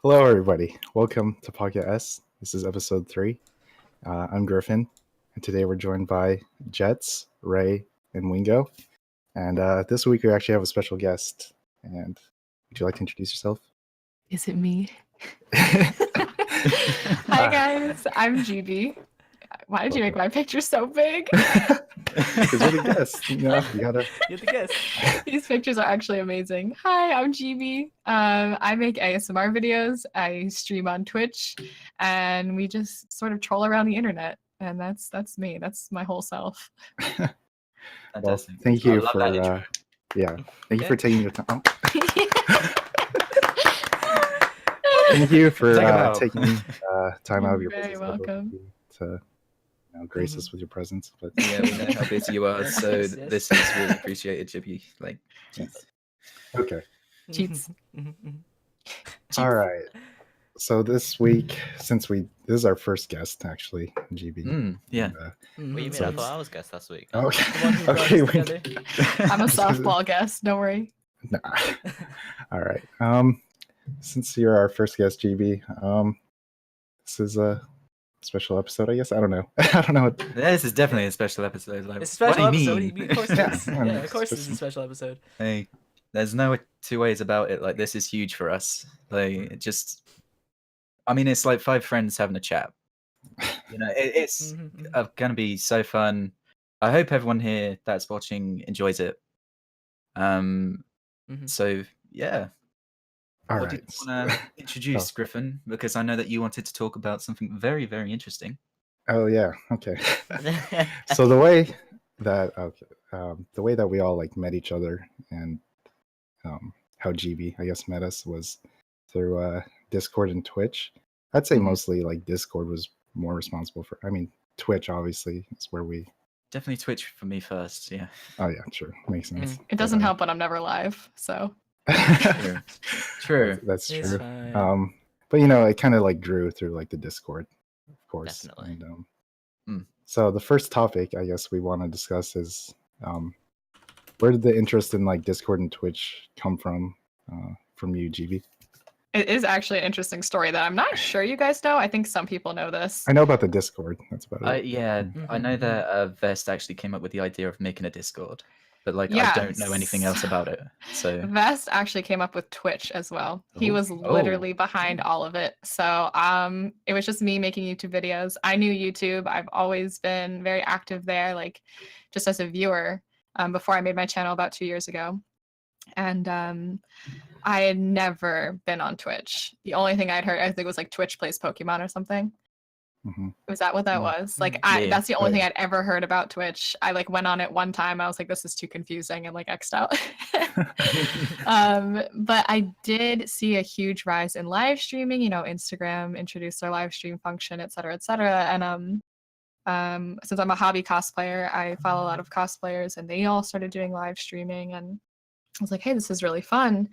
Hello, everybody. Welcome to PodcaS. This is episode 3. I'm Gryphon, and today we're joined by JeTz, Ray, and Wingo. And this week we actually have a special guest. And would you like to introduce yourself? Is it me? Hi guys, I'm GB. Why did you make my picture so big? Because you're the guest. You gotta. You're the guest. These pictures are actually amazing. Hi, I'm GB. I make ASMR videos. I stream on Twitch, and we just sort of troll around the internet. And that's me. That's my whole self. Well, thank you for thank you for taking your time. Thank you for taking time out of your very welcome to grace us with your presence. But yeah, we know how busy you are, so Yes. this is really appreciated, Jibby. Like, yes. Okay. JeTz. All right. So this week, since this is our first guest, actually, GB. Yeah. And, What do you mean? So I it's- thought I was guest last week. okay. The one who brought Okay. us together. I'm a softball guest. Don't worry. Nah. All right. Since you're our first guest, GB, this is a special episode, I guess. I don't know. I don't know what. This is definitely a special episode. Like, It's a special what do episode. you mean? Of course it is. Yeah, Yeah, it's of course just- it's a special episode. Hey, there's no two ways about it. Like, this is huge for us. Like, it's like 5 friends having a chat. You know, it's gonna be so fun. I hope everyone here that's watching enjoys it. So yeah. All What right. did you want to introduce, Gryphon? Because I know that you wanted to talk about something very, very interesting. Oh yeah. Okay. So the way that we all like met each other and how GB I guess met us was through Discord and Twitch. I'd say mostly like Discord was more responsible for. I mean, Twitch obviously is where we. Definitely Twitch for me first. Yeah. Oh yeah, sure, makes sense. It doesn't help when I'm never live. So True. That's It's true. fine. But it kind of like drew through like the Discord, of course. Definitely. And, so the first topic I guess we want to discuss is where did the interest in like Discord and Twitch come from you, GB? it is actually an interesting story that I'm not sure you guys know. I think some people know this. I know about the Discord. That's about it. Yeah, I know that Vest actually came up with the idea of making a Discord, but like I don't know anything else about it. So Vest actually came up with Twitch as well. He was literally behind all of it. So it was just me making YouTube videos. I knew YouTube. I've always been very active there, like just as a viewer, before I made my channel about 2 years ago. And I had never been on Twitch. The only thing I'd heard, I think, was like Twitch plays Pokemon or something. Was that what that was? Like, that's the only thing I'd ever heard about Twitch. I like went on it one time. I was like, this is too confusing, and like X'd out. But I did see a huge rise in live streaming. Instagram introduced their live stream function, et cetera, et cetera. And since I'm a hobby cosplayer, I follow a lot of cosplayers, and they all started doing live streaming. And I was like, hey, this is really fun.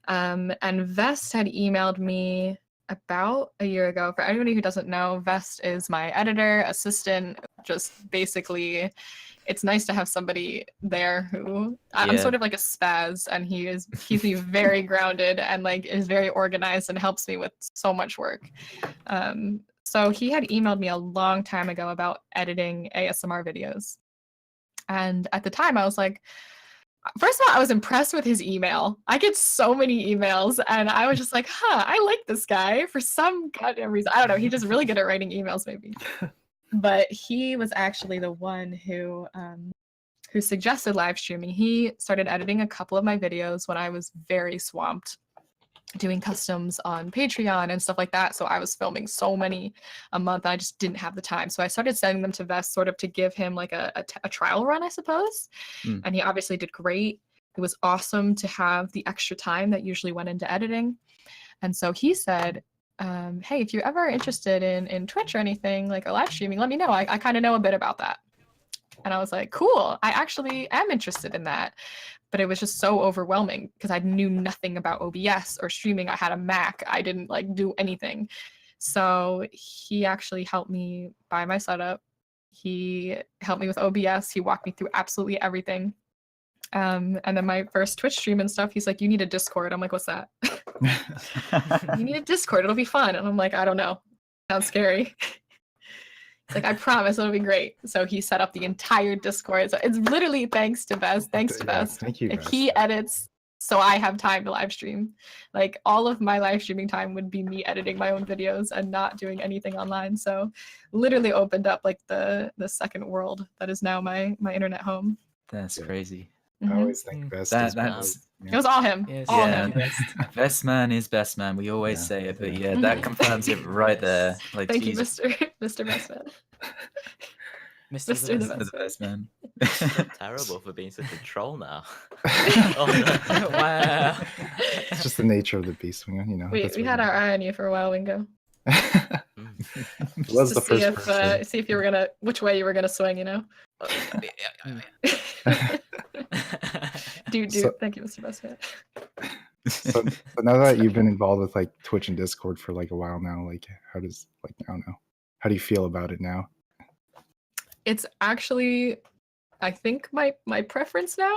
And Vest had emailed me about a year ago. For anybody who doesn't know, Vest is my editor, assistant, just basically it's nice to have somebody there who I'm sort of like a spaz, and he keeps me very grounded and like is very organized and helps me with so much work. So he had emailed me a long time ago about editing ASMR videos. And at the time I was like, first of all, I was impressed with his email. I get so many emails, and I was just like, I like this guy for some goddamn reason. I don't know. He's just really good at writing emails, maybe. But he was actually the one who suggested live streaming. He started editing a couple of my videos when I was very swamped doing customs on Patreon and stuff like that. So I was filming so many a month. I just didn't have the time. So I started sending them to Vest sort of to give him like a trial run, I suppose. And he obviously did great. It was awesome to have the extra time that usually went into editing. And so he said, hey, if you're ever interested in Twitch or anything, like a live streaming, let me know. I kind of know a bit about that. And I was like, cool, I actually am interested in that. But it was just so overwhelming because I knew nothing about OBS or streaming. I had a Mac. I didn't like do anything. So he actually helped me buy my setup. He helped me with OBS. He walked me through absolutely everything. And then my first Twitch stream and stuff, he's like, you need a Discord. I'm like, what's that? You need a Discord, it'll be fun. And I'm like, I don't know. Sounds scary. It's like, I promise it'll be great. So he set up the entire Discord. So it's literally thanks to Best. Thanks to Yeah, Best. thank you, Like, Best. he edits so I have time to live stream. Like, all of my live streaming time would be me editing my own videos and not doing anything online. So literally opened up like the second world that is now my internet home. That's crazy. I always think Best. That's It was all him. Yes, all yeah. him. Best man is best man. We always say it, but yeah, Mhm. that confirms it right there. Like, Thank Jesus, you, Mr. Bestman. Mr. Mr. the the Best. the best man. Terrible for being such a troll now. Wow. It's just the nature of the beast, you know. We had our eye on you for a while, Wingo. It was the see first person. see if you were gonna which way you were gonna swing, you know. Dude, So- thank you, Mr. Bestman. So now that you've been involved with like Twitch and Discord for like a while now, like how do you feel about it now? It's actually, I think my preference now.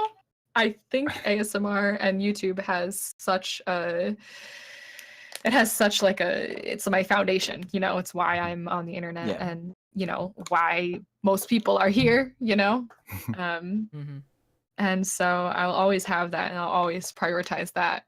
I think ASMR and YouTube has such a, it has such like a, it's my foundation, you know, it's why I'm on the internet Yeah. and, you know, why most people are here, you know. Mhm. And so I'll always have that and I'll always prioritize that.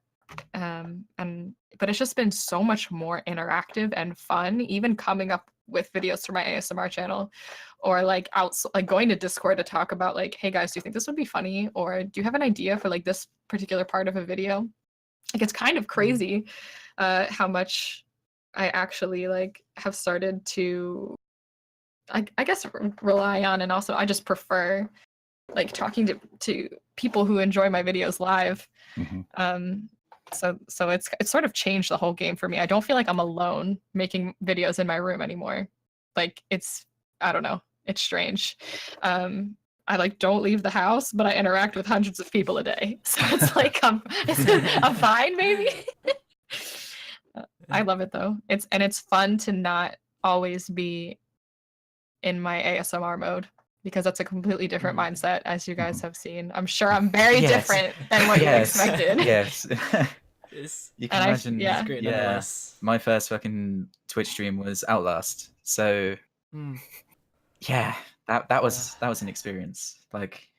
But it's just been so much more interactive and fun, even coming up with videos for my ASMR channel, or like like going to Discord to talk about like, hey guys, do you think this would be funny? Or do you have an idea for like this particular part of a video? Like, it's kind of crazy how much I actually like have started to, I guess, rely on, and also I just prefer like talking to people who enjoy my videos live. Mhm. So it's sort of changed the whole game for me. I don't feel like I'm alone making videos in my room anymore. Like, I don't know, it's strange. I like don't leave the house, but I interact with hundreds of people a day. So it's like I'm fine maybe. I love it though. It's fun to not always be in my ASMR mode, because that's a completely different mindset, as you guys have seen. I'm sure I'm very Yes. different than what you expected. Yes. It's You can And imagine. yeah. great Yeah. nonetheless. My first fucking Twitch stream was Outlast. So Mm. yeah, that was an experience. Like,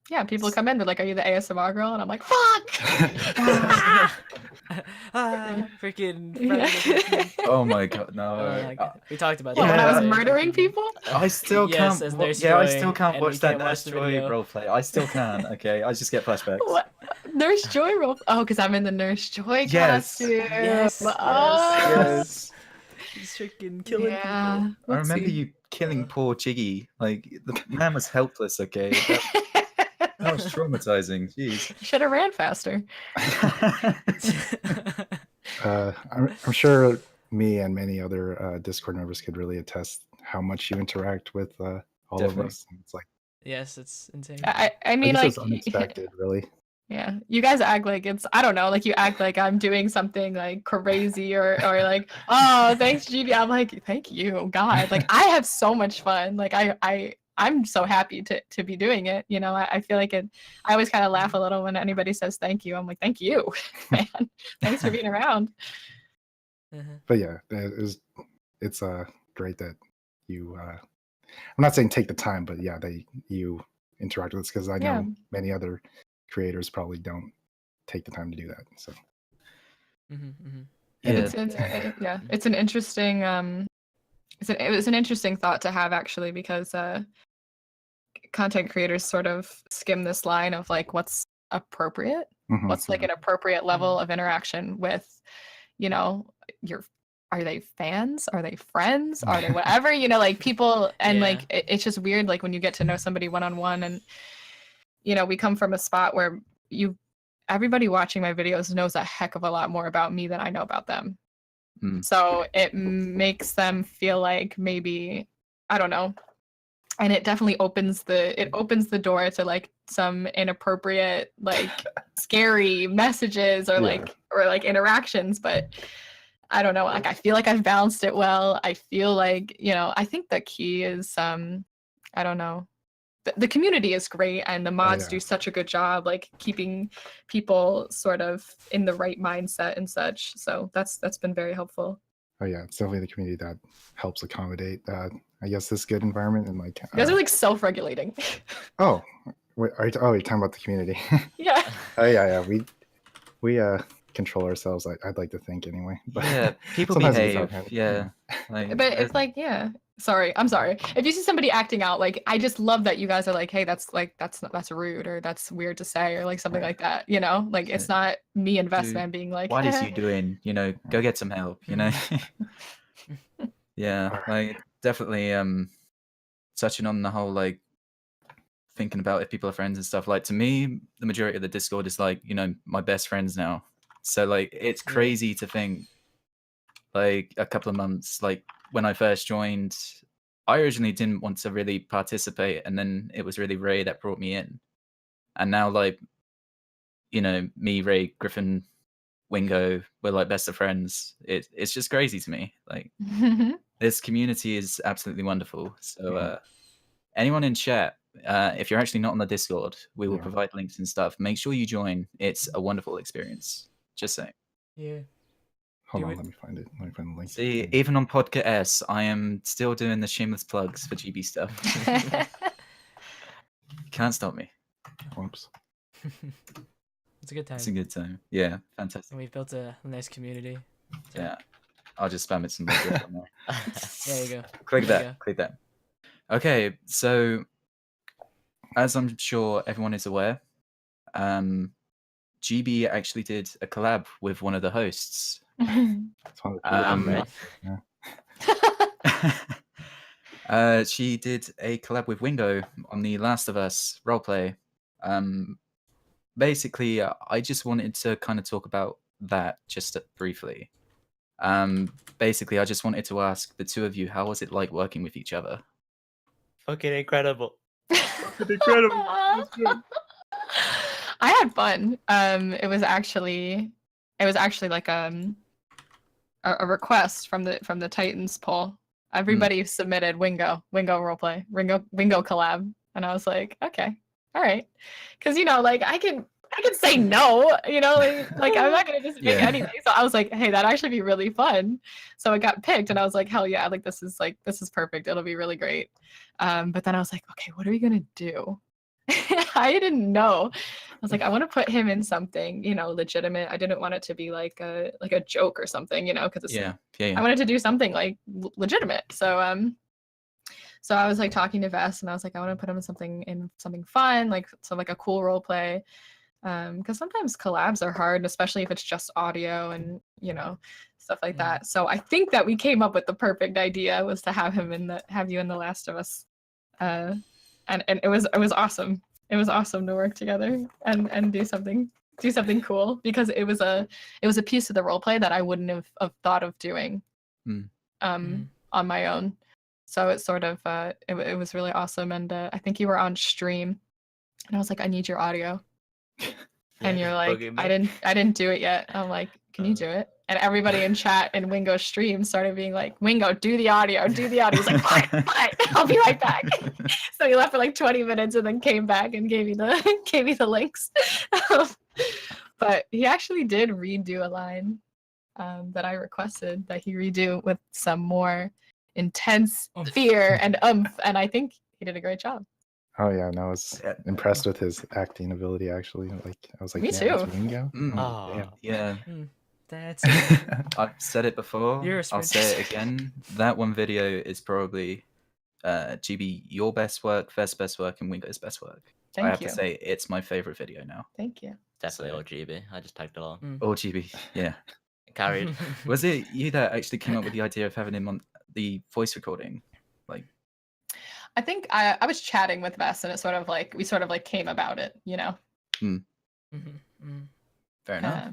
Yeah, people come in, they're like, "Are you the ASMR girl?" And I'm like, "Fuck!" Freaking Yeah. Friday the 13th. oh my god, Oh no. my God. We talked about What, that. when I was Yeah. murdering people? I still Yes, can't. as Nurse Yeah, I Joy, still can't and we watch that can't watch Nurse the Joy video. roleplay. I still can. Okay, I just get flashbacks. What? Nurse Joy role? Oh, because I'm in the Nurse Joy Yes. costume. Yes, yes, Oh. Yes. He's freaking killing Yeah. people. I remember Whoopsie. you killing poor Chiggy. Like, the man was helpless. Okay, that was traumatizing. Jeez. Should have ran faster. I'm sure me and many other Discord members could really attest how much you interact with all of Definitely. us. It's like, Yes, it's insane. I mean, guess like, it's unexpected, really. yeah, you guys act like it's, I don't know, like you act like I'm doing something like crazy or like, oh, thanks, GB. I'm like, thank you, God. Like, I have so much fun. Like, I'm so happy to be doing it. You know, I feel like it, I always kind of laugh a little when anybody says thank you. I'm like, thank you, man. Thanks for being around. But yeah, it's great that you. I'm not saying take the time, but yeah, that you interact with us, because I know Yeah. many other creators probably don't take the time to do that. So Yeah. It's an interesting it was an interesting thought to have, actually, because content creators sort of skim this line of like what's appropriate, mhm. what's like an appropriate level of interaction with, you know, are they fans, are they friends, are they whatever, you know, like people, and Yeah. like it's just weird, like when you get to know somebody one-on-one, and you know, we come from a spot where everybody watching my videos knows a heck of a lot more about me than I know about them. So it makes them feel like maybe, I don't know, and it definitely opens the door to like some inappropriate, like scary messages or like interactions. But I don't know, like I feel like I've balanced it well. I feel like, you know, I think the key is I don't know, the community is great, and the mods yeah. do such a good job like keeping people sort of in the right mindset and such. So that's been very helpful. Oh yeah, it's definitely the community that helps accommodate I guess this good environment and like. You guys are like self-regulating. Oh, wait, you're talking about the community? Yeah. Oh yeah, we control ourselves. I'd like to think anyway. But Yeah, people sometimes it gets behave. out of hand. Yeah, like, But it's like, yeah. Sorry, I'm sorry. If you see somebody acting out, like I just love that you guys are like, hey, that's rude or that's weird to say or like something like that. You know, like it's not me and Vestman being like, what is you doing? You know, go get some help. You know. Yeah, like definitely touching on the whole like thinking about if people are friends and stuff. Like to me, the majority of the Discord is like, you know, my best friends now. So like it's crazy to think like a couple of months, like when I first joined, I originally didn't want to really participate, and then it was really Ray that brought me in. And now like, you know, me, Ray, Gryphon, Wingo, we're like best of friends. It's just crazy to me. Like this community is absolutely wonderful. So anyone in chat, if you're actually not on the Discord, we will provide links and stuff. Make sure you join. It's a wonderful experience. Just saying. Yeah. Hold on, let me find it. Let me find the link. See, even on PodcaS, I am still doing the shameless plugs for GB stuff. Can't stop me. Whoops. It's a good time. It's a good time. Yeah, fantastic. And we've built a nice community. So, Yeah, I'll just spam it some more. there you go. Click There you that. Click that. Okay, so as I'm sure everyone is aware, GB actually did a collab with one of the hosts. It's one of the She did a collab with Wingo on the Last of Us roleplay. Basically, I just wanted to kind of talk about that just briefly. Basically, I just wanted to ask the two of you, how was it like working with each other? Fucking incredible. Incredible. I had fun. It was actually like a request from the Titans poll. Everybody submitted Wingo roleplay, Wingo collab, and I was like, okay, all right, because you know, like I can say no, you know, like I'm not gonna just make anything. So I was like, hey, that'd actually be really fun. So it got picked, and I was like, hell yeah, like this is perfect. It'll be really great. But then I was like, okay, what are we gonna do? I didn't know. I was like, I want to put him in something, you know, legitimate. I didn't want it to be like a joke or something, you know, because I wanted to do something like legitimate. So so I was like talking to Vess, and I was like, I want to put him in something fun, like a cool role play. Because sometimes collabs are hard, especially if it's just audio and you know stuff like that. So I think that we came up with the perfect idea was to have you in The Last of Us. And it was awesome. It was awesome to work together and do something cool because it was a piece of the role play that I wouldn't have thought of doing on my own. So it's sort of it was really awesome, and I think you were on stream, and I was like, I need your audio, and you're like, I didn't do it yet. I'm like, can you do it? And everybody in chat and Wingo's stream started being like, Wingo, do the audio. He's like, fine, I'll be right back. So he left for like 20 minutes and then came back and gave me the links. But he actually did redo a line that I requested that he redo with some more intense fear and and I think he did a great job. Oh yeah, no, I was impressed with his acting ability. Actually, like I was like, me too. It's Wingo. Yeah. That's I've said it before. I'll say it again. That one video is probably GB your best work, Vest's best work, and Wingo's best work. I have to say it's my favorite video now. Thank you. Definitely all GB. I just tagged along. All GB, yeah. Carried. Was it you that actually came up with the idea of having him on the voice recording? Like, I think I was chatting with Vess, and we sort of came about it, you know. Fair enough.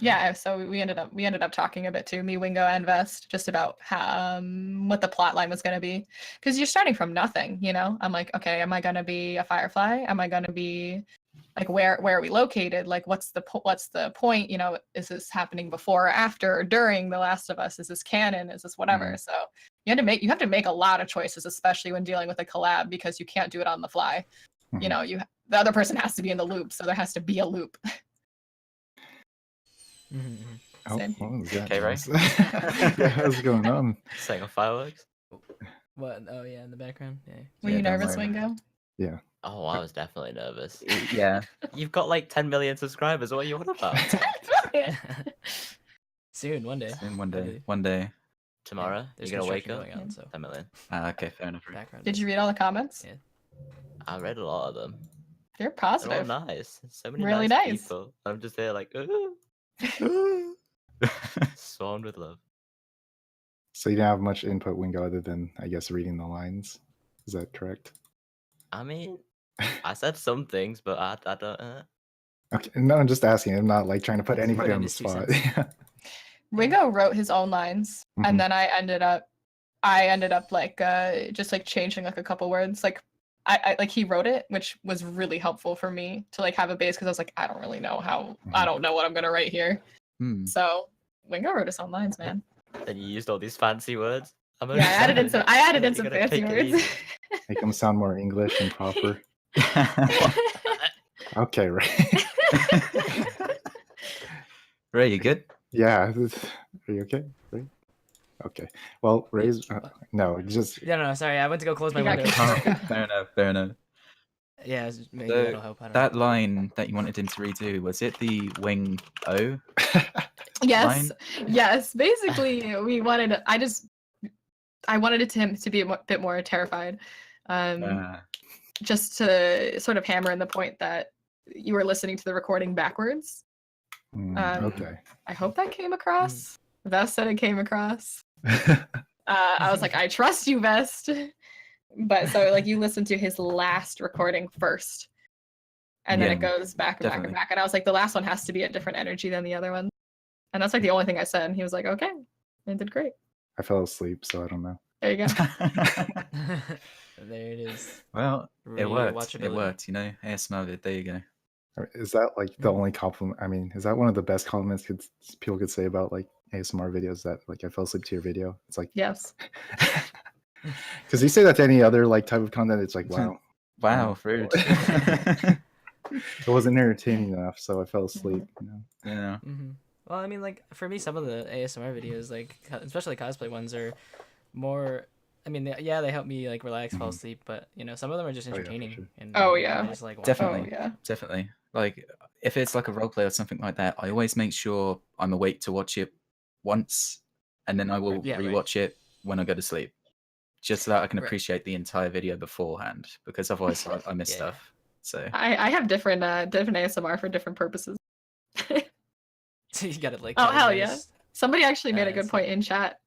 Yeah, so we ended up talking a bit too, me, Wingo, and Vest, just about what the plot line was going to be, because you're starting from nothing, you know. I'm like, okay, am I going to be a Firefly? Am I going to be like where are we located? Like, what's the point? You know, is this happening before or after or during The Last of Us? Is this canon? Is this whatever? So you have to make a lot of choices, especially when dealing with a collab, because you can't do it on the fly. You know, the other person has to be in the loop, so there has to be a loop. Oh, Same. what was that? Okay, Ray? Yeah, what's going on? Setting off fireworks. What? Oh yeah, in the background. Yeah. Were Yeah, you don't nervous, worry. Wingo? Yeah. Oh, I was definitely nervous. Yeah. You've got like 10 million subscribers. What are you on about? Soon, one day. Soon, one I day. believe. One day. Tomorrow, There's you're gonna wake construction up. going on, so 10 million. Okay, fair enough. background. Did you read all the comments? Yeah. I read a lot of them. They're They're positive. all nice. So many Really nice, nice. people. I'm just there like, swarmed with love. So you didn't have much input, Wingo, other than, I guess, reading the lines. Is that correct? I mean, I said some things, but I don't. Okay. No, I'm just asking. I'm not like trying to put anybody Put in on the his 2 spot. cents. Wingo wrote his own lines, Mhm. and then I ended up like just like changing like a couple words. Like I like he wrote it, which was really helpful for me to like have a base, because I was like, I don't really know how, I don't know what I'm gonna write here. So Wingo wrote his own lines, man. And you used all these fancy words. I'm Yeah, I added in only some gonna fancy pick it words. easy. Make them sound more English and proper. Okay, right. Ray, you good? Yeah. Are you okay? Ray? Okay. Well, Ray's no, just No, sorry. I went to go close my You got window. kicked. Fair enough. Fair enough. Yeah, maybe So, that'll help. I don't that know. line that you wanted him to redo, was it the wing O? Yes, line? yes. Basically, we wanted. I wanted it to him to be a bit more terrified, just to sort of hammer in the point that you were listening to the recording backwards. okay. I hope that came across. Vest said it came across. I was like, I trust you, Vest. But so like you listen to his last recording first, and then it goes back and back and definitely. back. And I was like, the last one has to be a different energy than the other one. And that's like the only thing I said. And he was like, okay. And did great. I fell asleep, so I don't know. There you go. There it is. Well, it worked. It Rewatchability. worked, you know. ASMR did. There you go. Is that like the only compliment? I mean, is that one of the best compliments people could say about like ASMR videos? That like I fell asleep to your video. It's like Yes. because you say that to any other like type of content, it's like wow, Wow, rude. it wasn't entertaining enough, so I fell asleep. You know? Yeah. Well, I mean, like for me, some of the ASMR videos, like especially cosplay ones, are more. I mean, yeah, they help me like relax, fall asleep, but you know, some of them are just Oh, yeah, for entertaining. sure. And Oh, I yeah. just, like, watch Definitely. Oh, yeah. Definitely. Like if it's like a role play or something like that, I always make sure I'm awake to watch it once, and then I will Yeah, right. rewatch it when I go to sleep, just so that I can Right. appreciate the entire video beforehand. Because otherwise, I miss Yeah. stuff. So I have different ASMR for different purposes. So you got it like. Oh, hell yeah. categorized. Somebody actually made a good Nice. point in chat,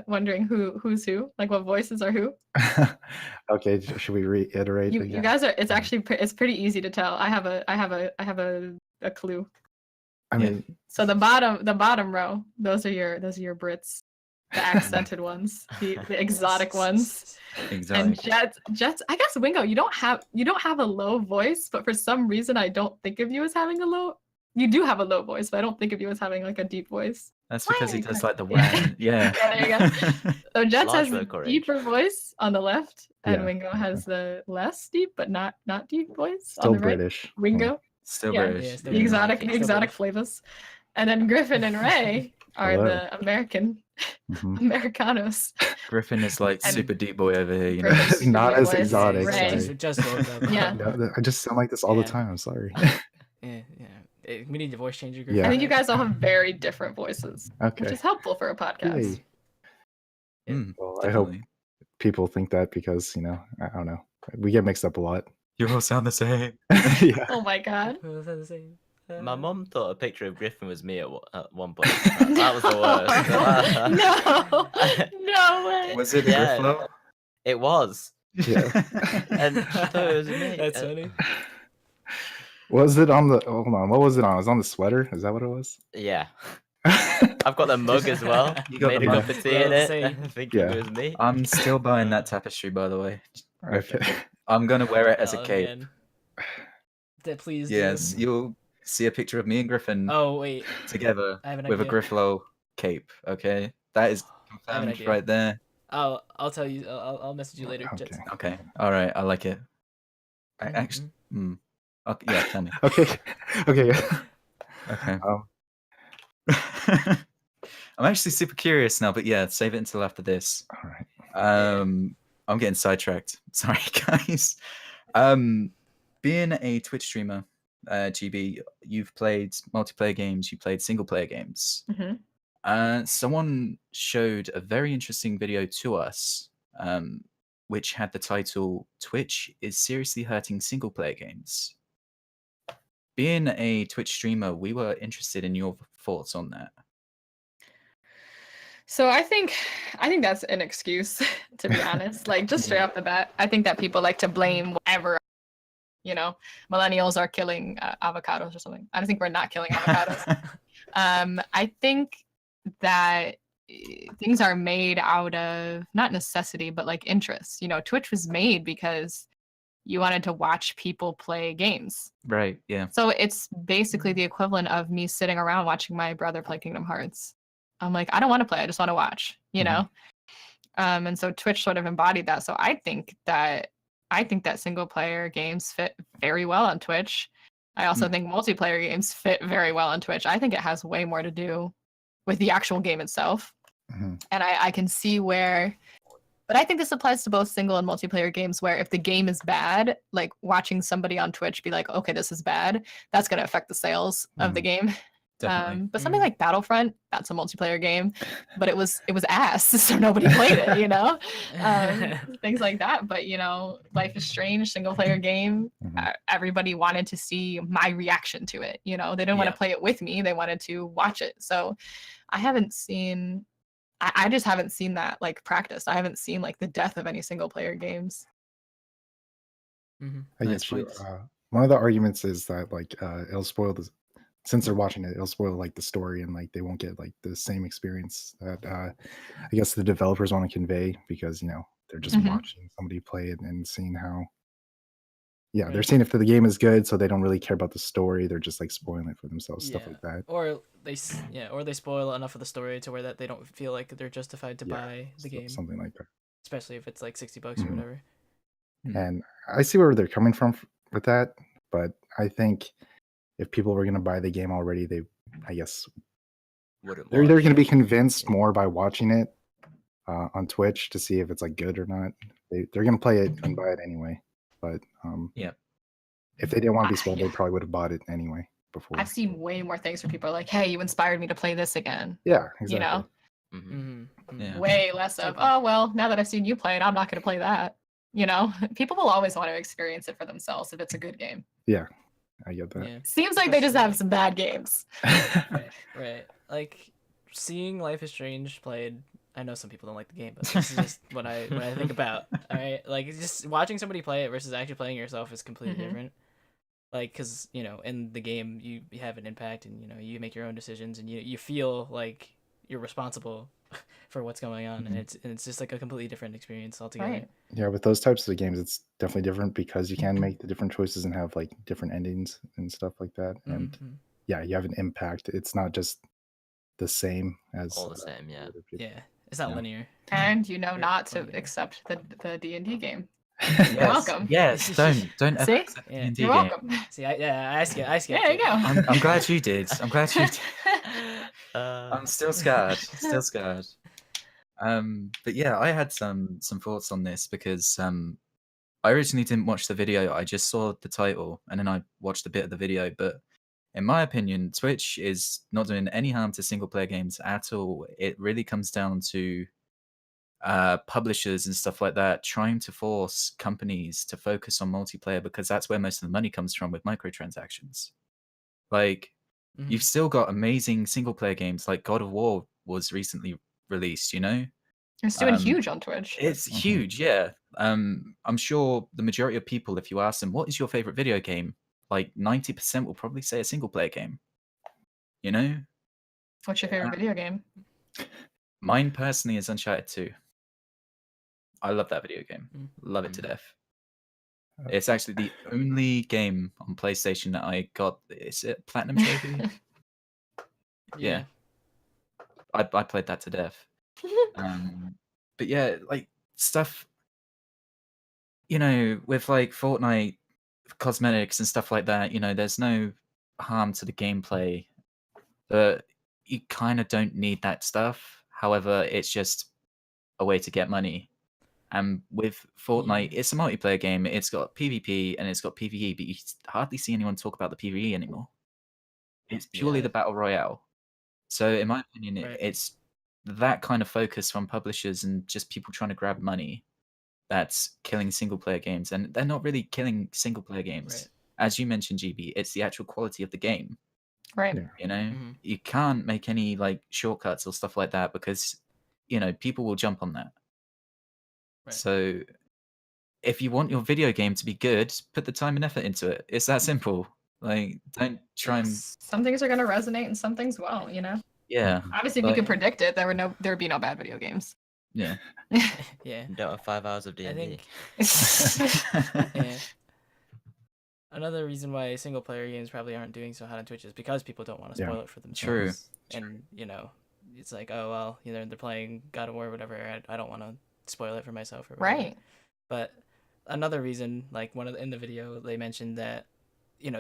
wondering who's who, like what voices are who. Okay, should we reiterate? You again? guys are. It's actually it's pretty easy to tell. I have a clue. I Yeah. mean, So the bottom row, those are your Brits, the accented ones, the exotic ones. exactly. And JeTz. I guess Wingo, you don't have a low voice, but for some reason I don't think of you as having a low. You do have a low voice, but I don't think of you as having like a deep voice. That's because he Why? does like the wham. Yeah. Yeah, there you go. So JeTz Large has vocal a range. deeper voice on the left, and Yeah. Wingo has the less deep, but not deep voice still on the right. British. Wingo, Still Yeah. British. Yeah, still the British. exotic Still exotic British. flavors, and then Gryphon and Ray are Hello. the American Mhm. Americanos. Gryphon is like And super deep boy over here, you know. Griffin's super Not deep as voice. exotic, Ray. sorry. Just warmed up. Yeah. No, I just sound like this all Yeah. the time. I'm sorry. Yeah. We need a voice changer. Yeah. I think you guys all have very different voices, which Okay. is helpful for a podcast. Yay. Mm, Well, I hope definitely. people think that because I don't know. We get mixed up a lot. You all sound the same. Yeah. Oh my god. Well, that's the same. My mum thought a picture of Gryphon was me at one point. That was the worst. No, no way. Was it Yeah. Gryffalo? It was. Yeah. And she thought it was me. That's funny. Was it on the? Hold on. What was it on? It was on the sweater. Is that what it was? Yeah. I've got the mug as well. You got Made the a mug. cup of tea in it. Same. Thinking Yeah. it was me. I'm still buying that tapestry, by the way. Okay. I'm gonna wear it as a Oh, cape. man. Please. Yes, do. you'll see a picture of me and Gryphon Oh wait. together I have an with a idea. Gryffalo cape. Okay, that is I have an confirmed idea. right there. I'll tell you. I'll message you later. Okay. JeTz. Okay. All right. I like it. I Mhm, actually. Okay, yeah. Tell me. Okay. Okay. Okay. Um, I'm actually super curious now, but yeah, save it until after this. all right. I'm getting sidetracked. Sorry, guys. Being a Twitch streamer, GB, you've played multiplayer games, you played single player games. Someone showed a very interesting video to us, which had the title "Twitch is seriously hurting single player games." Being a Twitch streamer, we were interested in your thoughts on that. So I think that's an excuse, to be honest. Like just straight off the bat, I think that people like to blame whatever, millennials are killing avocados or something. I don't think we're not killing avocados. I think that things are made out of not necessity, but like interest. Twitch was made because you wanted to watch people play games. Right, yeah. So it's basically the equivalent of me sitting around watching my brother play Kingdom Hearts. I'm like, I don't want to play, I just want to watch, And so Twitch sort of embodied that. So I think that single player games fit very well on Twitch. I also think multiplayer games fit very well on Twitch. I think it has way more to do with the actual game itself. And I can see where, but I think this applies to both single and multiplayer games, where if the game is bad, like watching somebody on Twitch be like, okay, this is bad, that's going to affect the sales of the game. Definitely. But something like Battlefront, that's a multiplayer game, but it was ass, so nobody played it, things like that. But Life is Strange, single player game, everybody wanted to see my reaction to it. They didn't want to play it with me, they wanted to watch it. So I just haven't seen that like practiced. I haven't seen like the death of any single player games. I get you. One of the arguments is that like it'll spoil since they're watching it, it'll spoil like the story, and like they won't get like the same experience that I guess the developers want to convey, because they're just watching somebody play it and seeing how they're seeing if the game is good, so they don't really care about the story. They're just like spoiling it for themselves, stuff like that. Or they spoil enough of the story to where that they don't feel like they're justified to buy the game, something like that. Especially if it's like $60 or whatever. And I see where they're coming from with that, but I think if people were going to buy the game already, they're going to be convinced more by watching it on Twitch to see if it's like good or not. They're going to play it and buy it anyway. But if they didn't want to be spoiled, they probably would have bought it anyway before. I've seen way more things where people are like, "Hey, you inspired me to play this again." Yeah, exactly. Way less of, "Oh well, now that I've seen you play it, I'm not going to play that." People will always want to experience it for themselves if it's a good game. Yeah. I get that. Yeah. Seems like they just have some bad games. Right. Like seeing Life is Strange played. I know some people don't like the game, but this is just what I think about. All right, like just watching somebody play it versus actually playing yourself is completely different. Like, because in the game you have an impact, and you make your own decisions, and you feel like you're responsible for what's going on, and it's just like a completely different experience altogether. Right. Yeah, with those types of games, it's definitely different because you can make the different choices and have like different endings and stuff like that. And you have an impact. It's not just the same as all the same. Yeah, it's not linear. And not to accept the D&D game. Yes. You're welcome. Yes, don't ever See? accept the Yeah. D&D You're game. welcome. See, I skipped. There you go. I'm glad you did. I'm glad you did. I'm still scared. Still scared. But yeah, I had some thoughts on this because I originally didn't watch the video. I just saw the title and then I watched a bit of the video. But in my opinion, Twitch is not doing any harm to single player games at all. It really comes down to publishers and stuff like that trying to force companies to focus on multiplayer, because that's where most of the money comes from with microtransactions. Like, you've still got amazing single player games, like God of War was recently released, It's doing huge on Twitch. It's huge, yeah. I'm sure the majority of people, if you ask them, what is your favorite video game? Like 90% will probably say a single player game. What's your favorite video game? Mine personally is Uncharted 2. I love that video game. Love it to death. It's actually the only game on PlayStation that I got. Is it Platinum Trophy? Yeah. I played that to death. but yeah, like stuff, with like Fortnite cosmetics and stuff like that, there's no harm to the gameplay, but you kind of don't need that stuff. However, it's just a way to get money. And with Fortnite, it's a multiplayer game. It's got PvP and it's got PvE, but you hardly see anyone talk about the PvE anymore. It's purely the battle royale. So in my opinion, it's that kind of focus from publishers and just people trying to grab money that's killing single player games. And they're not really killing single player games. As you mentioned, GB, it's the actual quality of the game. Right. You can't make any like shortcuts or stuff like that because, people will jump on that. Right. So if you want your video game to be good, put the time and effort into it. It's that simple. Like, don't try and... Some things are going to resonate and some things won't, Yeah. Obviously, if you could predict it, there would be no bad video games. Yeah. Yeah. You don't have 5 hours of D&D. Yeah. Another reason why single player games probably aren't doing so hot on Twitch is because people don't want to spoil it for themselves. True. And, it's like, oh, well, they're playing God of War or whatever. I don't want to spoil it for myself or whatever. Right. But another reason, like in the video, they mentioned that,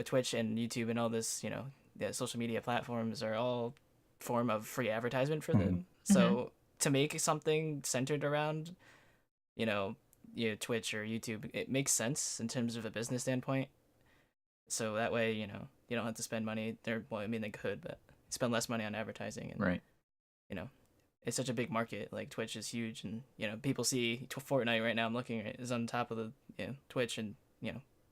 Twitch and YouTube and all this, the social media platforms are all form of free advertisement for them. So to make something centered around, Twitch or YouTube, it makes sense in terms of a business standpoint. So that way, you don't have to spend money there. Well, I mean, they could, but spend less money on advertising. And, right. It's such a big market. Like Twitch is huge, and people see Fortnite right now. I'm looking at is on top of the Twitch, and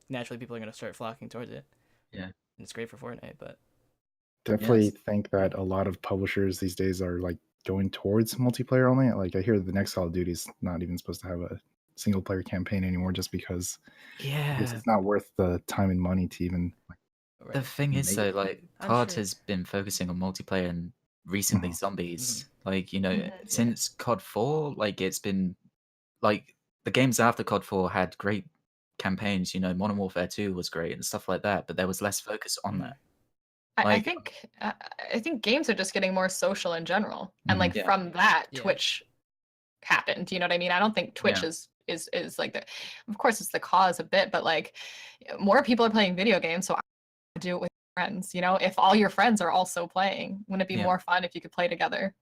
naturally people are gonna start flocking towards it. Yeah, and it's great for Fortnite, but definitely think that a lot of publishers these days are like going towards multiplayer only. Like I hear the next Call of Duty is not even supposed to have a single player campaign anymore, just because it's not worth the time and money to even. The thing is, though, like COD has been focusing on multiplayer and recently zombies. Like since COD 4, like it's been like the games after COD 4 had great campaigns. Modern Warfare 2 was great and stuff like that, but there was less focus on that. I think games are just getting more social in general, and like from that, Twitch happened. You know what I mean? I don't think Twitch is like the. Of course, it's the cause a bit, but like more people are playing video games, so I do it with friends. If all your friends are also playing, wouldn't it be more fun if you could play together?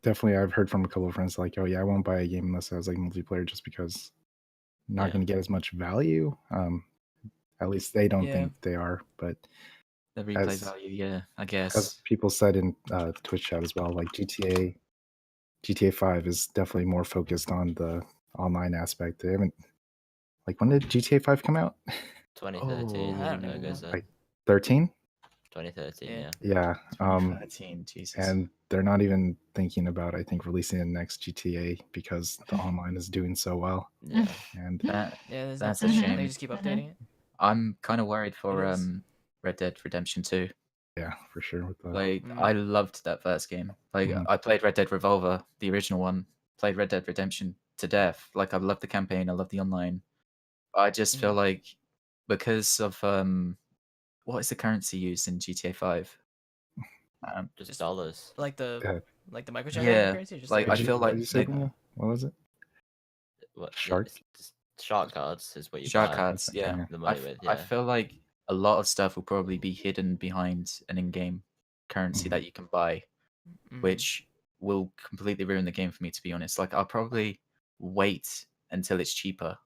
Definitely, I've heard from a couple of friends like, oh yeah, I won't buy a game unless it has like multiplayer, just because I'm not going to get as much value. At least they don't think they are, but the replay value, I guess. As people said in the Twitch chat as well, like GTA 5 is definitely more focused on the online aspect. They haven't, like, when did GTA 5 come out? 2013. I don't know. Like 13? 2013, yeah. 2013, Jesus. And they're not even thinking about, I think, releasing the next GTA because the online is doing so well. Yeah. And that's a shame. They just keep updating it. I'm kind of worried for Red Dead Redemption 2. Yeah, for sure. With Like, I loved that first game. Like, I played Red Dead Revolver, the original one. Played Red Dead Redemption to death. Like, I love the campaign. I love the online. I just feel like because of what is the currency used in GTA 5? Just dollars. Like the microtransaction currency. Just like I feel like what was it? Shark cards is what you shark buy. cards. Yeah, The money with. I feel like a lot of stuff will probably be hidden behind an in-game currency that you can buy, which will completely ruin the game for me, to be honest. Like, I'll probably wait until it's cheaper.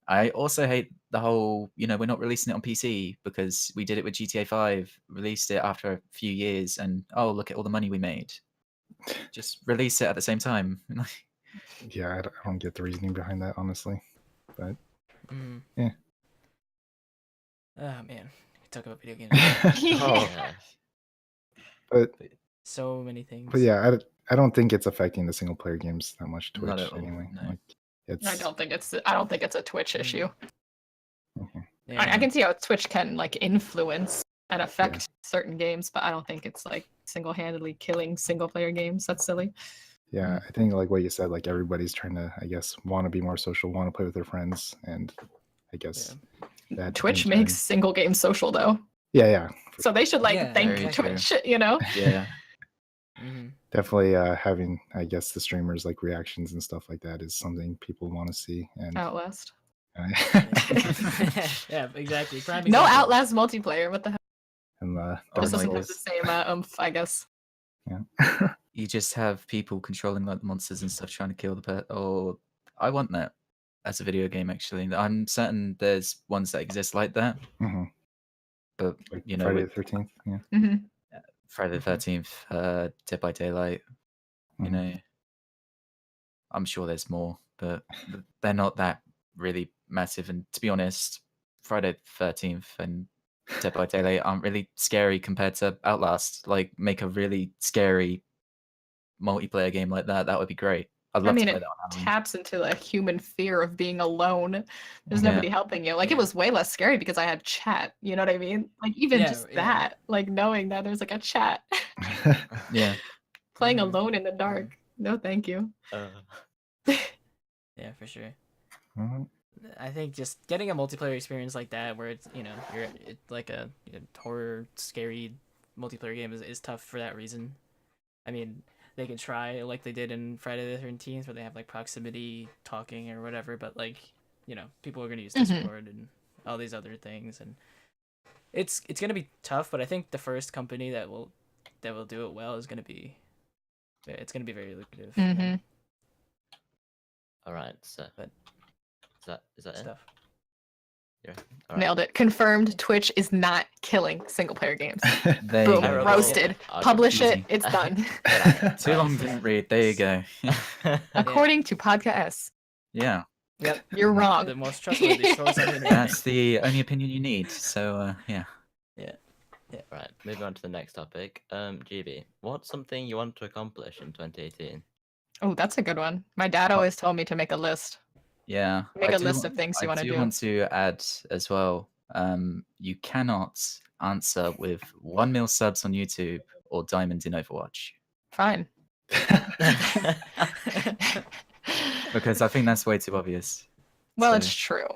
I also hate the whole, we're not releasing it on PC because we did it with GTA 5, released it after a few years, and oh, look at all the money we made. Just release it at the same time. Yeah, I don't get the reasoning behind that, honestly. But yeah. Oh man, we talk about video games. But so many things. But yeah, I don't think it's affecting the single player games that much. Twitch Not at all, anyway. no. Like, I don't think it's a Twitch issue. Okay. Yeah. I can see how Twitch can like influence and affect certain games, but I don't think it's like single-handedly killing single-player games. That's silly. Yeah, I think like what you said, like everybody's trying to, I guess, want to be more social, want to play with their friends, and I guess that Twitch makes single games social though. Yeah. So they should like thank very Twitch, true. Yeah. definitely having, I guess, the streamers like reactions and stuff like that is something people want to see. And Outlast. Yeah, exactly. Prime No example. Outlast multiplayer. What the hell? and This doesn't have boys. the same oomph, I guess. yeah. You just have people controlling like the monsters and stuff, trying to kill the pet. Oh, I want that as a video game. Actually, I'm certain there's ones that exist like that. hmm But Like you know, Friday with the 13th. Yeah. Mm-hmm. Friday the 13th, Dead by Daylight, you Mhm. know, I'm sure there's more, but they're not that really massive. And to be honest, Friday the 13th and Dead by Daylight aren't really scary compared to Outlast. Like, make a really scary multiplayer game like that. That would be great. I'd love I mean, to play it that on Halloween. taps into a human fear of being alone. There's Yeah. nobody helping you. Like, it Yeah. was way less scary because I had chat. You know what I mean? Like, even Yeah, just yeah. that, like, knowing that there's like a chat. Yeah. Playing Mhm. alone in the dark. No, thank you. Yeah, for sure. Mhm. I think just getting a multiplayer experience like that, where it's it's like a horror, scary multiplayer game is tough for that reason. I mean, they can try like they did in Friday the 13th, where they have like proximity talking or whatever, but like people are gonna use Mhm. Discord and all these other things, and it's gonna be tough. But I think the first company that will do it well is gonna be very lucrative. Mm-hmm. All right. So, But- is that it? Stuff. Yeah. All right. Nailed it. Confirmed. Twitch is not killing single player games. There Boom. you go. Roasted. I'll Publish it. Easy. It's done. Too long didn't read. There you go. According to PodcaS. Yeah, Yep. You're wrong. The most trustworthy source on the internet. that's the only opinion you need. So yeah. Right. Moving on to the next topic. GB, what's something you want to accomplish in 2018? Oh, that's a good one. My dad always told me to make a list. Yeah. Make I a do list want- of things you I wanna do do. want to add as well. You cannot answer with 1 mil subs on YouTube or diamond in Overwatch, Fine. because I think that's way too obvious. Well, So- it's true.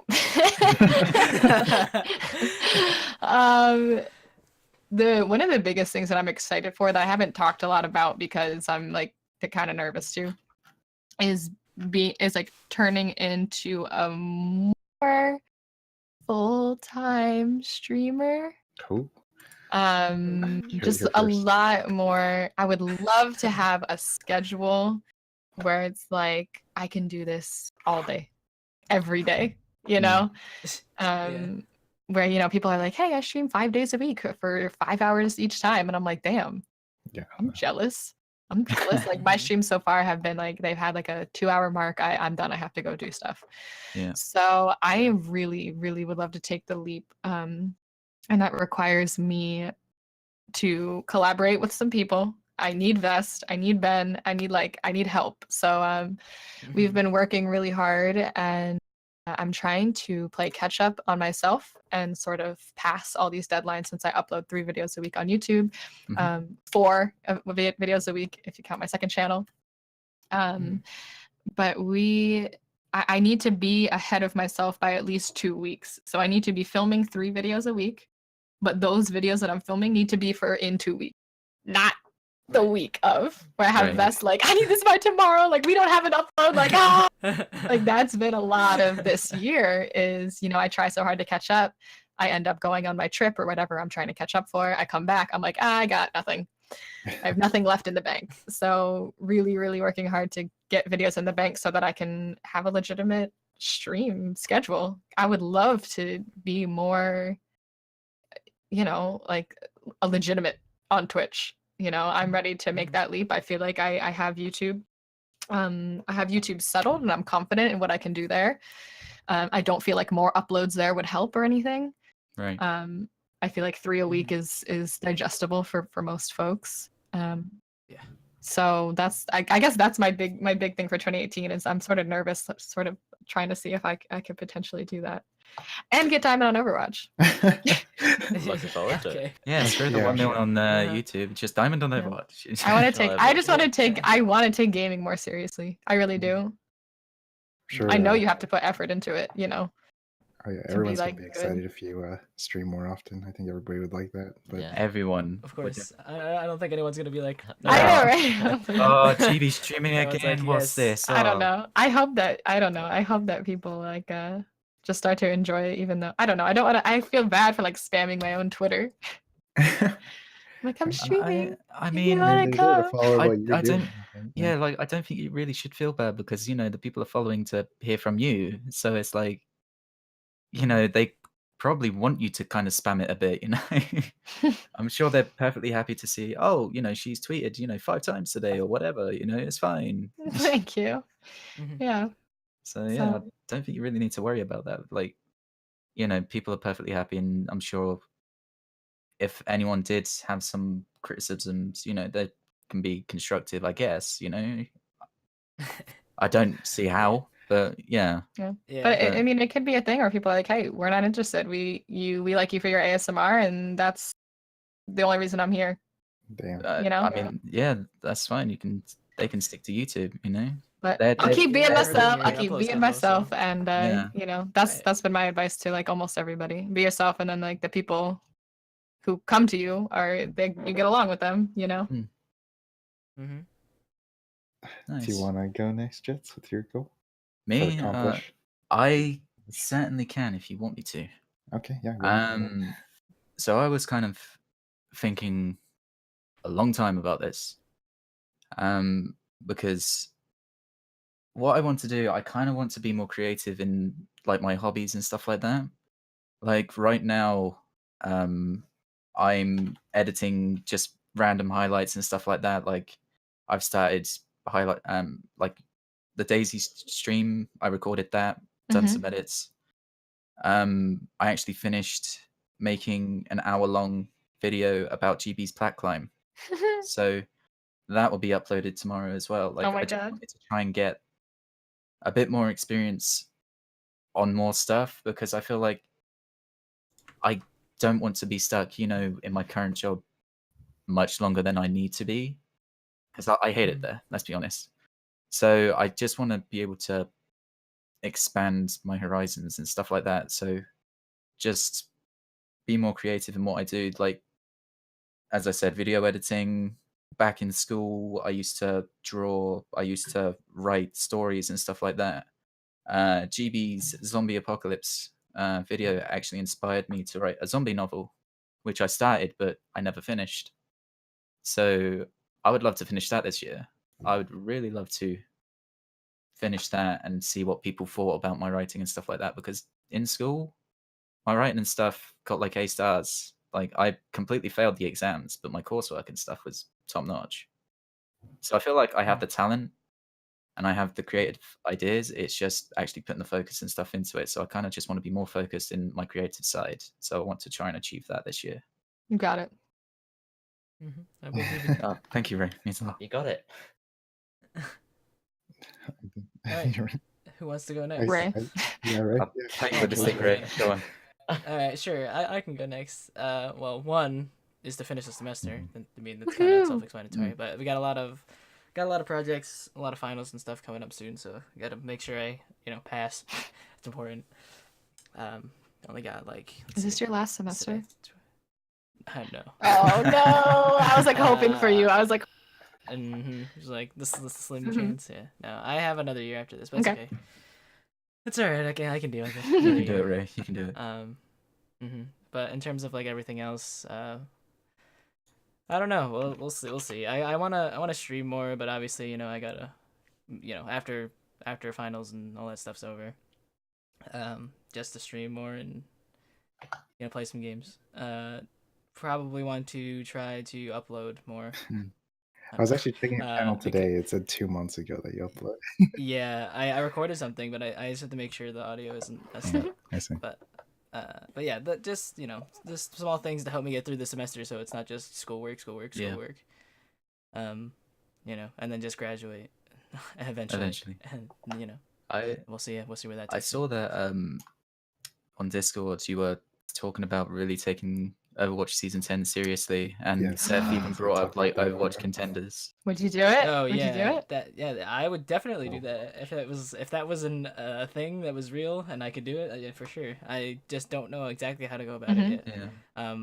One of the biggest things that I'm excited for that I haven't talked a lot about because I'm like kind of nervous too is like turning into a more full-time streamer. Cool. Just here a first. lot more. I would love to have a schedule where it's like I can do this all day, every day, you know? Where, people are like, hey, I stream 5 days a week for 5 hours each time. And I'm like, damn, Yeah. I'm jealous. Like my streams so far have been like, they've had like a 2-hour mark. I'm done. I have to go do stuff. Yeah. So I really, really would love to take the leap. And that requires me to collaborate with some people. I need Vest. I need Ben. I need help. So we've been working really hard, and I'm trying to play catch up on myself and sort of pass all these deadlines since I upload 3 videos a week on YouTube, 4 videos a week if you count my second channel. But I need to be ahead of myself by at least 2 weeks. So I need to be filming 3 videos a week, but those videos that I'm filming need to be for in 2 weeks, not the week of, where I have Right. Vest like, I need this by tomorrow. Like, we don't have an upload. Like, ah! Like, that's been a lot of this year is, I try so hard to catch up. I end up going on my trip or whatever I'm trying to catch up for. I come back. I'm like, I got nothing. I have nothing left in the bank. So really, really working hard to get videos in the bank so that I can have a legitimate stream schedule. I would love to be more, like a legitimate on Twitch. I'm ready to make that leap. I feel like I have YouTube. I have YouTube settled and I'm confident in what I can do there. I don't feel like more uploads there would help or anything. Right. I feel like 3 a week is digestible for most folks. So that's I guess that's my big thing for 2018 is I'm sort of nervous, sort of trying to see if I could potentially do that and get diamond on Overwatch. Looking forward to it. Okay. Yeah, screw the Yeah, 1 mil sure. on Yeah. YouTube. Just diamond on Yeah. Overwatch. I want to take. I just want to Yeah. take. I want to take gaming more seriously. I really do. Sure. I know you have to put effort into it. Oh yeah, to be everyone's like gonna be good. excited if you stream more often. I think everybody would like that. But Yeah. Everyone. Of would course, I don't think anyone's gonna be like. No. I know, Oh. right? I don't think- Oh, GB streaming Everyone's again. like, What's yes. this? I don't Oh. know. I hope that I don't know. I hope that people like just start to enjoy it, even though I don't know. I don't want to. I feel bad for like spamming my own Twitter. Like I'm streaming. I if mean, you wanna they're there to come. follow I- what you're I don't- doing. I think, yeah, like I don't think you really should feel bad because the people are following to hear from you. So it's like, they probably want you to kind of spam it a bit. I'm sure they're perfectly happy to see. Oh, she's tweeted 5 times today or whatever. It's fine. Thank you. Mhm. Yeah. So yeah, I So- don't think you really need to worry about that. Like, people are perfectly happy, and I'm sure if anyone did have some criticisms, they can be constructive, I guess. I don't see how, but yeah. Yeah. Yeah. But but- I mean, it could be a thing where people are like, "Hey, we're not interested. We like you for your ASMR, and that's the only reason I'm here." damn. I mean, yeah, that's fine. They can stick to YouTube. But They're- I'll they're- keep being Yeah, myself. yeah, I'll keep upload being schedule, myself, so- and Yeah. that's Right. that's been my advice to like almost everybody. Be yourself, and then like the people who come to you you get along with them. Mm-hmm. Nice. Do you want to go next, JeTz, with your goal? Me? Accomplish? I certainly can if you want me to. Okay, yeah. Go ahead. So I was kind of thinking a long time about this. Because what I want to do, I kind of want to be more creative in like my hobbies and stuff like that. Like right now, I'm editing just random highlights and stuff like that. Like I've started like the Daisy stream. I recorded that, done some edits. I actually finished making an hour-long video about GB's plat climb. So that will be uploaded tomorrow as well. Like Oh my I just God. wanted to try and get a bit more experience on more stuff because I feel like I don't want to be stuck, in my current job much longer than I need to be because I hate it there. Let's be honest. So I just want to be able to expand my horizons and stuff like that. So just be more creative in what I do. Like, as I said, video editing. Back in school, I used to draw. I used to write stories and stuff like that. GB's zombie apocalypse video actually inspired me to write a zombie novel, which I started but I never finished. So I would love to finish that this year. I would really love to finish that and see what people thought about my writing and stuff like that. Because in school, my writing and stuff got like A stars. Like I completely failed the exams, but my coursework and stuff was top notch. So I feel like I have the talent and I have the creative ideas. It's just actually putting the focus and stuff into it. So I kind of just want to be more focused in my creative side. So I want to try and achieve that this year. You got it. I believe in you. Oh, thank you, Ray. Means a lot. You got it. Alright. You're right. Who wants to go I- next? Ray. Yeah, right. I'll Yeah. tell you with the stick, Ray. Go on. All right, sure. I can go next. Well, one is to finish the semester. Mhm. I mean, that's kind of Woohoo! self-explanatory, but we got a lot of projects, a lot of finals and stuff coming up soon. So I got to make sure I pass. It's important. Only got like. Is this your last semester? I know. Oh no! I was like hoping for you. I was like, It's like this is a slim Mhm. chance. Yeah. No, I have another year after this, but it's Okay. okay. It's all right. I can deal with it. You Another can do it, year. Ray. You can do it. But in terms of like everything else, I don't know. We'll see. I wanna stream more, but obviously, I gotta, after finals and all that stuff's over, just to stream more and play some games. Probably want to try to upload more. I was actually checking your channel because- today. It said 2 months ago that you uploaded. Yeah, I recorded something, but I just have to make sure the audio isn't messed up. I see. But yeah, that just just small things to help me get through the semester, so it's not just schoolwork. Yeah. And then just graduate eventually. And we'll see where that takes I saw that on Discord you were talking about really taking Overwatch Season 10 seriously, and Yeah. Seth even We brought talked up like about that Overwatch earlier. contenders. Would you do it? Oh Would yeah, you do it? I would definitely do Oh. that if that was a thing that was real and I could do it. Yeah, for sure. I just don't know exactly how to go about it yet. Yeah.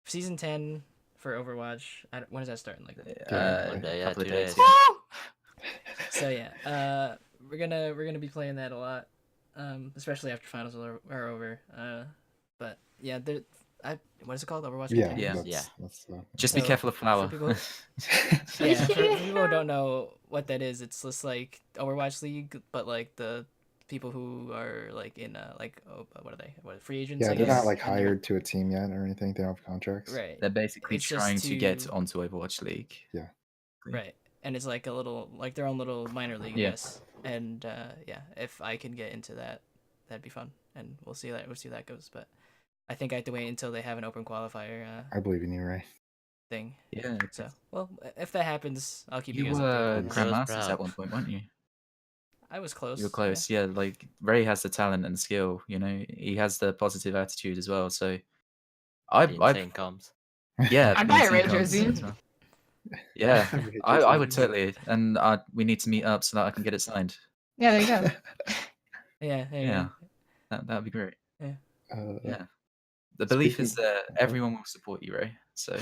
Season 10 for Overwatch. When does that start? Like Monday, yeah, couple of 2 days. days. Yeah. so yeah. We're gonna be playing that a lot. Especially after finals are over. But yeah, what is it called? Overwatch Yeah, Contenders? Yeah. that's Just be So, careful of flour. for people Yeah, for people who don't know what that is, it's just like Overwatch League, but like the people who are like in what are they? What, free agents? yeah, I they're not guess? like And they're- hired to a team yet or anything. They don't have contracts. Right. They're basically It's just trying to get to- onto Overwatch League. Yeah. Right. And it's like a little like their own little minor league, I Yeah. guess. And yeah, if I can get into that, that'd be fun. And we'll see how that goes. But I think I have to wait until they have an open qualifier I believe in you, Ray. thing. Yeah. So well, if that happens, I'll keep you, You guys were updated. Grand- Grandmasters proud. at one point, weren't you? I was close. You were close. Yeah. Like Ray has the talent and skill. You know, he has the positive attitude as well. So, The I've insane comms. yeah. I'd the buy a insane Ray comms jersey. as well. Yeah, Ray I would jersey. totally, and we need to meet up so that I can get it signed. Yeah, there you go. Yeah. There you Yeah, go. that'd be great. Yeah, the Speaking- belief is that everyone will support you, Ray. So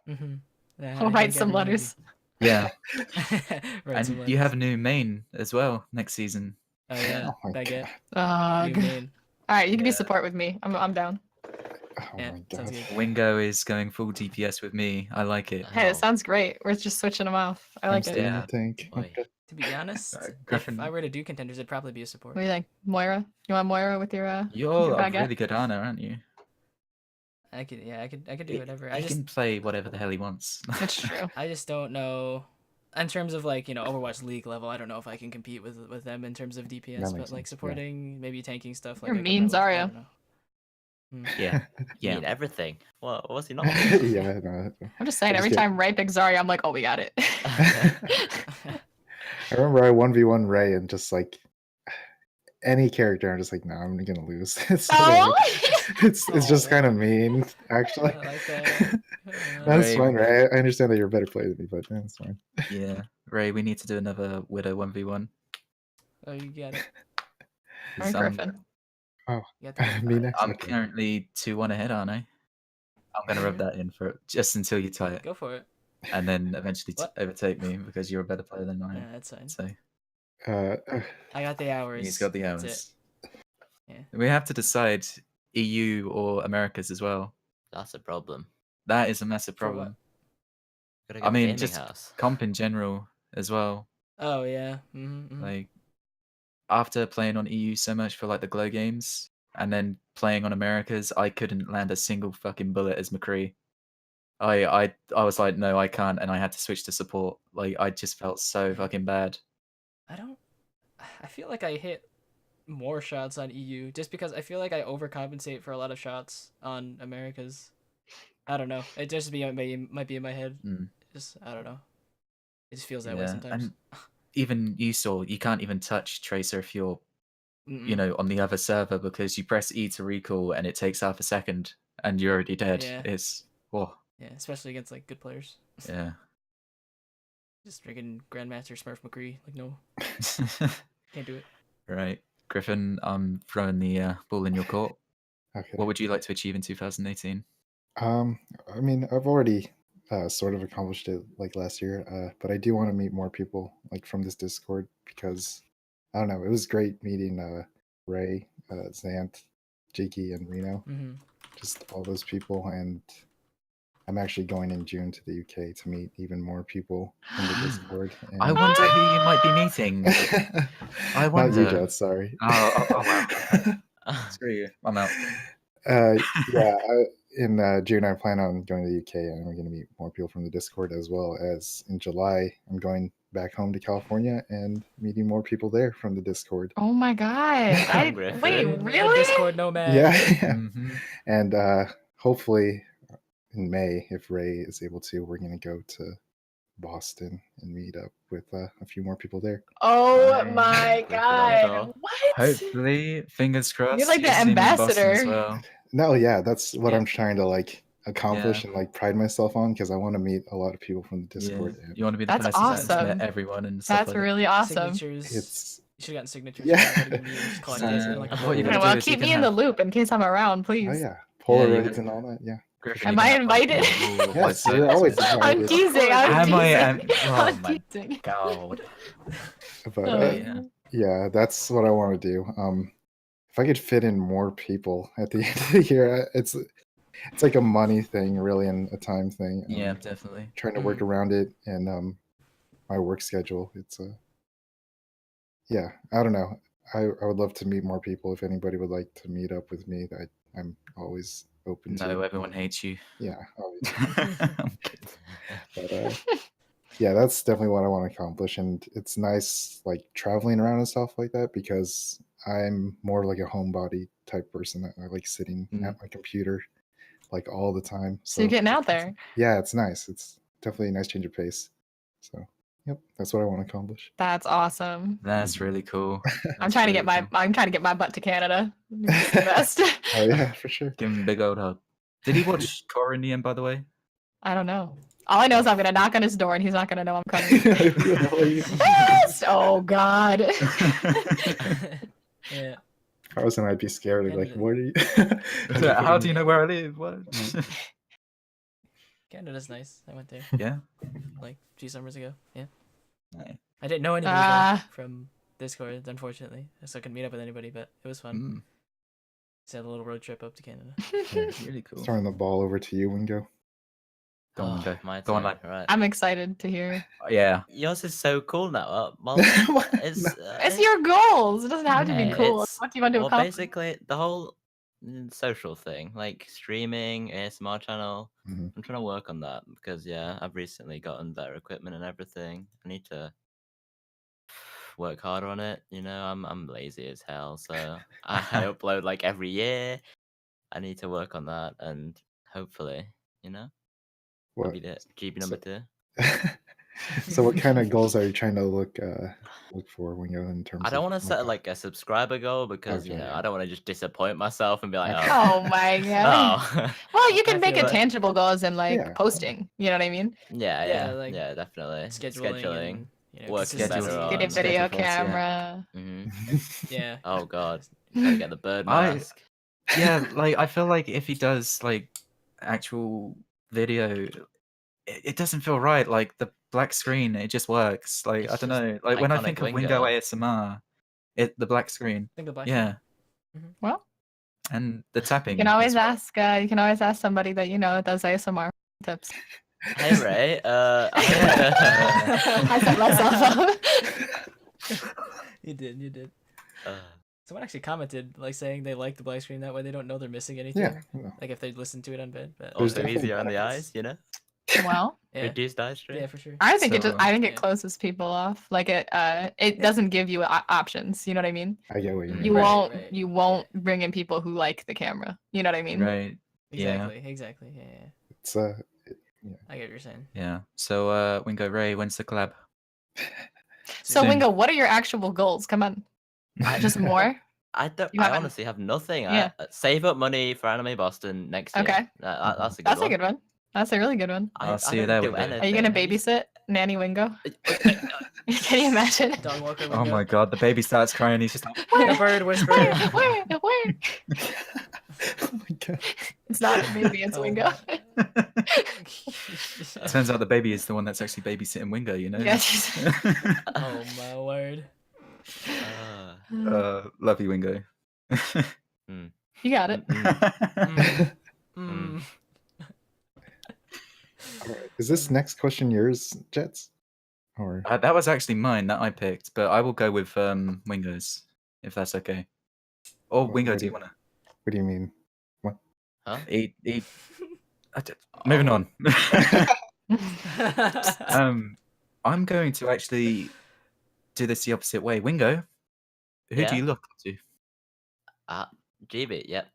Mm-hmm. Yeah, I'll I write think some everyone would letters. yeah, be- Write some and you have a letters. new main as well next season. Oh yeah, Oh my baguette. God. New main. All right, you can be Yeah. support with me. I'm down. Oh Yeah, my sounds God. good. Wingo is going full DPS with me. I like it. Hey, Oh. it sounds great. We're just switching them off. I I'm like it. staying Yeah. in the tank. Boy. Okay. To be honest, if Gryphon. I were to do contenders, it'd probably be a support. What do you think, Moira? You want Moira with your You're a baguette? really good Ana, aren't you? I could do whatever. He can play whatever the hell he wants. That's true. I just don't know. In terms of like Overwatch League level, I don't know if I can compete with them in terms of DPS. That But makes like sense, yeah. supporting, maybe tanking stuff. Like You're I could mean, probably- I Zarya. don't know. Yeah, You yeah. mean everything. What was he not? Yeah, no. I'm just saying, I just every get- time Ray picks Zarya, I'm like, oh, we got it. I remember I 1v1 Ray and just like any character, I'm just like, no, I'm gonna lose. It's sort of Oh! like- it's just Aw. kind of mean, actually. I like that. That's Ray- fine, Ray. I understand that you're a better player than me, but that's fine. Yeah, Ray, we need to do another Widow 1v1. Oh, you got it. Or Gryphon. You got the Me next. I'm Okay. currently 2-1 ahead, aren't I? I'm gonna rub that in for just until you tie it, Go for it. and then eventually What? overtake me because you're a better player than I Yeah, am. that's fine. So I got the hours. he's got the That's hours. Yeah. We have to decide EU or Americas as well. That's a problem. That is a massive For what? problem. Gotta I get a mean, gaming just house. comp in general as well. Oh yeah. Mm-hmm. Like after playing on EU so much for like the Glow games and then playing on Americas, I couldn't land a single fucking bullet as McCree. I was like, no, I can't, and I had to switch to support. Like I just felt so fucking bad. I feel like I hit more shots on EU just because I feel like I overcompensate for a lot of shots on Americas. I don't know. It just might be in my head. Mm. Just I don't know. It just feels that way Yeah, sometimes. and even you saw you can't even touch Tracer if you're Mm-mm. on the other server because you press E to recall and it takes half a second and you're already dead. Yeah. It's whoa. Yeah, especially against like good players. Yeah. Just freaking Grandmaster Smurf McCree. Like no, can't do it. Right. Gryphon, I'm throwing the ball in your court. Okay. What would you like to achieve in 2018? I mean, I've already sort of accomplished it like last year, but I do want to meet more people like from this Discord because I don't know, it was great meeting Ray, Zant, Jiki, and Reno, Mm-hmm. just all those people, and I'm actually going in June to the UK to meet even more people in the Discord. And... I wonder who you might be meeting. I Not wonder. you, JeTz, sorry. Oh, wow. Screw you. I'm out. Yeah, in June I plan on going to the UK and we're going to meet more people from the Discord, as well as in July I'm going back home to California and meeting more people there from the Discord. Oh my god. Gryphon. Wait, A really? Discord nomad. Yeah, Mhm. and hopefully in May, if Ray is able to, we're going to go to Boston and meet up with a few more people there. Oh my Gryffindor. god. What? Hopefully, fingers crossed. like the you see me in Boston as ambassador. well. No, yeah, that's what Yeah. I'm trying to like accomplish and like pride myself on because I want to meet a lot of people from the Discord. You want to be the That's person that's awesome. met everyone and stuff That's like really awesome. Signatures. It's You should have gotten signatures Yeah. from everybody you meet and just collect it. Exactly. Like, What you Okay, gotta well, do is you keep can me in the have- loop in case I'm around, please. oh yeah, Yeah, you Polaroids had- and all that. Yeah. Griffin, Am you I can have, like, invited? oh, Yes, like, you're always so- I'm invited. teasing. I'm Am I? teasing. Oh I'm my teasing. god. But Oh, yeah. yeah, that's what I want to do. If I could fit in more people at the end of the year, it's like a money thing, really, and a time thing. Yeah, definitely. Trying to work around it and my work schedule. It's yeah, I don't know. I would love to meet more people. If anybody would like to meet up with me, I'm always open No, to. everyone hates you. Yeah, obviously. But yeah, that's definitely what I want to accomplish, and it's nice like traveling around and stuff like that because I'm more like a homebody type person. I like sitting at my computer like all the time. So you're getting out there. Yeah, it's nice. It's definitely a nice change of pace. So, yep, that's what I want to accomplish. That's awesome. That's really cool. I'm trying to get my butt to Canada. It's the best. Oh yeah, for sure. Give him a big old hug. Did he watch Korra in the end, by the way? I don't know. All I know is I'm gonna knock on his door and he's not gonna know I'm coming. Who the hell are you? Yes! Oh God. Yeah. If I was him, I'd be scared. Like, Canada. what are you? How do you know where I live? What? Canada's nice. I went there Yeah. like a few summers ago. Yeah. Nice. I didn't know anybody Ah. though, from Discord, unfortunately, so I couldn't meet up with anybody. But it was fun. Just had a little road trip up to Canada. Really cool. Throwing the ball over to you, Wingo. Go on, go. My Go on, turn, lad. right. I'm excited to hear. Yeah. Yours is so cool now. Well, it's It's your goals. It doesn't have to be Yeah, cool. it's- What do you want to well, accomplish? basically the whole social thing, like streaming, ASMR channel. Mhm. I'm trying to work on that because I've recently gotten better equipment and everything. I need to work harder on it. I'm lazy as hell, so I upload like every year. I need to work on that and hopefully, What? maybe the GB number 2. So, what kind of goals are you trying to look for, Wingo, in terms? I don't want to of set like a subscriber goal because Okay, yeah. I don't want to just disappoint myself and be like, Okay. Oh my God. oh. Well, you I can make feel it like- tangible goals and like Yeah. posting. You know what I mean? Yeah, Yeah, yeah, like yeah, definitely. Scheduling. And, Work consistency. better Get a on video schedule first, yeah. camera. Yeah. Oh god, gotta get the bird I- mask. Yeah, like I feel like if he does like actual video, it doesn't feel right. Like the black screen, it just works. Like It's I don't just know. Like when I iconic think of Wingo. Wingo ASMR, the black screen. Think of black. Yeah, Well, and the tapping. you can always as well. ask. You can always ask somebody that you know does ASMR tips. Hey Ray, I set myself up. You did. uh, Someone actually commented like saying they like the black screen that way they don't know they're missing anything. Yeah. no. Like if they listen to it on bed. But There's also definitely easier on the benefits. eyes, Well, yeah. reduced eye strain. Yeah, for sure. I think So, I think yeah. it closes people off. Like it doesn't give you options. You know what I mean? I get what you mean. You Right, won't right. you won't bring in people who like the camera. You know what I mean? Right. Yeah. Exactly. Yeah. It's I get what you're saying. Yeah. So Wingo Ray, when's the collab? So Soon. Wingo, what are your actual goals? Come on, just more. I don't. You I haven't- honestly have nothing. Yeah. Save up money for Anime Boston next year. Okay. That's a good That's one. a good one. That's a really good one. I'll see you there with it. Are you gonna babysit Nanny Wingo? Can you imagine? Dog walker. Oh my god, the baby starts crying. He's just like, The bird whisperer. Where? Oh my god. It's not a baby, it's Oh Wingo. turns out the baby is the one that's actually babysitting Wingo, you know? Yeah, she's- Oh my word. Love you, Wingo. You got it. Mm. Alright, is this next question yours, JeTz? Or That was actually mine that I picked, but I will go with Wingo's, if that's okay. Or What- Wingo, what do you do- want what do you mean? Huh? to eat? Moving on. I'm going to actually do this the opposite way. Wingo, who Yeah? do you look up to? GB. Yep.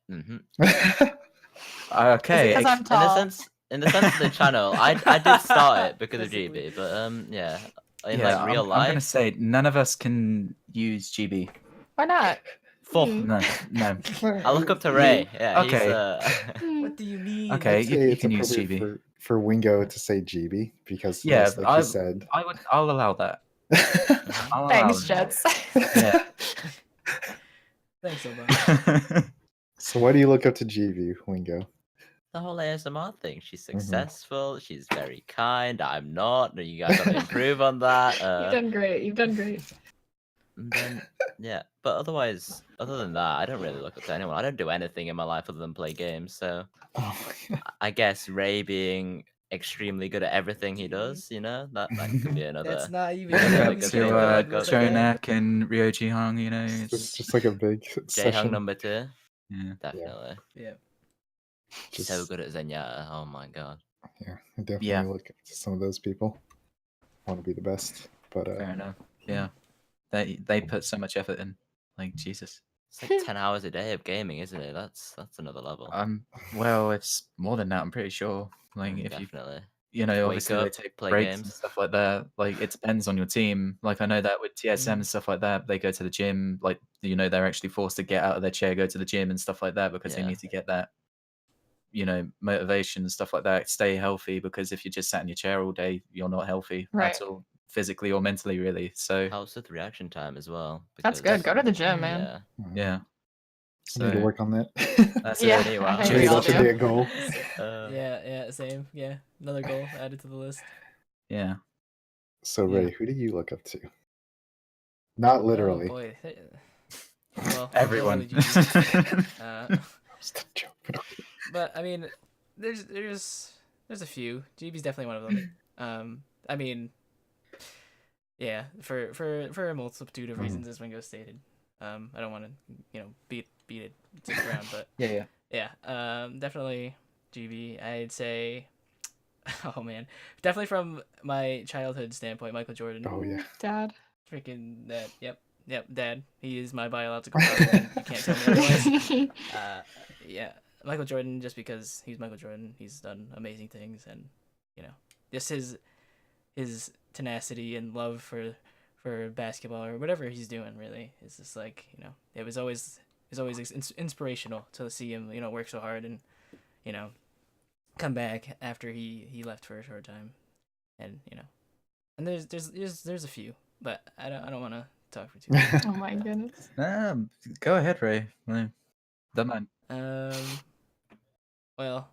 Okay. Because I'm In the tall. sense of the channel, I did start it because of Basically. GB, but yeah, in yeah, like real I'm gonna life, say none of us can use GB. Why not? Full. No, no. I look up to Ray. Yeah, he's Okay. What do you mean? Okay, I'd say you it's can use appropriate GB. for Wingo to say GB because Yeah, yes, like he said. I'll allow that. I'll allow Thanks, that. JeTz. Yeah. Thanks, Obama. So why do you look up to GB, Wingo? the whole ASMR thing. She's Mhm. successful. She's very kind. I'm not. You guys got to improve on that. You've done great. You've done great. And then yeah, but otherwise, other than that, I don't really look up to anyone. I don't do anything in my life other than play games. So Oh my God. I guess Ray being extremely good at everything he does, that could be another. That's not even. That's Look really up good to thing to look up to. Chonak and Ryoji Hong, It's it's just like a big Jaehong session. number 2, yeah. definitely. Yeah. So Just, good at Zenyatta. Oh my god. yeah, I definitely Yeah. look up to some of those people. I want to be the best, but Fair enough. Yeah. They put so much effort in. Like Jesus. It's like 10 hours a day of gaming, isn't it? That's another level. Well, it's more than that, I'm pretty sure. Like if Definitely. you Just wake obviously they up, take play breaks and games. stuff like that. Like it depends on your team. Like I know that with TSM and stuff like that, they go to the gym. Like they're actually forced to get out of their chair, go to the gym and stuff like that because they Yeah. need to get that, motivation and stuff like that. Stay healthy because if you're just sat in your chair all day, you're not healthy Right. at all, physically or mentally, really. So Helps with reaction time as well. That's because- good. Go to the gym, man. Yeah. yeah. I need to So work on that. that's Yeah, it. Anyway, I think Maybe we all that should be do. a goal. Yeah, same. Yeah, another goal added to the list. Yeah. So Yeah. Ray, who do you look up to? Not literally. Oh boy. Well, Everyone. literally GG. Just a joke. But I mean, there's a few. GB's definitely one of them. I mean, yeah, for a multitude of reasons, as Wingo stated. I don't want to beat it to the ground, but yeah. definitely GB. I'd say, oh man, definitely from my childhood standpoint, Michael Jordan. Oh yeah. Dad. Freaking Dad. Yep, Dad. He is my biological father. And you can't tell me otherwise. Yeah, Michael Jordan. Just because he's Michael Jordan, he's done amazing things, and just his tenacity and love for basketball or whatever he's doing. Really, is just like it was always inspirational to see him work so hard and come back after he left for a short time, and and there's a few, but I don't want to talk for too long. Oh my goodness. Go ahead, Ray. Don't mind. Well,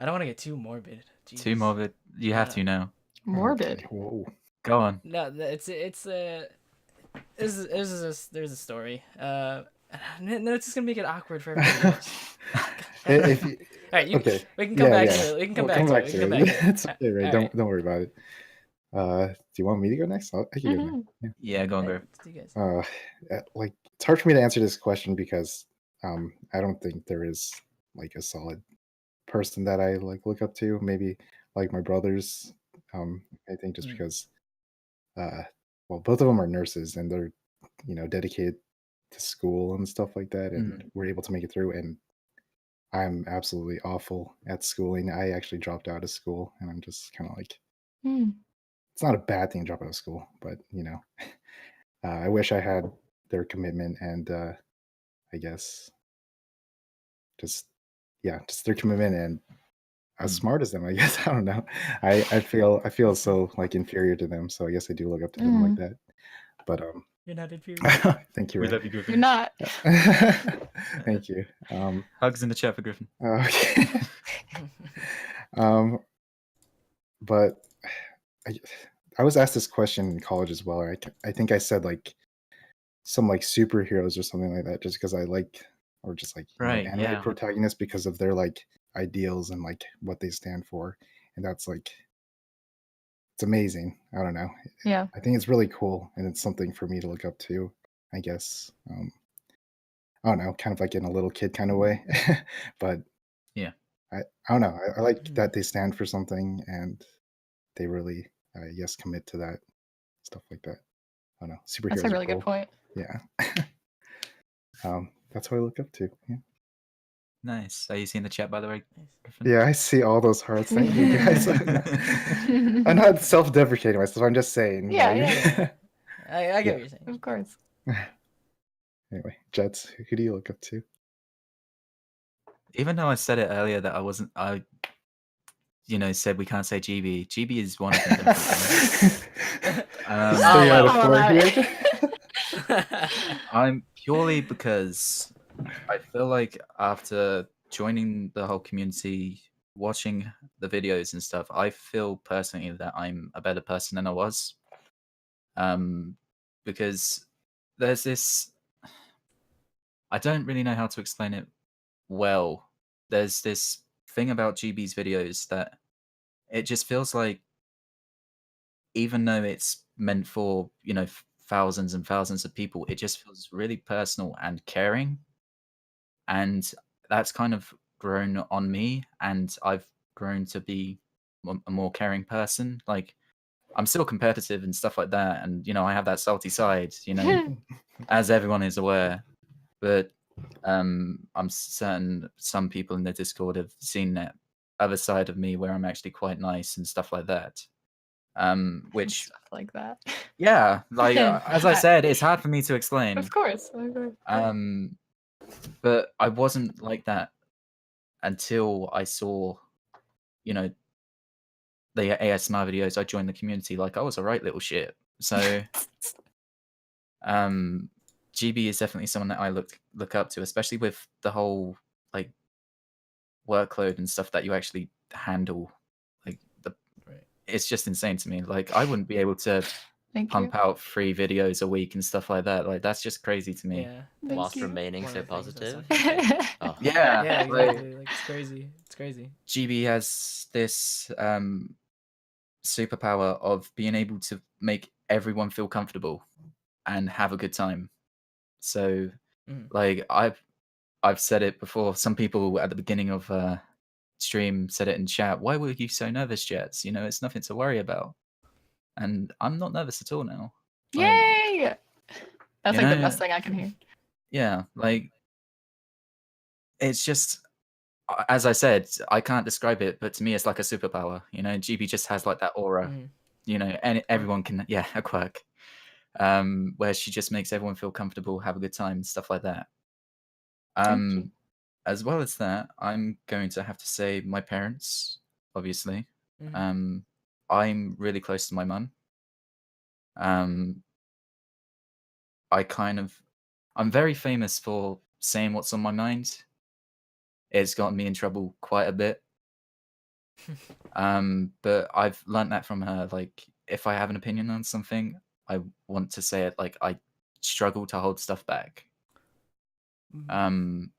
I don't want to get too morbid. Too Jesus. morbid. You have to now. Morbid. Okay, whoa. Go on. No, there's a story. No, it's just gonna make it awkward for everybody else. If you, All right, okay. we can come back yeah. to it. We can come We'll back to it. to We can come it. back to it. It's okay, Ray. All Don't worry about it. Do you want me to go next? I can go next. Yeah. Yeah, go on, Hey, Griff. let's do you guys. Like it's hard for me to answer this question because I don't think there is like a solid person that I like look up to. Maybe like my brothers. I think just because well, both of them are nurses and they're dedicated to school and stuff like that, and we're able to make it through. And I'm absolutely awful at schooling. I actually dropped out of school, and I'm just kind of like, it's not a bad thing to drop out of school, but I wish I had their commitment and I guess just their commitment and as smart as them. I guess I don't know. I feel so like inferior to them, so I guess I do look up to them like that. But You're not inferior. thank you. We Ray. love you, Griffin. You're not. Thank you. Hugs in the chat for Griffin. Okay. But I was asked this question in college as well. I think I said like some like superheroes or something like that, just because I like, or just like Right, anime yeah. protagonists because of their like ideals and like what they stand for, and that's like it's amazing. I don't know. Yeah. I think it's really cool, and it's something for me to look up to. I guess. I don't know, kind of like in a little kid kind of way, but Yeah. I don't know. I like that they stand for something and they really, yes, commit to that stuff like that. I don't know. Superheroes. That's a really are cool. good point. Yeah. That's what I look up to. Yeah. Nice. Are you seeing the chat, by the way, Griffin? Yeah, I see all those hearts. Thank you guys. I'm not self-deprecating myself. I'm just saying. Yeah, like, yeah. I get what you're saying. Of course. Anyway, JeTz, who do you look up to? Even though I said it earlier that I said we can't say GB. GB is one of them. Definitely. Three out of Oh, four wow. here. I'm purely because I feel like after joining the whole community, watching the videos and stuff, I feel personally that I'm a better person than I was. Because there's this, I don't really know how to explain it well. There's this thing about GB's videos that it just feels like, even though it's meant for, thousands and thousands of people, it just feels really personal and caring. And that's kind of grown on me, and I've grown to be a more caring person. Like, I'm still competitive and stuff like that, and I have that salty side, as everyone is aware. But I'm certain some people in the Discord have seen that other side of me where I'm actually quite nice and stuff like that. Which, Stuff like that. yeah, like as I said, it's hard for me to explain. Of course. But I wasn't like that until I saw, the ASMR videos. I joined the community. Like, I was a right little shit. So, GB is definitely someone that I look up to, especially with the whole like workload and stuff that you actually handle. Like, it's just insane to me. Like, I wouldn't be able to Thank you. pump out 3 videos a week and stuff like that. Like, that's just crazy to me. Yeah. Thank Whilst you. remaining One so of the things that's positive. such- Oh. Yeah, Yeah, like, exactly. Like, it's crazy. It's crazy. GB has this superpower of being able to make everyone feel comfortable and have a good time. So, like, I've said it before. Some people at the beginning of stream said it in chat. Why were you so nervous, JeTz? It's nothing to worry about. And I'm not nervous at all now. Like, Yay! That's like the best thing I can hear. yeah, like, it's just, as I said, I can't describe it, but to me, it's like a superpower. GB just has like that aura. And everyone can, a quirk. Where she just makes everyone feel comfortable, have a good time, stuff like that. Thank you. As well as that, I'm going to have to say my parents, obviously. I'm really close to my mum. I'm very famous for saying what's on my mind. It's gotten me in trouble quite a bit. But I've learnt that from her. Like, if I have an opinion on something, I want to say it. Like, I struggle to hold stuff back. And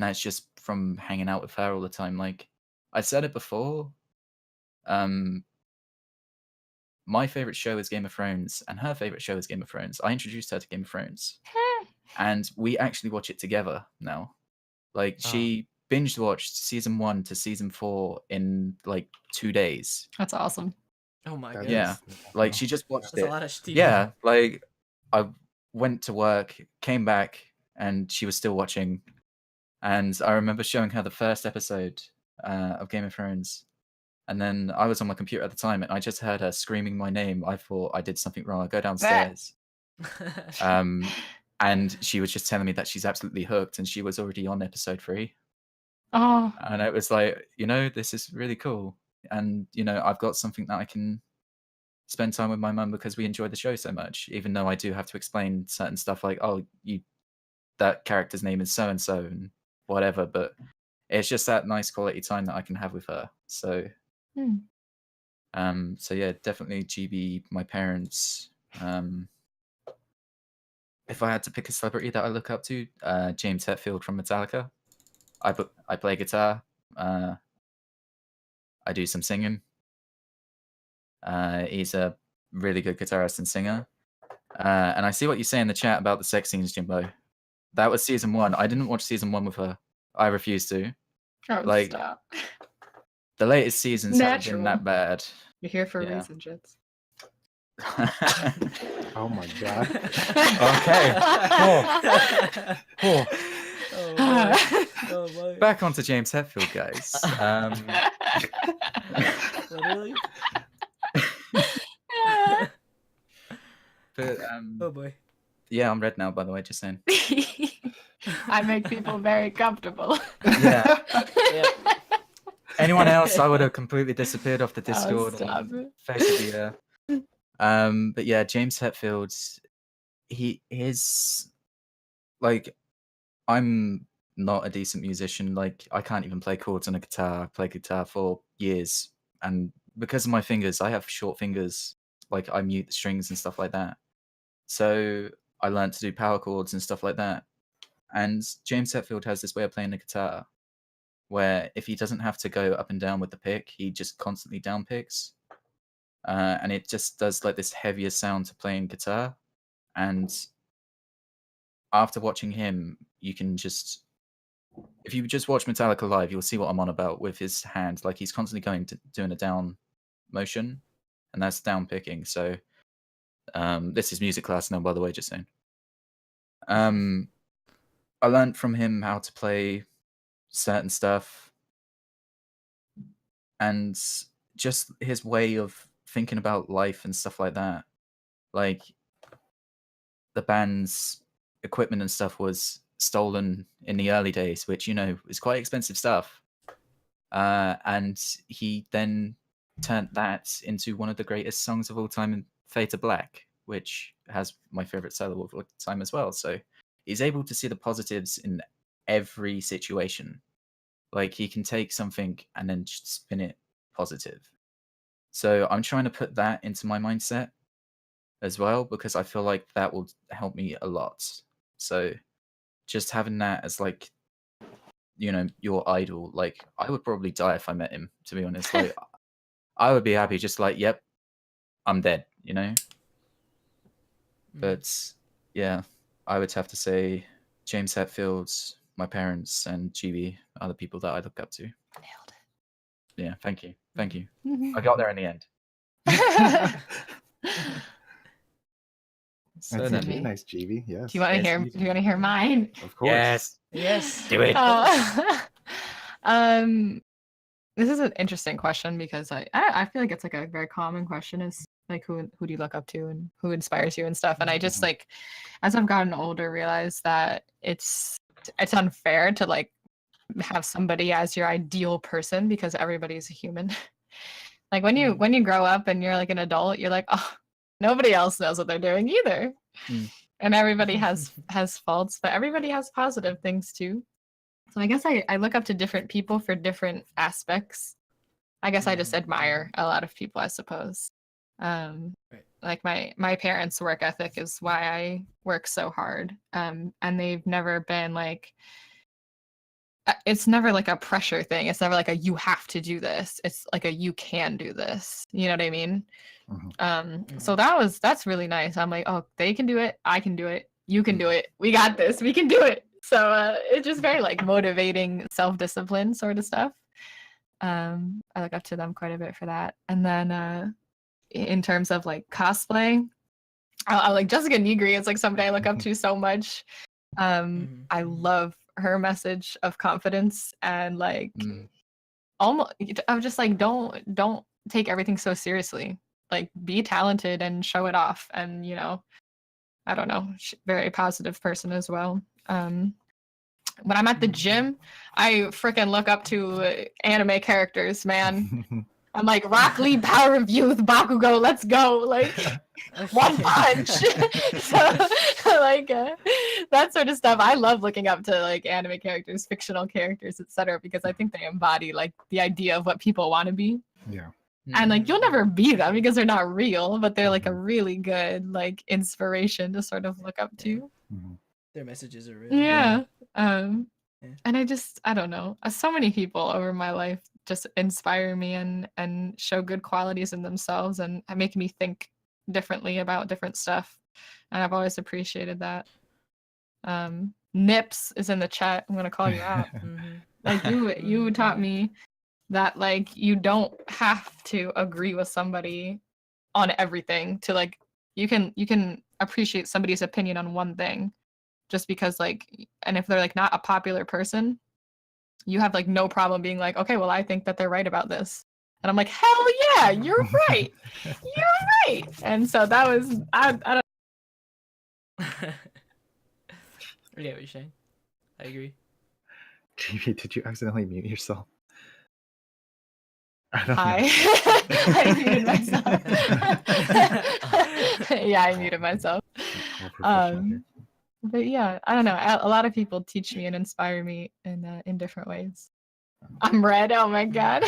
that's just from hanging out with her all the time. Like, I said it before. My favorite show is Game of Thrones, and her favorite show is Game of Thrones. I introduced her to Game of Thrones, and we actually watch it together now. Like, she binge watched season 1 to season 4 in like 2 days. That's awesome. Oh my god. Yeah, like, she just watched That's it. a lot of shtick. Yeah, like, I went to work, came back, and she was still watching. And I remember showing her the first episode of Game of Thrones. And then I was on my computer at the time, and I just heard her screaming my name. I thought I did something wrong. I go downstairs. And she was just telling me that she's absolutely hooked, and she was already on episode 3. Oh, And it was like, this is really cool. And, I've got something that I can spend time with my mum because we enjoy the show so much, even though I do have to explain certain stuff like, oh, that character's name is so-and-so and whatever. But it's just that nice quality time that I can have with her. So, so yeah, definitely GB, my parents. If I had to pick a celebrity that I look up to, James Hetfield from Metallica. I play guitar. I do some singing. He's a really good guitarist and singer. And I see what you say in the chat about the sex scenes, Jimbo. That was season 1. I didn't watch season 1 with her. I refused to. oh, Like, stop. The latest seasons haven't been that bad. You're here for a Yeah. reason, JeTz. Oh my god. Okay. Oh. Oh boy. Oh boy. Back onto James Hetfield, guys. Literally. But Oh boy. Yeah, I'm red now, by the way, just saying. I make people very comfortable. Yeah. Yeah. Anyone else, I would have completely disappeared off the Oh, Discord stop and it. face of the earth. But yeah, James Hetfield, he is like, I'm not a decent musician. Like, I can't even play chords on a guitar. I played guitar for years, and because of my fingers, I have short fingers. Like, I mute the strings and stuff like that. So I learned to do power chords and stuff like that. And James Hetfield has this way of playing the guitar where if he doesn't have to go up and down with the pick, he just constantly down picks. And it just does like this heavier sound to playing guitar. And after watching him, you can just, if you just watch Metallica live, you'll see what I'm on about with his hand. Like he's constantly doing a down motion, and that's down picking. So this is music class now, by the way, just saying. I learned from him how to play certain stuff, and just his way of thinking about life and stuff like that. Like the band's equipment and stuff was stolen in the early days, which, you know, is quite expensive stuff. And he then turned that into one of the greatest songs of all time in Fade to Black, which has my favorite solo of all time as well. So he's able to see the positives in every situation. Like he can take something and then just spin it positive. So I'm trying to put that into my mindset as well, because I feel like that will help me a lot. So just having that as like, you know, your idol, like I would probably die if I met him, to be honest. Like I would be happy just like, yep, I'm dead, you know? But yeah, I would have to say James Hetfield, my parents, and Gibi are the people that I look up to. Nailed it. Yeah, thank you. Thank you. I got there in the end. So That's then- really nice, GB. Yes. Do you want to Yes, hear? you Do you want to hear mine? Of course. Yes. Yes. Do it. This is an interesting question because I feel like it's like a very common question is like who do you look up to and who inspires you and stuff. And I just like as I've gotten older realized that it's unfair to like have somebody as your ideal person because everybody's a human. Like when you grow up and you're like an adult, you're like, oh, nobody else knows what they're doing either. And everybody has faults, but everybody has positive things too. So I guess I look up to different people for different aspects. I guess I just admire a lot of people, I suppose. Like my parents' work ethic is why I work so hard. And they've never been like, it's never like a pressure thing. It's never like a you have to do this. It's like a you can do this. You know what I mean? So that's really nice. I'm like, oh, they can do it. I can do it. You can do it. We got this. We can do it. So it's just very like motivating self-discipline sort of stuff. I look up to them quite a bit for that. And then in terms of like cosplay, I like Jessica Negri is like somebody I look up to so much. I love her message of confidence and like almost I'm just like don't take everything so seriously. Like be talented and show it off. And you know, I don't know, very positive person as well. When I'm at the gym, I freaking look up to anime characters, man. I'm like Rock Lee, Power of Youth, Bakugo, let's go, like One Punch. So like that sort of stuff. I love looking up to like anime characters, fictional characters, etc. because I think they embody like the idea of what people want to be. Yeah. And like you'll never be them because they're not real, but they're like a really good like inspiration to sort of look up to. Their messages are real. Yeah. And I don't know. So many people over my life just inspire me and show good qualities in themselves and make me think differently about different stuff. And I've always appreciated that. Nips is in the chat. I'm gonna call you out. Like you taught me that like you don't have to agree with somebody on everything to like you can appreciate somebody's opinion on one thing just because like and if they're like not a popular person, you have like no problem being like, okay, well I think that they're right about this. And I'm like, hell yeah, you're right. You're right. And so that was I don't I get what you're saying. I agree. GB, did you accidentally mute yourself? I don't Hi. know. I muted myself. Yeah, I muted myself. All professional here. But yeah, I don't know. A lot of people teach me and inspire me in different ways. I'm red. Oh my god.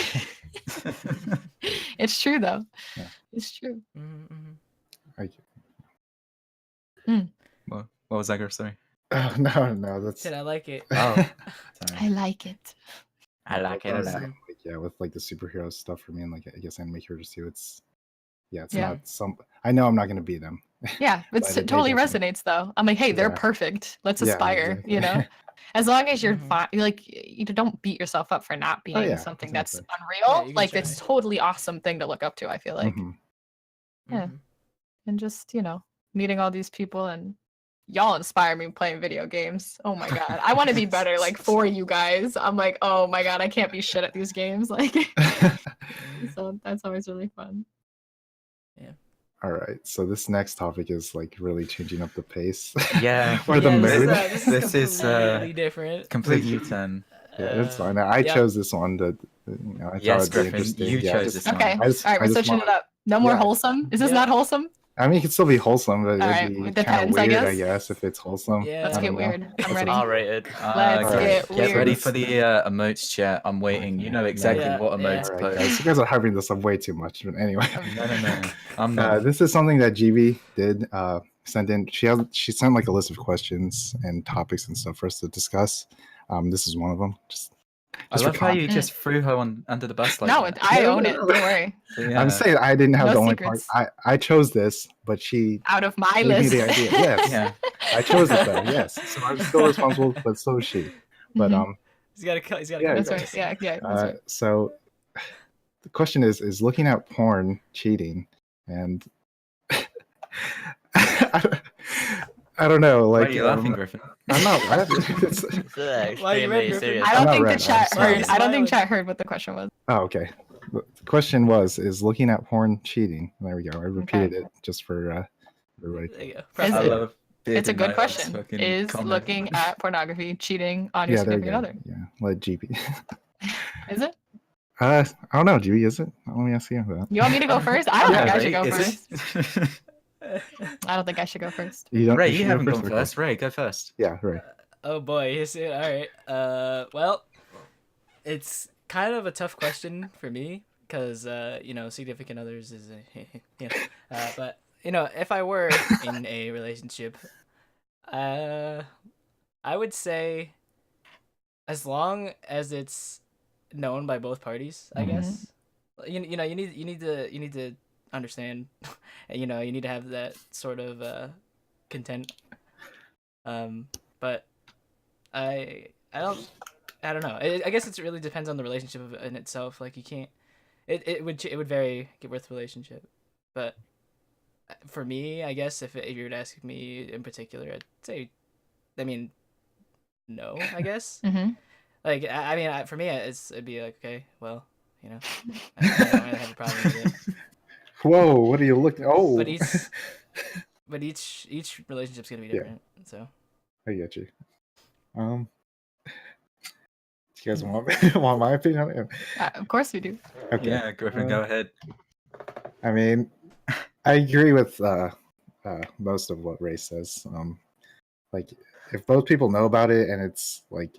It's true though. Yeah. It's true. I, What was that, Griff? Sorry. oh no, that's. Said I like it. Oh, I sorry. like it. I like it I a was lot. saying, like, yeah, with like the superhero stuff for me, and like I guess anime characters too. It's it's Yeah. not some. I know I'm not gonna be them. Yeah, But it it totally definitely- resonates though. I'm like, hey, they're Yeah. perfect. Let's Yeah, aspire, exactly. you know? As long as you're Mhm. fine, like you don't beat yourself up for not being yeah, something exactly. that's unreal. you can Like try. it's totally awesome thing to look up to, I feel like. Mhm. Yeah. Mhm. And just, meeting all these people and y'all inspire me playing video games. Oh my god. I want to be better like for you guys. I'm like, oh my god, I can't be shit at these games. Like so that's always really fun. All right, so this next topic is like really changing up the pace. Yeah. Or the Yeah, mood. This is, completely different. Complete U-turn. Yeah, it's fine. Uh, I yep. chose this one to, I Yes, thought it'd be Griffin, interesting. you Yeah, chose just- this one. Okay. I just- All right, I we're just switching it wanna- up. No more Yeah. wholesome. Is this Yeah. not wholesome? I mean, it could still be wholesome, but All right, it'd be it kind of depends, I weird, I guess. guess, if it's wholesome. Yeah. Let's I get don't know. weird. I'm ready. R-rated. Let's Alright. get Get ready weird. for the emotes chat. I'm waiting. You know exactly Yeah, what yeah. emotes All put. right, guys, you guys are hyping this up way too much. But anyway, No. I'm not. this is something that GB did send in. She sent like a list of questions and topics and stuff for us to discuss. This is one of them. I for love how you con- just threw her under the bus like No, that. I No, own no, it. no. Don't worry. So, yeah. I'm saying I didn't have No the only secrets. part. I chose this, but she Out of my gave me list. the idea. Yes, Yeah. I chose it though. Yes, so I'm still responsible, but so is she. But Mhm. He's got to. He's got to. Yeah, That's right. Yeah, yeah. That's right. so the question is looking at porn cheating? And I don't know. Why Like, are you laughing, Griffin? I'm not laughing. It's- It's an Why you extremely red, Griffin? serious. I I'm don't not think the red, chat I'm heard. sorry. I don't think Smiling. chat heard what the question was. oh, okay. The question is looking at porn cheating? There we go. I repeated it just for everybody. There you go. Is I it? love It's a bearded good Nigel's question. fucking Is comment. looking at pornography cheating on your Yeah, there you significant go. other? Yeah, let GP. Is it? I don't know, GB. Is it? Let me ask you that. You want me to go first? I don't Yeah, think I Ray, should go is first. it? I don't think I should go first. You don't. Ray, should you go haven't gone Okay. first. Ray, go first. Yeah, right. Oh boy, he's all right. Well, it's kind of a tough question for me because significant others is but if I were in a relationship, I would say as long as it's known by both parties, I Mhm. guess. You need to understand, and you need to have that sort of content. But I don't know. I guess it really depends on the relationship in itself. Like you can't. It would vary with relationship, but for me, I guess if you were to ask me in particular, I'd say, I mean, no. I guess Mm-hmm. like I mean, for me, it'd be like okay, well, I don't really have a problem with it. Whoa! What are you looking? Oh, But each relationship's gonna be Yeah. different. So I get you. Do you guys want my opinion on it? Of course we do. Okay. Yeah, Griffin, go ahead. I mean, I agree with most of what Ray says. Like, if both people know about it and it's like,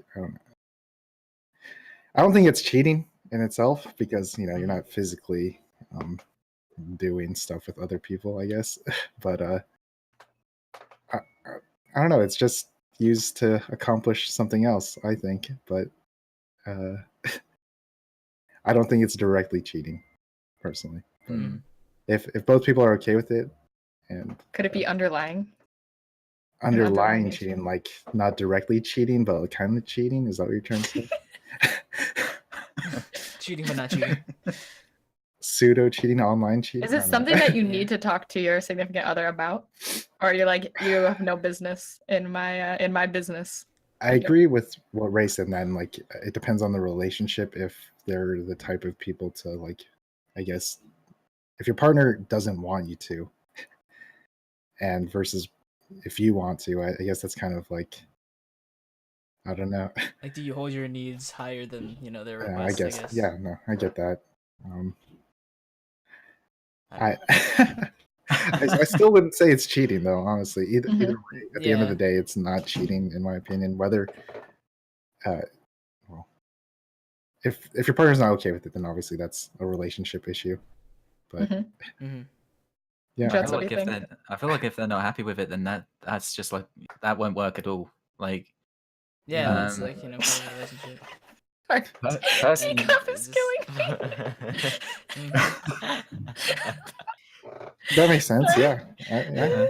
I don't think it's cheating in itself because you're not physically doing stuff with other people, I guess. But I don't know. It's just used to accomplish something else, I think. But I don't think it's directly cheating, personally. But Mm. if both people are okay with it, and Could it be underlying? underlying underlying cheating, issue. like not directly cheating, but kind of cheating, is that what you're trying to say? cheating but not cheating. Pseudo cheating, online cheating. Is I it don't something know. that you Yeah. need to talk to your significant other about, or you're like, you have no business in my business? I agree with what Ray said. Then, like, it depends on the relationship. If they're the type of people to, like, I guess, if your partner doesn't want you to, and versus if you want to. I guess that's kind of like, I don't know. Like, do you hold your needs higher than their I requests? guess, yeah, no, I get that. I don't I I still wouldn't say it's cheating though, honestly. Either Mhm. way, at the end of Yeah. the day, it's not cheating in my opinion. Whether well, if your partner's not okay with it, then obviously that's a relationship issue. But Mhm. hmm yeah, I JeTz, feel what do like you if think? I feel like if they're not happy with it, then that's just like that won't work at all. Like, Yeah, that's Um, like part of the relationship. Sorry. personally, Teacup is Just- killing me. that makes sense. Yeah, yeah,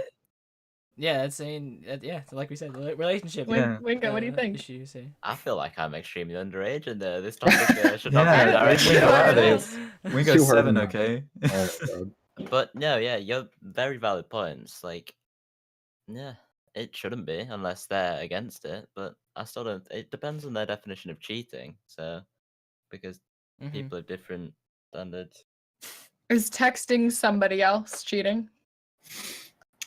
Yeah, that's saying yeah. So like we said, the relationship. Yeah. Wingo, what do you think? Issue, say. I feel like I'm extremely underage, and this topic should not Yeah, be directed Wingo, towards out of me. this. Wingo Too hard 7, on okay. oh my god. But no, yeah, you're very valid points. Like, yeah, it shouldn't be unless they're against it. But I still don't. It depends on their definition of cheating. So, because Mhm. people have different standards. Is texting somebody else cheating?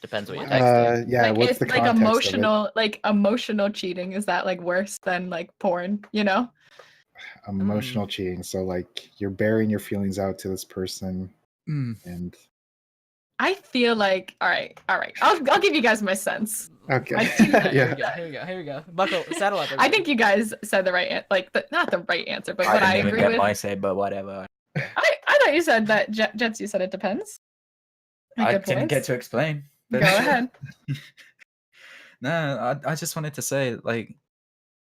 Depends what you're What? texting. Yeah, like what's it's the like context of it? emotional cheating. Is that like worse than like porn? Emotional cheating. So like you're bearing your feelings out to this person, Mm. and I feel like all right. I'll give you guys my sense. okay, I think- Alright, yeah. Here we go. Buckle, saddle up. I think you guys said the right not the right answer, but I what I didn't even agree get with. my say, but whatever. I thought you said that JeTz. You said it depends. I Good didn't get points. to explain. Go ahead. No, I just wanted to say, like,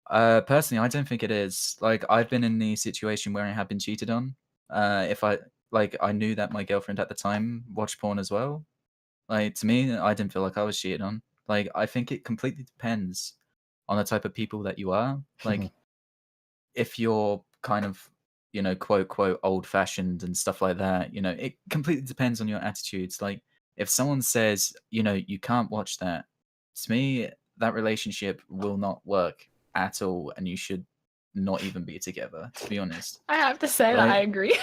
personally, I don't think it is. Like, I've been in the situation where I have been cheated on. If I knew that my girlfriend at the time watched porn as well. Like, to me, I didn't feel like I was cheated on. Like, I think it completely depends on the type of people that you are. Like, if you're kind of, quote, old fashioned and stuff like that, it completely depends on your attitudes. Like, if someone says, you can't watch that, to me, that relationship will not work at all. And you should not even be together, to be honest. I have to say that I Right. agree.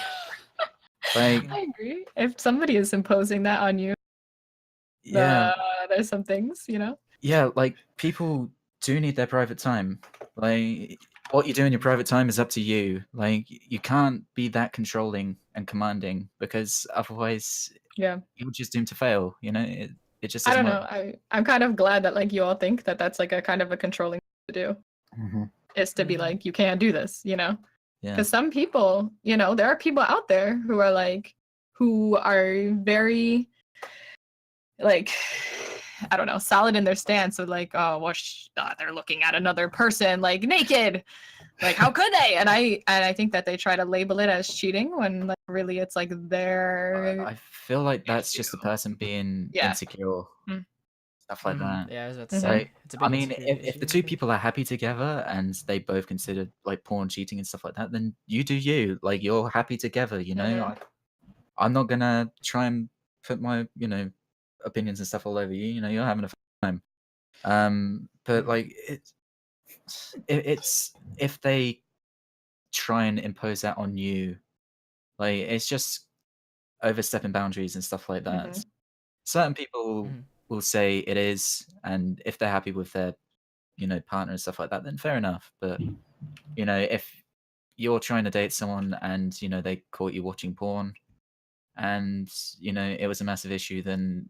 Like, I agree. If somebody is imposing that on you, yeah, there's some things, yeah, like people do need their private time. Like what you do in your private time is up to you. Like you can't be that controlling and commanding because otherwise Yeah. you're just doomed to fail. It just I doesn't don't work. know. I'm kind of glad that like you all think that that's like a kind of a controlling thing to do Mhm. is to be Mhm. like you can't do this, Yeah. because some people, there are people out there who are very like I don't know, solid in their stance of like, oh, well, they're looking at another person like naked, like how could they? And I think that they try to label it as cheating when like really it's like their I feel like that's just the person being Yeah. insecure, Mm. stuff like that. Yeah, I was about to Mhm. say. Like, It's a I big mean, insecurity if the issue, two I think. people are happy together and they both consider like porn cheating and stuff like that, then you do you. Like you're happy together, Mhm. I'm not gonna try and put my, opinions and stuff all over you. You're having a fun time. But like it's if they try and impose that on you, like it's just overstepping boundaries and stuff like that. Mhm. Certain people Mhm. will say it is, and if they're happy with their, partner and stuff like that, then fair enough. But if you're trying to date someone and they caught you watching porn and it was a massive issue, then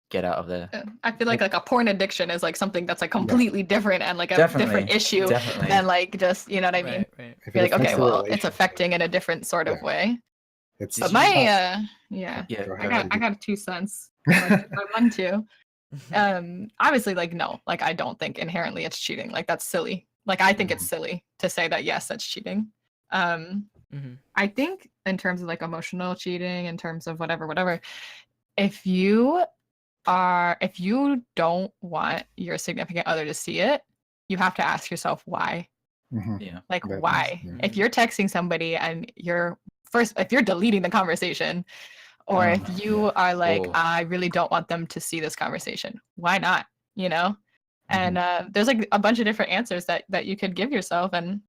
get out of there. Yeah. I feel like a porn addiction is like something that's like completely different and like a Definitely, different issue definitely. than like just what I mean. Right. If You're it like, okay, affects the well, it's relationship, affecting in a different sort of Yeah. way. it's But Did my Yeah, Go I ahead. got 2 cents. I one too. Obviously, like no, like I don't think inherently it's cheating. Like that's silly. Like I think it's silly to say that yes, that's cheating. Mhm. I think in terms of like emotional cheating, in terms of whatever, if you don't want your significant other to see it, you have to ask yourself why. Mhm. yeah. Like That why? makes- If you're texting somebody and if you're deleting the conversation, or if you are like, Oh. I really don't want them to see this conversation, why not? And there's like a bunch of different answers that you could give yourself, and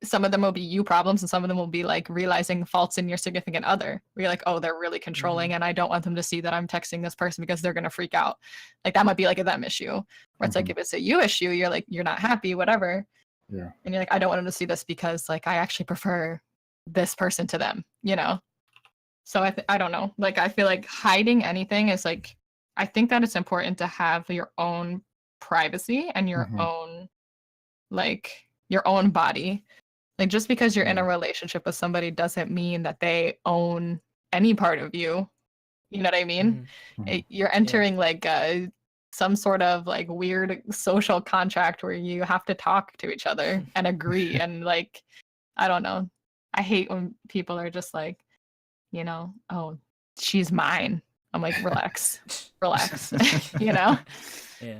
some of them will be you problems and some of them will be like realizing faults in your significant other. Where you're like, oh, they're really controlling and I don't want them to see that I'm texting this person because they're gonna freak out. Like that might be like a them issue. Where it's like if it's a you issue, you're like, you're not happy, whatever. Yeah. And you're like, I don't want them to see this because like I actually prefer this person to them, you know? So I don't know. Like I feel like hiding anything is like, I think that it's important to have your own privacy and your own, like your own body. Like just because you're in a relationship with somebody doesn't mean that they own any part of you. You know what I mean? You're entering like some sort of like weird social contract where you have to talk to each other and agree. And like, I don't know. I hate when people are just like, you know, oh, she's mine. I'm like, relax, relax, you know? Yeah.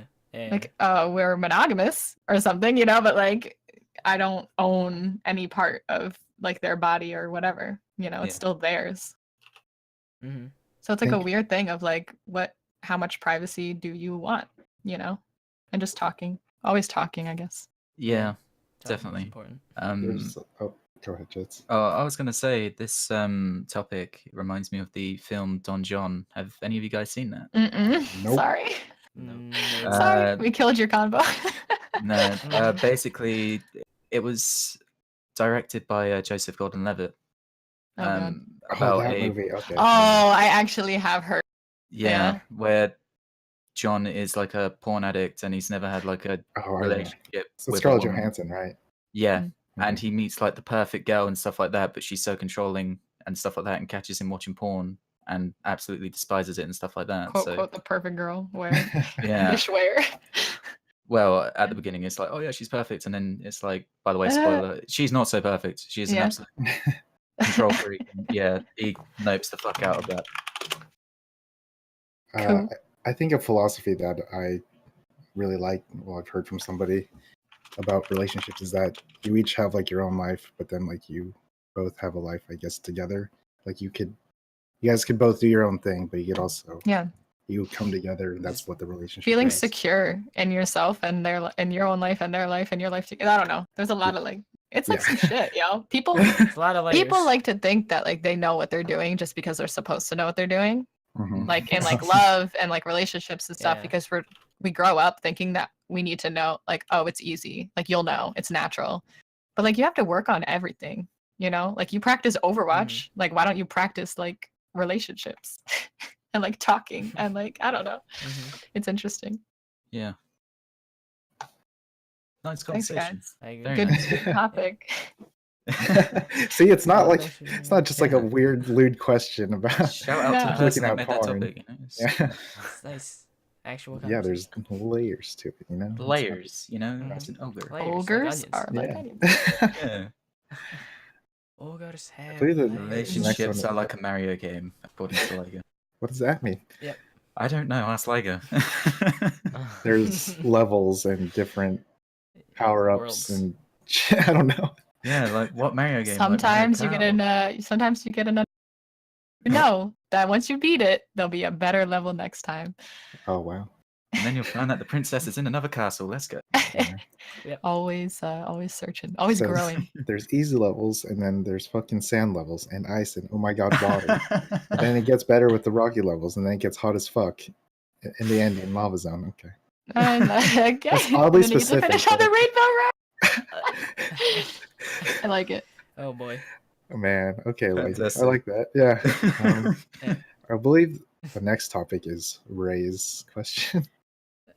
Like, we're monogamous or something, you know, but like, I don't own any part of like their body or whatever, you know, it's still theirs. So it's like a weird thing of like, how much privacy do you want, you know? And just talking, always talking, I guess. Yeah, Talking is definitely. important. Go ahead, JeTz. Oh, I was gonna say this topic reminds me of the film Don John. Have any of you guys seen that? Nope. Sorry. No. Sorry, we killed your convo. No, basically, it was directed by Joseph Gordon-Levitt. Oh, God. About that a movie. Okay. Oh, I actually have heard. yeah, where John is like a porn addict and he's never had like a relationship So with Scarlett a woman. Johansson, right? Yeah, Mm. and he meets like the perfect girl and stuff like that, but she's so controlling and stuff like that, and catches him watching porn and absolutely despises it and stuff like that. Quote, So quote, the perfect girl. Where? yeah, Dishware. well, at the beginning it's like, oh yeah, she's perfect, and then it's like, by the way, spoiler, she's not so perfect. She is an Yeah. absolute control freak. And yeah, he nopes the fuck out of that. Cool. I think a philosophy that I really like, well, I've heard from somebody about relationships, is that you each have like your own life, but then like you both have a life, I guess, together. Like you guys could both do your own thing, but you could also you come together, and that's what the relationship Feeling is. secure in yourself and in your own life and their life and your life together. I don't know. There's a lot of like, it's like some shit, yo. People It's a lot of layers. people like to think that like they know what they're doing just because they're supposed to know what they're doing. Mhm. Like in like love and like relationships and stuff, Yeah. because we grow up thinking that we need to know, like, oh, it's easy, like you'll know, it's natural. But like you have to work on everything, you know? Like you practice Overwatch, like why don't you practice like relationships and like talking and like I don't know. It's interesting. Yeah. Nice Thanks, conversation. guys. I agree. Very Good nice. topic. See, it's not like it's not just like a weird lewd question about Shout out to the No. person looking that at made that porn. topic. You know? It's- Yeah. That's nice. Actual Yeah, there's conversation. layers to it, you know. Layers, you know, Mhm. it's an ogre. Layers, like Ogres onions. are like Yeah. onions. Yeah. Ogres have believe that layers. Relationships one- are like a Mario game, according to Liger. What does that mean? I don't know. Ask Liger. There's levels and different power ups Worlds. and I don't know. yeah, like what Mario game? Sometimes you like get Mario in sometimes you get another, you know that once you beat it, there'll be a better level next time. Oh wow. And then you'll find that the princess is in another castle. Let's go. Always searching, always Says growing. There's easy levels, and then there's fucking sand levels and ice, and oh my god, water. And then it gets better with the rocky levels, and then it gets hot as fuck in the end in lava zone. Okay. And okay. That's oddly And then you get to specific, finish on the but- rainbow road. I like it. Oh boy. Oh man. Okay, like, I Fantastic. like that. Yeah. Yeah. I believe the next topic is Ray's question.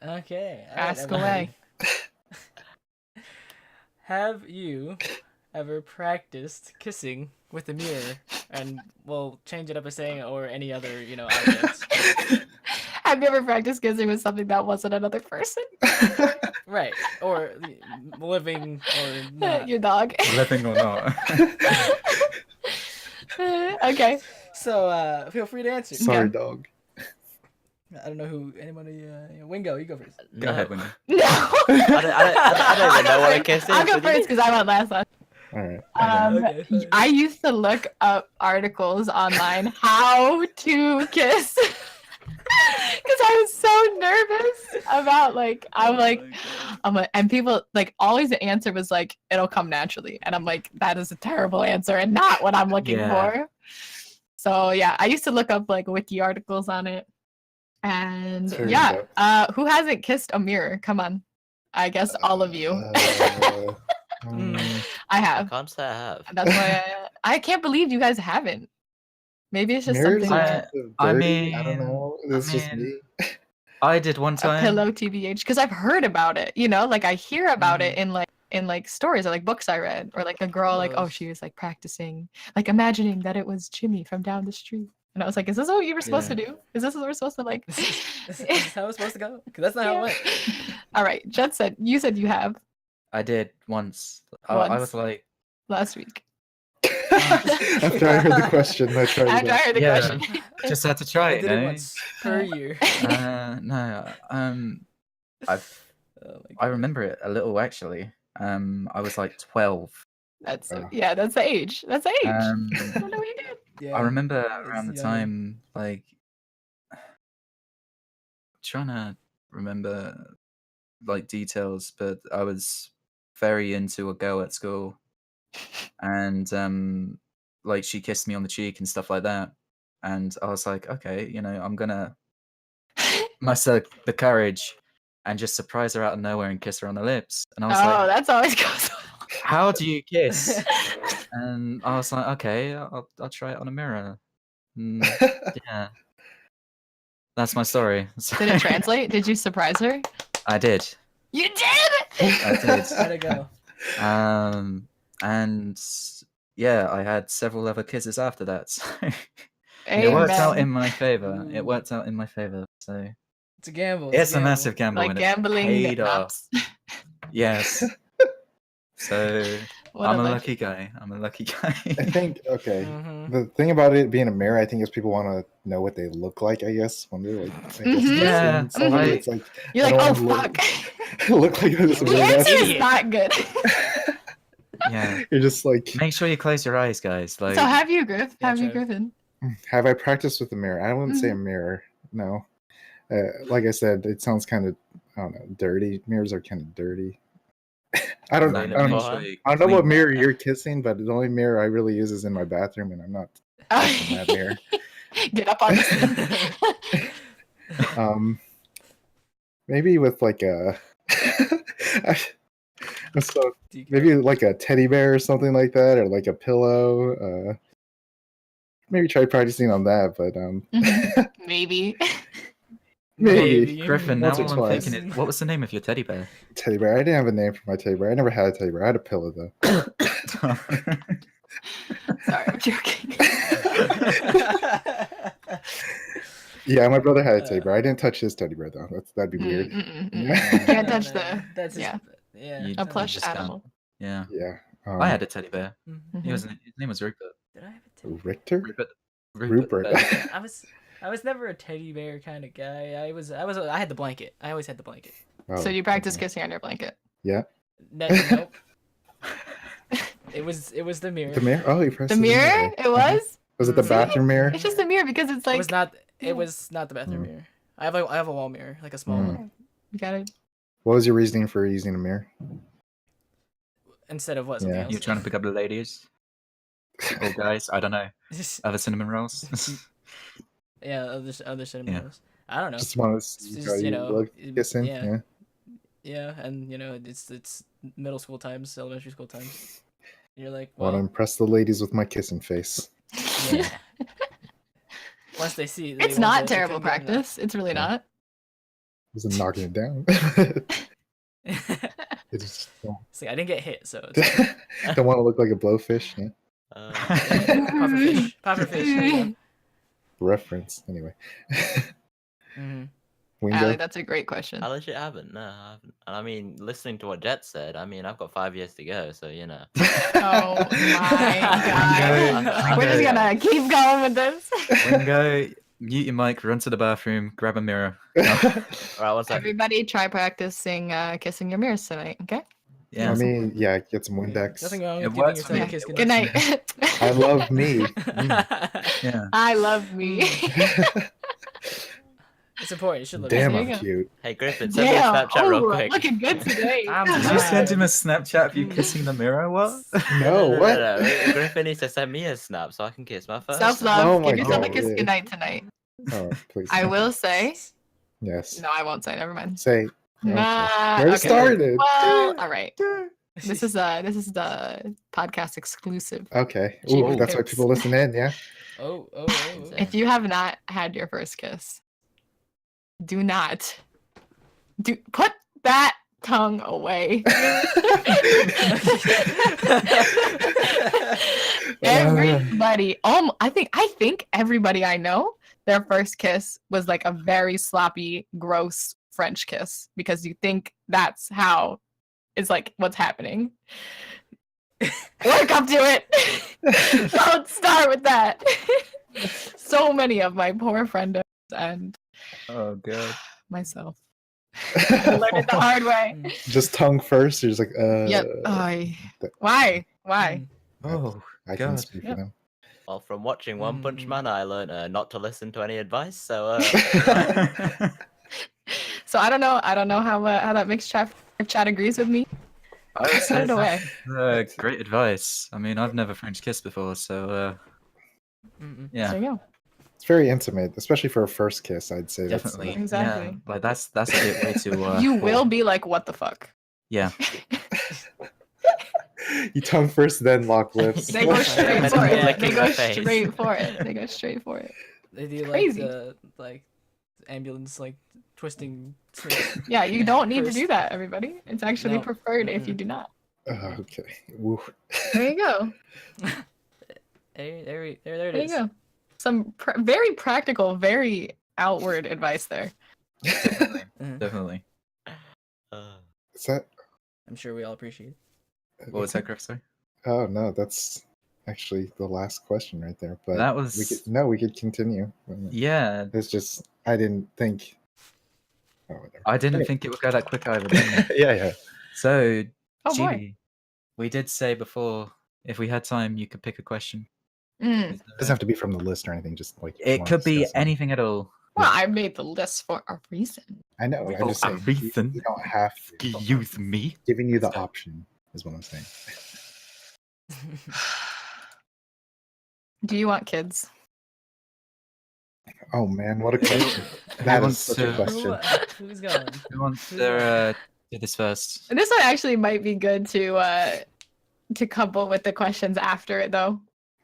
Okay. all right, Ask I'm away. ready. Have you ever practiced kissing with a mirror? And we'll change it up by saying or any other, objects. Have you ever practiced kissing with something that wasn't another person? Right. Or living or not. Your dog. Living or not. Okay. So feel free to answer. Sorry, Okay. dog. I don't know who anybody. Wingo, you go first. Go ahead, Wingo. No. I don't even know what a kiss is. I'll go What do you first because I went last time. All right. Okay, fine. I used to look up articles online how to kiss. Because I was so nervous about and people like always the answer was like it'll come naturally, and I'm like that is a terrible answer and not what I'm looking for. So yeah, I used to look up like wiki articles on it, and Fair yeah, enough. who hasn't kissed a mirror? Come on, I guess all of you. I I have. can't say I have. That's why I can't believe you guys haven't. Maybe it's just Mirrors something are that kind of I dirty. I don't mean- know. I It's just mean- me. I did one a time. pillow TBH because I've heard about it. You know, like I hear about it in like stories or like books I read, or like a girl like, oh, Pillows. she was like practicing, like imagining that it was Jimmy from down the street. And I was like, is this what you were supposed to do? Is this what we're supposed to like? This is how it's supposed to go. Because that's not how it went. All right, Jet said you have I did once. I Once. was like, last week. After I heard the question, I tried After I it. heard the Yeah. question. just had to try I it. did it no? once per year. No. Oh my I God. remember it a little actually. I was like 12. That's Oh. yeah, that's the age. That's the age. Um, I don't know what you did. Yeah. I remember it's around the younger. time, like, trying to remember like details, but I was very into a girl at school, and like she kissed me on the cheek and stuff like that, and I was like, okay, I'm gonna muster the courage and just surprise her out of nowhere and kiss her on the lips, and I was Oh, like, that's always goes. how do you kiss? And I was like, okay, I'll try it on a mirror. Yeah, that's my story. Did it translate? Did you surprise her? I did. You did. I did. How'd it go? And yeah, I had several other kisses after that. So it worked out Amen. in my favor. It Ooh. worked out in my favor. So It's a gamble. it's a gamble. massive gamble, Like and gambling it paid off. apps. Yes. So What I'm a legend. lucky guy. I'm a lucky guy. I think okay. Mhm. The thing about it being a mirror, I think, is people want to know what they look like. I guess when they're like, I guess Mhm. Yeah, kissing someone, I- it's like You're I like, oh don't wanna fuck. look like this The weird answer ass- is not good. Yeah. You're just like, Make sure you close your eyes, guys. Like, So have you, Griff? Yeah, Have you, Trev. Griffin? have I practiced with a mirror? I wouldn't say a Mhm. mirror. No. Like I said, it sounds kind of, I don't know, dirty. Mirrors are kind of dirty. I don't know. Clean I don't it know. for her. I don't know what clean mirror that. you're kissing, but the only mirror I really use is in my bathroom, and I'm not touching that mirror. Get up on the Maybe with like a, so Do you- maybe like a teddy bear or something like that, or like a pillow. Maybe try practicing on that, but Mhm. Maybe. maybe Griffin, now Once or all I'm twice. thinking is, what was the name of your teddy bear? teddy bear. I didn't have a name for my teddy bear. I never had a teddy bear. I had a pillow though. Sorry, I'm joking. Yeah, my brother had a teddy bear. I didn't touch his teddy bear though. That'd be weird. You can't touch the. That's yeah. yeah. You- A you plush just can't. animal. Yeah. Yeah. I had a teddy bear. Mhm. His name was Rupert. Did I have a teddy? Richter. Rupert. Rupert. Bear. I was never a teddy bear kind of guy. I had the blanket. I always had the blanket. Oh, So you practice okay. kissing on your blanket. Nope. It was the mirror. The mirror. Oh, you pressed The mirror? It was? Was it the See? bathroom mirror? It's just a mirror because it's It like was not. yeah. It was not the bathroom Mm. mirror. I have a wall mirror, like a small Mm. one. you gotta What was your reasoning for using a mirror? Instead of what? Yeah. Something else. You trying to pick up the ladies? Or guys? I don't know. Other cinnamon rolls? Yeah, other cinnamon Yeah. rolls. I don't know. Just want to see It's how just, you look it- kissing. yeah. Yeah. Yeah, and it's middle school times, elementary school times. You're like, Want to well, impress the ladies with my kissing face. yeah. Once they see, It's not terrible practice. It's really Yeah. not. Wasn't knocking it down. It just It's like I didn't get hit, so it's don't want to look like a blowfish. Yeah. puffer fish. There you go. Reference anyway. Mhm. Wingo. Allie, that's a great question. I legit haven't. No, I haven't. And I mean, listening to what JeTz said, I mean, I've got 5 years to go, so you know. Oh my god. We're just gonna keep going with this. Wingo, mute your mic, run to the bathroom, grab a mirror. All right, one second. Everybody try practicing kissing your mirrors tonight, okay? Yeah. I mean, yeah, get some Windex. Nothing wrong It with giving works yourself for a me. kiss. Good night. I love me. Yeah. I love me. It's important. You should look. Damn, There I'm you go. cute. Hey Griffin, send me a Damn. Snapchat real Oh, quick. looking good today. I'm Did you glad. send him a Snapchat of you kissing the mirror? What? No, what? No. Griffin needs to send me a snap so I can kiss my first. Self-love. Oh my Give yourself a God, kiss yeah. goodnight tonight. Oh, please. I no. will say. Yes. No, I won't say. Never mind. Say. Nah. Already Okay. started. Well, all right. This is the podcast exclusive. Okay. Ooh, Cheating that's why tips. people listen in, yeah? Oh. If you have not had your first kiss, do not put that tongue away. Everybody, I think everybody I know, their first kiss was like a very sloppy, gross French kiss because you think that's how is like what's happening. Work up to it. Don't start with that. So many of my poor friends and Oh god. myself. I learned it the hard way. Just tongue first. You're just like, Yep. Why? Oh I can God. speak for Yep. them. Well, from watching One Punch Mhm. Man, I learned not to listen to any advice. So So I don't know how that mixed chat agrees with me. I would Put say it away. that's great advice. I mean, I've never French kissed before, so yeah, There you go. It's very intimate, especially for a first kiss, I'd say. definitely. That's, Exactly. Yeah, like that's a bit way too. You full. will be like, what the fuck? Yeah. you tongue first, then lock lips. They go straight Meant for to be it. licking They their go face. straight for it. They go straight for it. They do Crazy. like ambulance like twisting. switch. Yeah, you don't need to First. do that, everybody. It's actually No. preferred if you do not. Okay. Woo. There you go. There it There is. you go. Some very practical, very outward advice there. Definitely. Is that? I'm sure we all appreciate it. What was that, Griff? Sorry. Oh no, that's actually the last question right there. But That was. we could continue. Yeah, It's just I didn't think. Oh, whatever. I didn't Anyway. think it would go that quick either. Didn't it? yeah. So, Oh boy. Gibi, we did say before if we had time, you could pick a question. Mm. Is there- Doesn't have to be from the list or anything. Just like It wanna could be discuss something. anything at all. Well, I made the list for a reason. I know. I'm Oh, just saying. Ethan. You don't have to. Excuse me. Giving you the So- option is what I'm saying. Do you want kids? Oh man, what a question! Who That is wants such to- a question. Who's going? Who wants to do this first? This one actually might be good to couple with the questions after it though.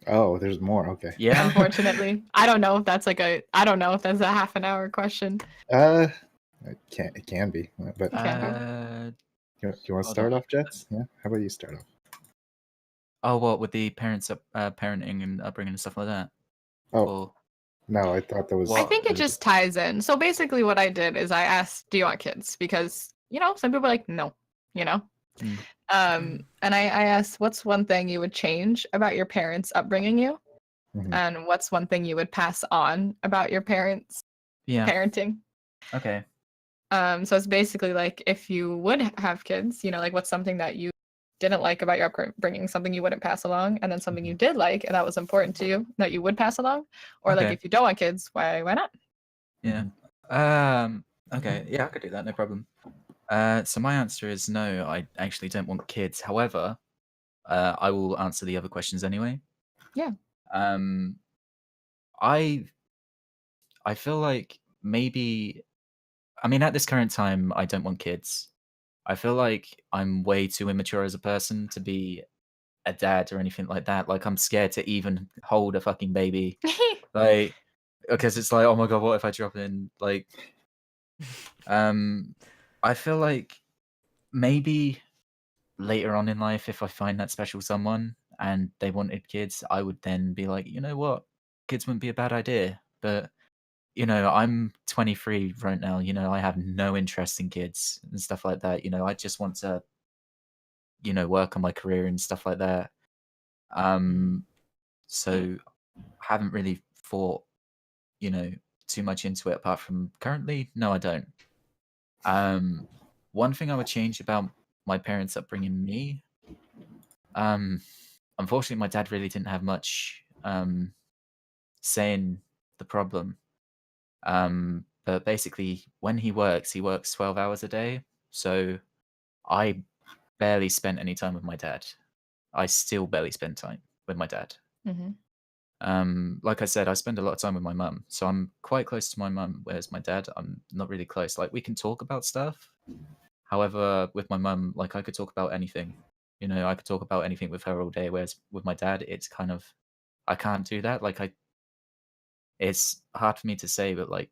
Oh, there's more. Okay. Yeah. Unfortunately, I don't know if that's a half an hour question. It can be, but you want to hold start on. off, JeTz? Yeah. How about you start off? Oh, what with the parents parenting and upbringing and stuff like that? Oh Or, no, I thought that was. I think it just ties in. So basically, what I did is I asked, "Do you want kids?" Because some people are like, "No," Mm. And I asked, "What's one thing you would change about your parents upbringing you, Mhm. and what's one thing you would pass on about your parents yeah. parenting?" Okay. So it's basically like if you would have kids, like what's something that you didn't like about your upbringing, something you wouldn't pass along, and then something you did like and that was important to you that you would pass along, or like Okay. if you don't want kids, why not? Yeah. Okay. Yeah, I could do that. No problem. So my answer is no. I actually don't want kids. However, I will answer the other questions anyway. Yeah. I feel like maybe. I mean, at this current time, I don't want kids. I feel like I'm way too immature as a person to be a dad or anything like that. Like, I'm scared to even hold a fucking baby. Like, because it's like, oh my god, what if I drop in? Like, I feel like maybe later on in life, if I find that special someone and they wanted kids, I would then be like, you know what, kids wouldn't be a bad idea. But I'm 23 right now. I have no interest in kids and stuff like that. I just want to, work on my career and stuff like that. So I haven't really thought, too much into it apart from currently. No, I don't. One thing I would change about my parents upbringing me, unfortunately, my dad really didn't have much say in the problem. But basically, when he works 12 hours a day. So I barely spent any time with my dad. I still barely spend time with my dad. Like I said, I spend a lot of time with my mum, so I'm quite close to my mum, whereas my dad, I'm not really close. Like, we can talk about stuff. However, with my mum, like, I could talk about anything. You know, I could talk about anything with her all day, whereas with my dad, it's kind of, I can't do that. Like, it's hard for me to say, but like,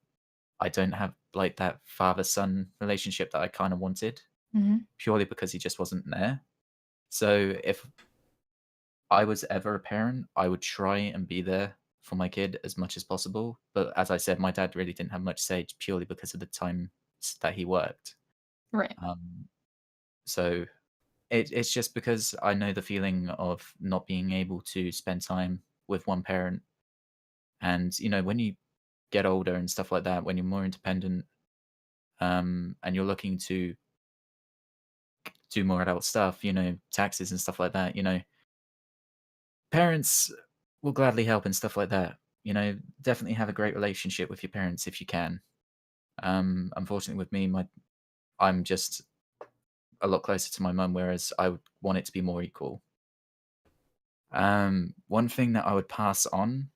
I don't have like that father-son relationship that I kind of wanted, purely because he just wasn't there. So if I was ever a parent, I would try and be there for my kid as much as possible. But as I said, my dad really didn't have much say purely because of the time that he worked. Right. So it's just because I know the feeling of not being able to spend time with one parent. And, you know, when you get older and stuff like that, when you're more independent, and you're looking to do more adult stuff, you know, taxes and stuff like that, you know, parents will gladly help and stuff like that. You know, definitely have a great relationship with your parents if you can. Unfortunately, with me, I'm just a lot closer to my mum, whereas I would want it to be more equal. One thing that I would pass on,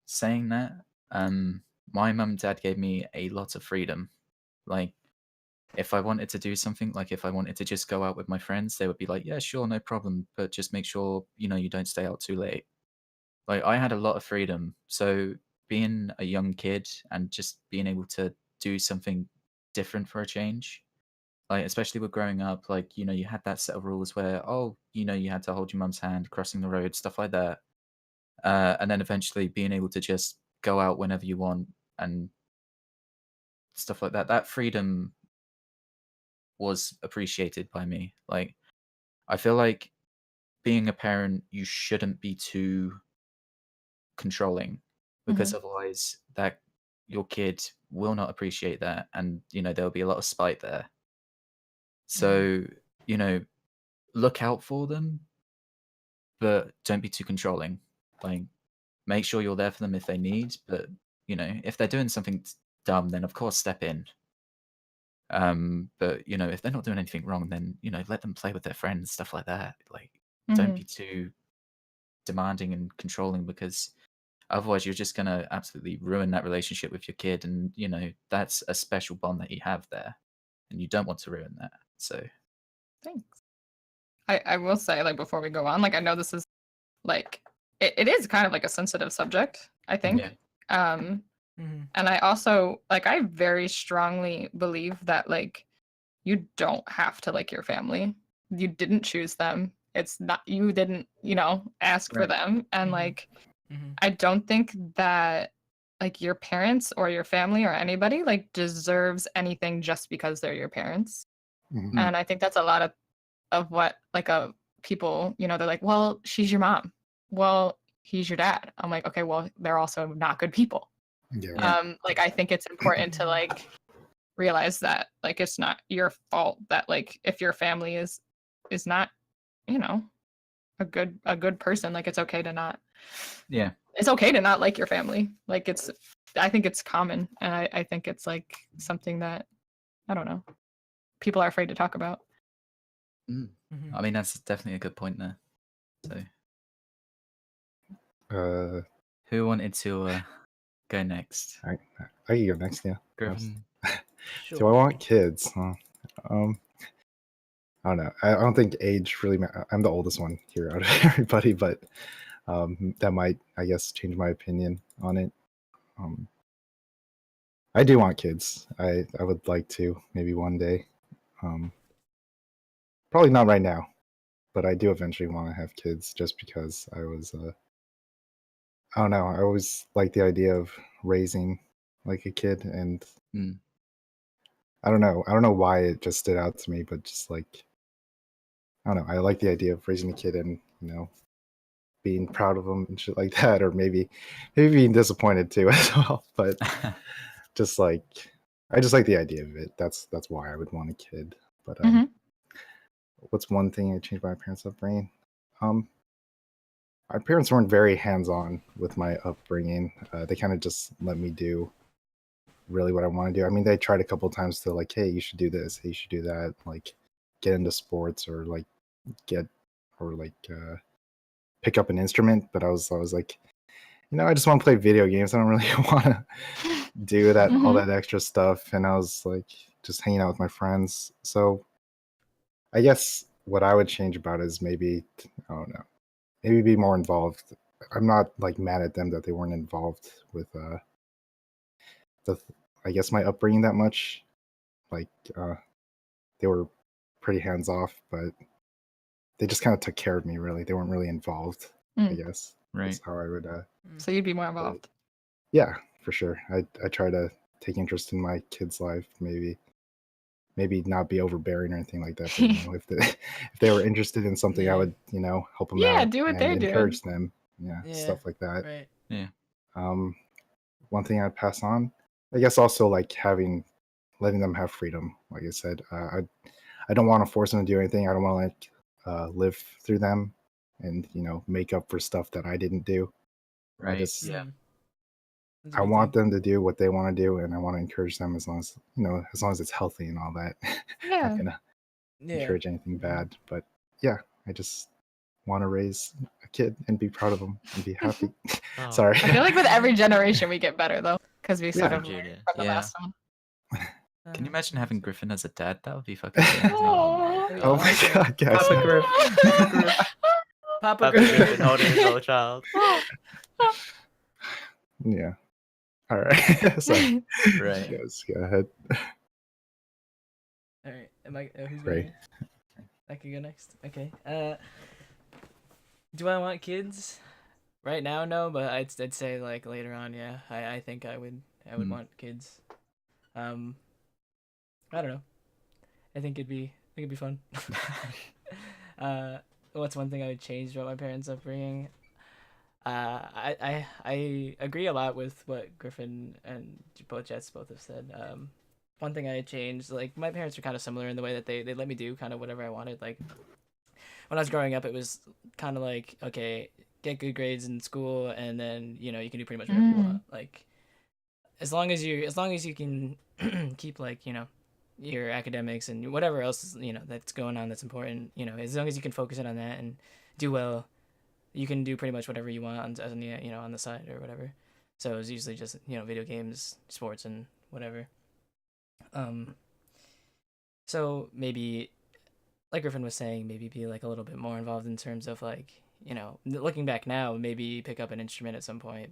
saying that, my mum and dad gave me a lot of freedom. Like, if I wanted to do something, like if I wanted to just go out with my friends, they would be like, "Yeah, sure, no problem, but just make sure, you know, you don't stay out too late." Like, I had a lot of freedom. So being a young kid and just being able to do something different for a change, like especially with growing up, like, you know, you had that set of rules where, oh, you know, you had to hold your mum's hand crossing the road, stuff like that. And then eventually being able to just go out whenever you want and stuff like that. That freedom was appreciated by me. Like, I feel like being a parent, you shouldn't be too controlling, because otherwise that your kid will not appreciate that, and you know there'll be a lot of spite there. So, you know, look out for them, but don't be too controlling. Like, make sure you're there for them if they need, but you know, if they're doing something dumb, then of course step in. But you know, if they're not doing anything wrong, then you know, let them play with their friends, stuff like that. Like, don't be too demanding and controlling, because otherwise you're just gonna absolutely ruin that relationship with your kid, and you know, that's a special bond that you have there, and you don't want to ruin that. So Thanks. I will say, like, before we go on, like, I know this is like it is kind of like a sensitive subject, I think. yeah, And I also like I very strongly believe that like you don't have to like your family. You didn't choose them. It's not you didn't, you know, ask for right, them. And like I don't think that like your parents or your family or anybody like deserves anything just because they're your parents. Mhm. And I think that's a lot of what like a people, you know, they're like, well, she's your mom. Well, he's your dad. I'm like, okay, well, they're also not good people. Yeah. Yeah. Like I think it's important to like realize that like it's not your fault that like if your family is not, you know, a good person, like it's okay to not yeah, it's okay to not like your family. Like it's I think it's common, and I think it's like something that I don't know, people are afraid to talk about. I mean, that's definitely a good point there. So who wanted to go next? I can go next. Yeah. Gryphon? Do I want kids? I don't know. I don't think age really. I'm the oldest one here out of everybody, but that might, I guess, change my opinion on it. I do want kids. I would like to maybe one day. Probably not right now, but I do eventually want to have kids, just because I was. I don't know. I always like the idea of raising like a kid, and Mm. I don't know. I don't know why it just stood out to me, but just like I don't know. I like the idea of raising a kid and, you know, being proud of them and shit like that, or maybe being disappointed too as well. But just like I just like the idea of it. That's why I would want a kid. But what's one thing I changed my parents' upbringing? My parents weren't very hands-on with my upbringing. They kind of just let me do really what I want to do. I mean, they tried a couple times to like, hey, you should do this, hey, you should do that, like get into sports or like get or like pick up an instrument. But I was like, I just want to play video games. I don't really want to do that all that extra stuff. And I was like just hanging out with my friends. So I guess what I would change about it is maybe I don't know, maybe be more involved. I'm not like mad at them that they weren't involved with the I guess my upbringing that much. Like they were pretty hands off, but they just kind of took care of me. Really, they weren't really involved. I guess Right. that's how I would. So you'd be more involved. Yeah, for sure. I try to take interest in my kid's life. Maybe not be overbearing or anything like that. But, if they were interested in something, I would help them Yeah, out. do what and they're doing. encourage them. Yeah, Stuff like that. Right. Yeah. One thing I'd pass on, I guess, also like letting them have freedom. Like I said, I don't want to force them to do anything. I don't want to like live through them and make up for stuff that I didn't do. Right. That's a I big want thing. them to do what they want to do, and I want to encourage them as long as it's healthy and all that. Yeah. Not gonna encourage anything bad, but yeah, I just want to raise a kid and be proud of him and be happy. Oh. Sorry. I feel like with every generation we get better though, because we sort Yeah. of learned Junior. from the Yeah. last one. Can you imagine having Gryphon as a dad? That would be fucking amazing. Oh my god, guys. Papa Griff. Papa Papa Griffin. Griffin holding his little child. Yeah. All right. Sorry. Right. Yes, go ahead. All right. Am I? Who's Ray. going? I can go next. Okay. Do I want kids? Right now, no, but I'd say like later on, yeah. I think I would want kids. I don't know. I think it'd be fun. What's one thing I would change about my parents' upbringing? I agree a lot with what Gryphon and JeTz both have said. One thing I changed, like my parents are kind of similar in the way that they let me do kind of whatever I wanted. Like when I was growing up, it was kind of like, okay, get good grades in school, and then you can do pretty much whatever you want. Like as long as you can keep like your academics and whatever else that's going on that's important. As long as you can focus in on that and do well, you can do pretty much whatever you want on the on the side or whatever. So it was usually just video games, sports, and whatever. So maybe, like Gryphon was saying, maybe be like a little bit more involved in terms of like looking back now, maybe pick up an instrument at some point.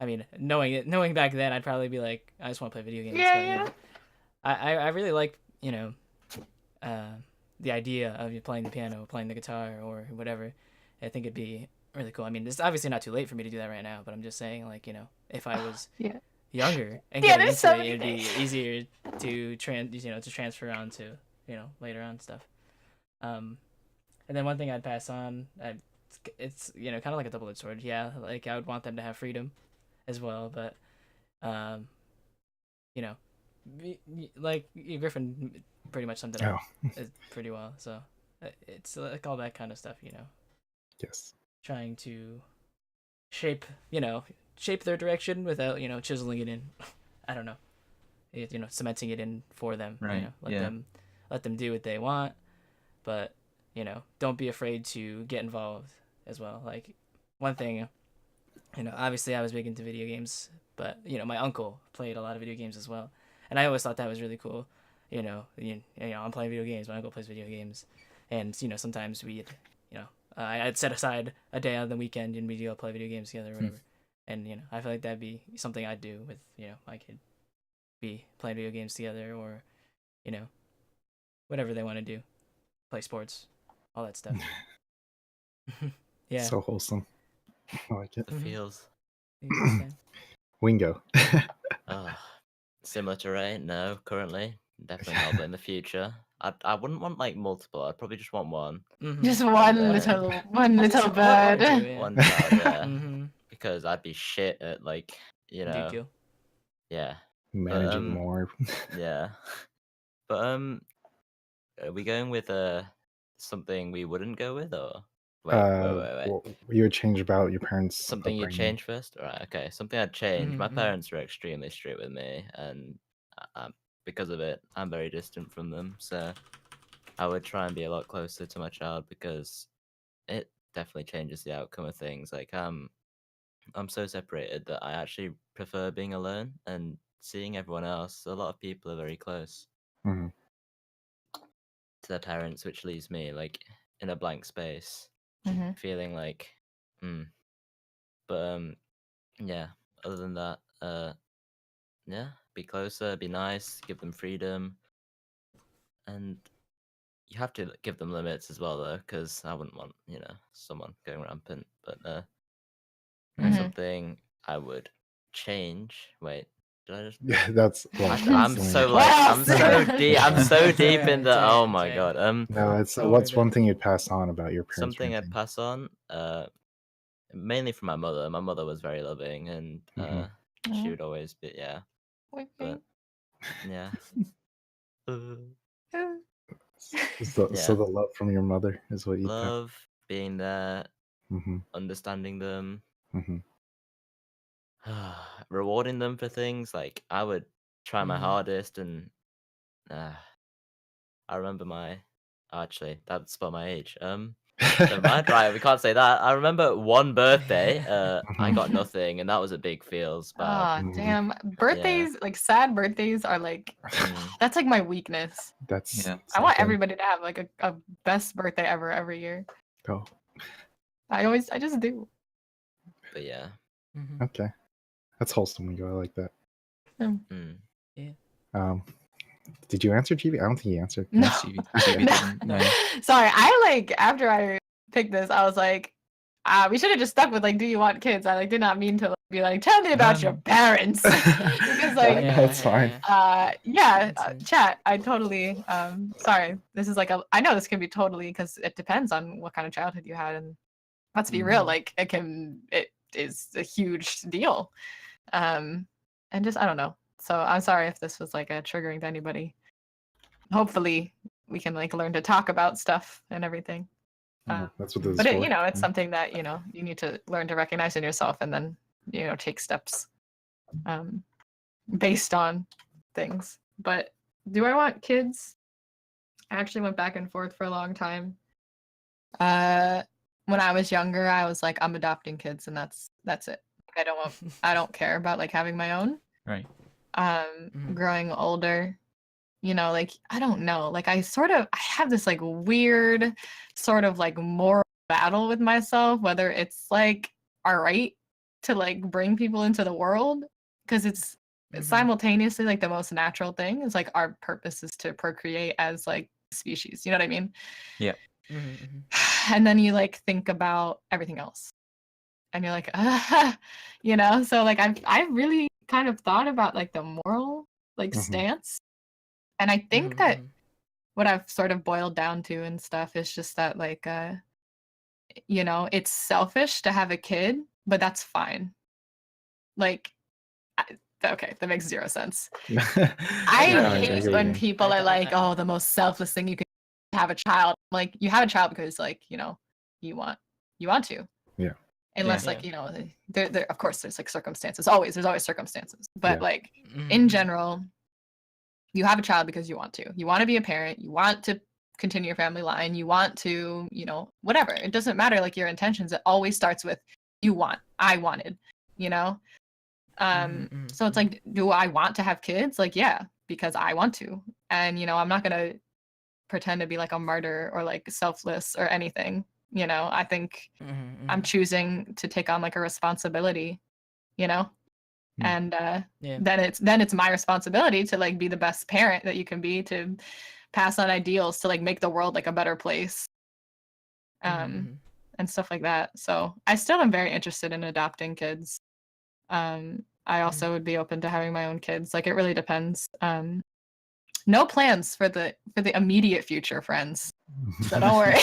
I mean, knowing back then, I'd probably be like, I just want to play video games. Yeah. I really like the idea of you playing the piano, playing the guitar, or whatever. I think it'd be really cool. I mean, it's obviously not too late for me to do that right now, but I'm just saying, like, if I was younger and getting into it, it'd be easier to transfer on to later on stuff. And then one thing I'd pass on, it's kind of like a double-edged sword. Yeah, like I would want them to have freedom as well, but like Gryphon pretty much summed it up pretty well. So it's like all that kind of stuff, Yes. trying to shape their direction without chiseling it in. I don't know, cementing it in for them. Right. Let them do what they want, but don't be afraid to get involved as well. Like one thing, obviously I was big into video games, but my uncle played a lot of video games as well, and I always thought that was really cool. I'm playing video games, my uncle plays video games, and sometimes we'd I'd set aside a day on the weekend and we'd go play video games together or whatever. And I feel like that'd be something I'd do with my kid, be playing video games together, or whatever they want to do, play sports, all that stuff. Yeah. So wholesome. I like it. The feels. Wingo. Similar to Ray? No, currently. Definitely not, but in the future. I wouldn't want like multiple. I'd probably just want one. Just one little bird. One child, yeah. Because I'd be shit at like Detail. yeah. Managing more. Yeah. But are we going with something we wouldn't go with, or Wait. What you would change about your parents' Something you upbringing? change first? Right, okay. Something I'd change. My Mhm. parents were extremely strict with me, and because of it, I'm very distant from them. So I would try and be a lot closer to my child because it definitely changes the outcome of things. Like I'm so separated that I actually prefer being alone and seeing everyone else. A lot of people are very close Mhm. to their parents, which leaves me like in a blank space, Mm-hmm. feeling like, but yeah. Other than that, yeah, be closer, be nice, give them freedom, and you have to give them limits as well, though, because I wouldn't want someone going rampant. But Mhm. something I would change. Wait, did I just? Yeah, that's well. I'm so What like else? I'm so deep Right, in the. right, Oh my right. god. No, it's Don't what's worry one about thing you'd pass on about your parents' Something I'd parenting? pass on. Mainly from my mother. My mother was very loving, and Mhm. she would always be But yeah. So Yeah. the love from your mother is what you'd pass. Love, being there, Mm-hmm. understanding them, Mm-hmm. rewarding them for things. Like I would try my Mhm. hardest, and I remember actually that'd spell my age. Never mind. Right, we can't say that. I remember one birthday. I got nothing, and that was a big feels bad. Ah, Mhm. damn. Birthdays, like sad birthdays, are like that's like my weakness. That's Yeah. I want something. everybody to have like a best birthday ever every year. Oh, I just do. But yeah. Mhm. okay. That's wholesome, Wingo. I like that. Mm. Did you answer, GB? I don't think you answered. No. GB didn't. No. Sorry, after I picked this, I was like, we should have just stuck with like, do you want kids? I like did not mean to like, be like, tell me about your parents, because like, That's fine. chat. I totally. Sorry, this is like I know this can be totally because it depends on what kind of childhood you had, and let's be real, like it is a huge deal, and just I don't know. So I'm sorry if this was like a triggering to anybody. Hopefully we can like learn to talk about stuff and everything. That's what this is But for. it's something that you need to learn to recognize in yourself, and then take steps based on things. But do I want kids? I actually went back and forth for a long time. When I was younger, I was like, I'm adopting kids, and that's it. I don't care about like having my own. Right. Growing older, like I don't know, like I have this like weird sort of like moral battle with myself, whether it's like all right to like bring people into the world, because it's simultaneously like the most natural thing is like our purpose is to procreate as like species, you know what I mean? Yeah. And then you like think about everything else and you're like so like I've really kind of thought about like the moral like stance. And I think that what I've sort of boiled down to and stuff is just that like it's selfish to have a kid, but that's fine. Like okay, that makes zero sense. I hate when people are like, oh, the most selfless thing you can have a child. Like you have a child because like, you want to. Yeah. Unless like, there of course there's like circumstances. There's always circumstances. But like in general, you have a child because you want to. You want to be a parent. You want to continue your family line. You want to, whatever. It doesn't matter like your intentions. It always starts with I wanted, So it's like, do I want to have kids? Like, yeah, because I want to. And, I'm not going to pretend to be like a martyr or like selfless or anything. I think I'm choosing to take on like a responsibility, and then it's my responsibility to like be the best parent that you can be, to pass on ideals, to like make the world like a better place, and stuff like that. So I still am very interested in adopting kids. I also would be open to having my own kids. Like it really depends. No plans for the immediate future, friends. So don't worry.